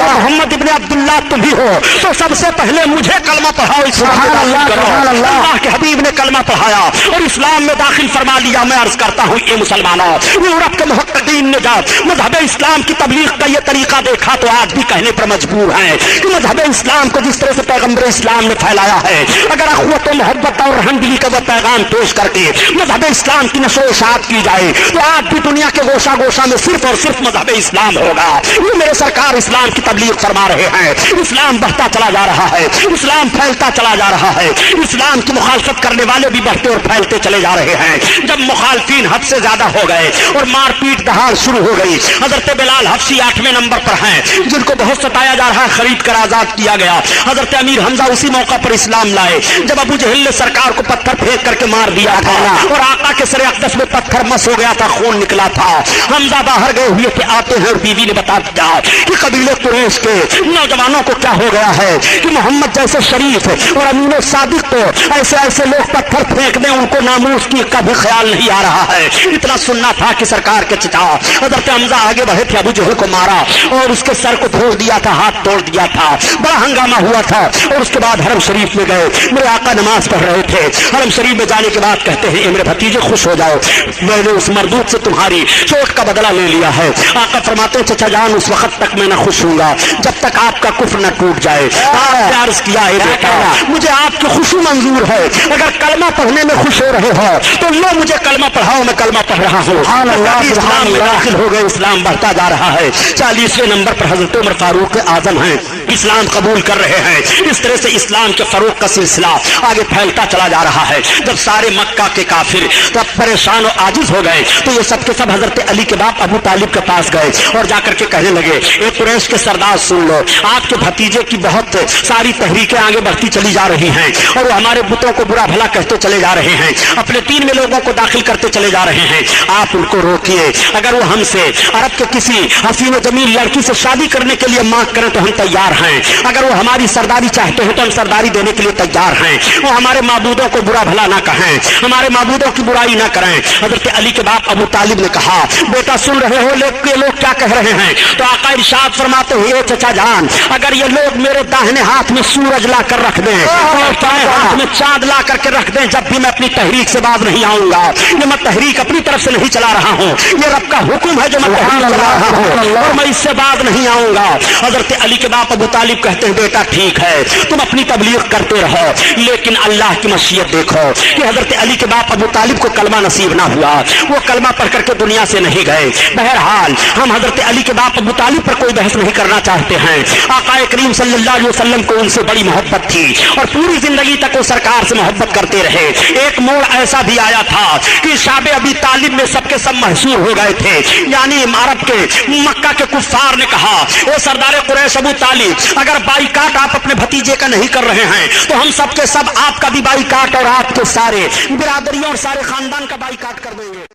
मोहम्मद इब्ने अब्दुल्लाह तुम ही हो, तो सबसे पहले मुझे कलमा पढ़ाओ, इस्लाम में दाखिल करो। अल्लाह के हबीब ने कलमा पढ़ाया और इस्लाम में दाखिल फरमा लिया। मैं अर्ज करता हूँ, ये मुसलमानों, यूरोप के मुहक्किकीन ने जब मजहब इस्लाम की तबलीग का ये तरीका देखा तो आज भी कहने पर मजबूर हैं कि मजहब इस्लाम को जिस तरह से पैगम्बर इस्लाम ने फैलाया है, अगर अखवत और मोहब्बत और रहमदिली का वो पैगाम पेश करके मजहब इस्लाम की नशो इशात की जाए तो आज भी दुनिया के गोशा गोशा में सिर्फ और सिर्फ मजहब इस्लाम होगा। ये मेरे सरकार इस्लाम की तबलीग फरमा रहे हैं। इस्लाम बढ़ता चला जा रहा है, इस्लाम फैलता चला जा रहा है। इस्लाम की मुखालफत करने वाले भी बढ़ते और फैलते चले जा रहे हैं। जब मुखालफीन हद से ज्यादा हो गए और मारपीट दहाड़ शुरू हो गई, हजरत बिलाल हफ्सी 8वें नंबर पर हैं, जिनको बहुत सताया जा रहा है, खरीद कर आजाद किया गया। हजरत अमीर हमजा उसी मौका पर इस्लाम लाए जब अबू जहल ने सरकार को पत्थर फेंक करके मार दिया था और आका के सरे अक़दस में पत्थर मस हो गया था, खून निकला था। हमजा बाहर गए हुए थे, आते हैं और बीवी ने बता दिया कि कबीले कुरैश के नौजवानों को क्या हो गया है कि मोहम्मद जैसे शरीफ और अमीन सादिक को ऐसे ऐसे लोग पत्थर फेंक दें, उनको नामूस की कभी ख्याल नहीं आ रहा है। इतना सुनना था कि सरकार के चचा हजरत हमजा आगे बढ़े थे, अबू जहल को मारा और उसके सर को फोड़ दिया था, हाथ तोड़ दिया था। बड़ा हंगामा हुआ था और उसके बाद हरम शरीफ में गए। मेरे आका नमाज पढ़ रहे थे। हरम शरीफ में जाने के बाद कहते हैं, मेरे भतीजे खुश हो जाओ, मैंने उस मरदूत से तुम्हारी चोट का बदला ले लिया है। आका फरमाते हैं, चचा जान, उस वक्त तक मैं न खुश हूँगा जब तक आपका कुफ्र न टूट जाए। आपने अर्ज किया है, बेटा मुझे आपकी खुशी मंजूर है, अगर कलमा पढ़ने में खुश हो रहे हो तो लो मुझे कलमा पढ़ाओ, मैं कलमा पढ़ रहा हूँ। इस्लाम में दाखिल हो गए, इस्लाम बढ़ता जा रहा है। 40वें नंबर पर हजरत उमर फारूक आजम हैं, इस्लाम कबूल कर रहे हैं। इस तरह से इस्लाम के फरोग का सिलसिला आगे फैलता चला जा रहा है। जब सारे मक्का के काफिर तब परेशान और आजिज हो गए तो ये सब के सब हजरत अली के बाप अबू तालिब के पास गए और जाकर के कहने लगे, ए कुरैश के सरदार सुन लो, आपके भतीजे की बहुत सारी तहरीकें आगे बढ़ती चली जा रही हैं और वो हमारे बुतों को बुरा भला कहते चले जा रहे हैं, अपने दीन में लोगों को दाखिल करते चले जा रहे हैं। आप उनको रोकिए, अगर वो हमसे अरब के किसी हसीन जमील लड़की से शादी करने के लिए मांग करें तो हम तैयार हैं। अगर वो हमारी सरदारी चाहते हैं तो हम सरदारी देने के लिए तैयार हैं। वो हमारे माबूदों को बुरा भला ना कहें, हमारे माबूदों की बुराई ना करें। हजरत अली के बाप अबू तालिब ने कहा, बेटा सुन रहे हो लोग क्या कह रहे हैं? तो आका इरशाद फरमाते हुए, चचा जान, अगर ये लोग मेरे दाहिने हाथ में सूरज ला कर रख दें और बाएं हाथ में चांद ला करके रख दें, जब भी मैं अपनी तहरीक से बाज नहीं आऊंगा। ये मैं तहरीक अपनी तरफ से नहीं चला रहा हूँ, ये रब का हुक्म है जो मैं तहरीक चला रहा हूँ और मैं इससे बाज नहीं आऊंगा। हजरत अली के बाप अबू तालिब कहते हैं बेटा ठीक है तुम अपनी तबलीग करते रहो, लेकिन अल्लाह की मशीयत देखो कि हजरत अली के बाप अबू तालिब को कलमा नसीब ना हुआ, वो कलमा पढ़ करके दुनिया से नहीं गए। बहरहाल हम हजरत अली के बाप अबू तालिब पर कोई बहस नहीं करना चाहते हैं। आकाए करीम सल्लल्लाहु अलैहि वसल्लम को उनसे बड़ी मोहब्बत थी और पूरी जिंदगी तक वो सरकार से मोहब्बत करते रहे। एक मोड़ ऐसा भी आया था कि शाबे अबी तालिब में सबके सब महसूर हो गए थे, यानी अरब के मक्का के कुफ्फार ने कहा ओ सरदार कुरैश अबू तालिब, अगर बाईकाट आप अपने भतीजे का नहीं कर रहे हैं तो हम सबके सब आपका भी बाईकाट और आपके सारे बिरादरियों और सारे खानदान का बाईकाट कर देंगे।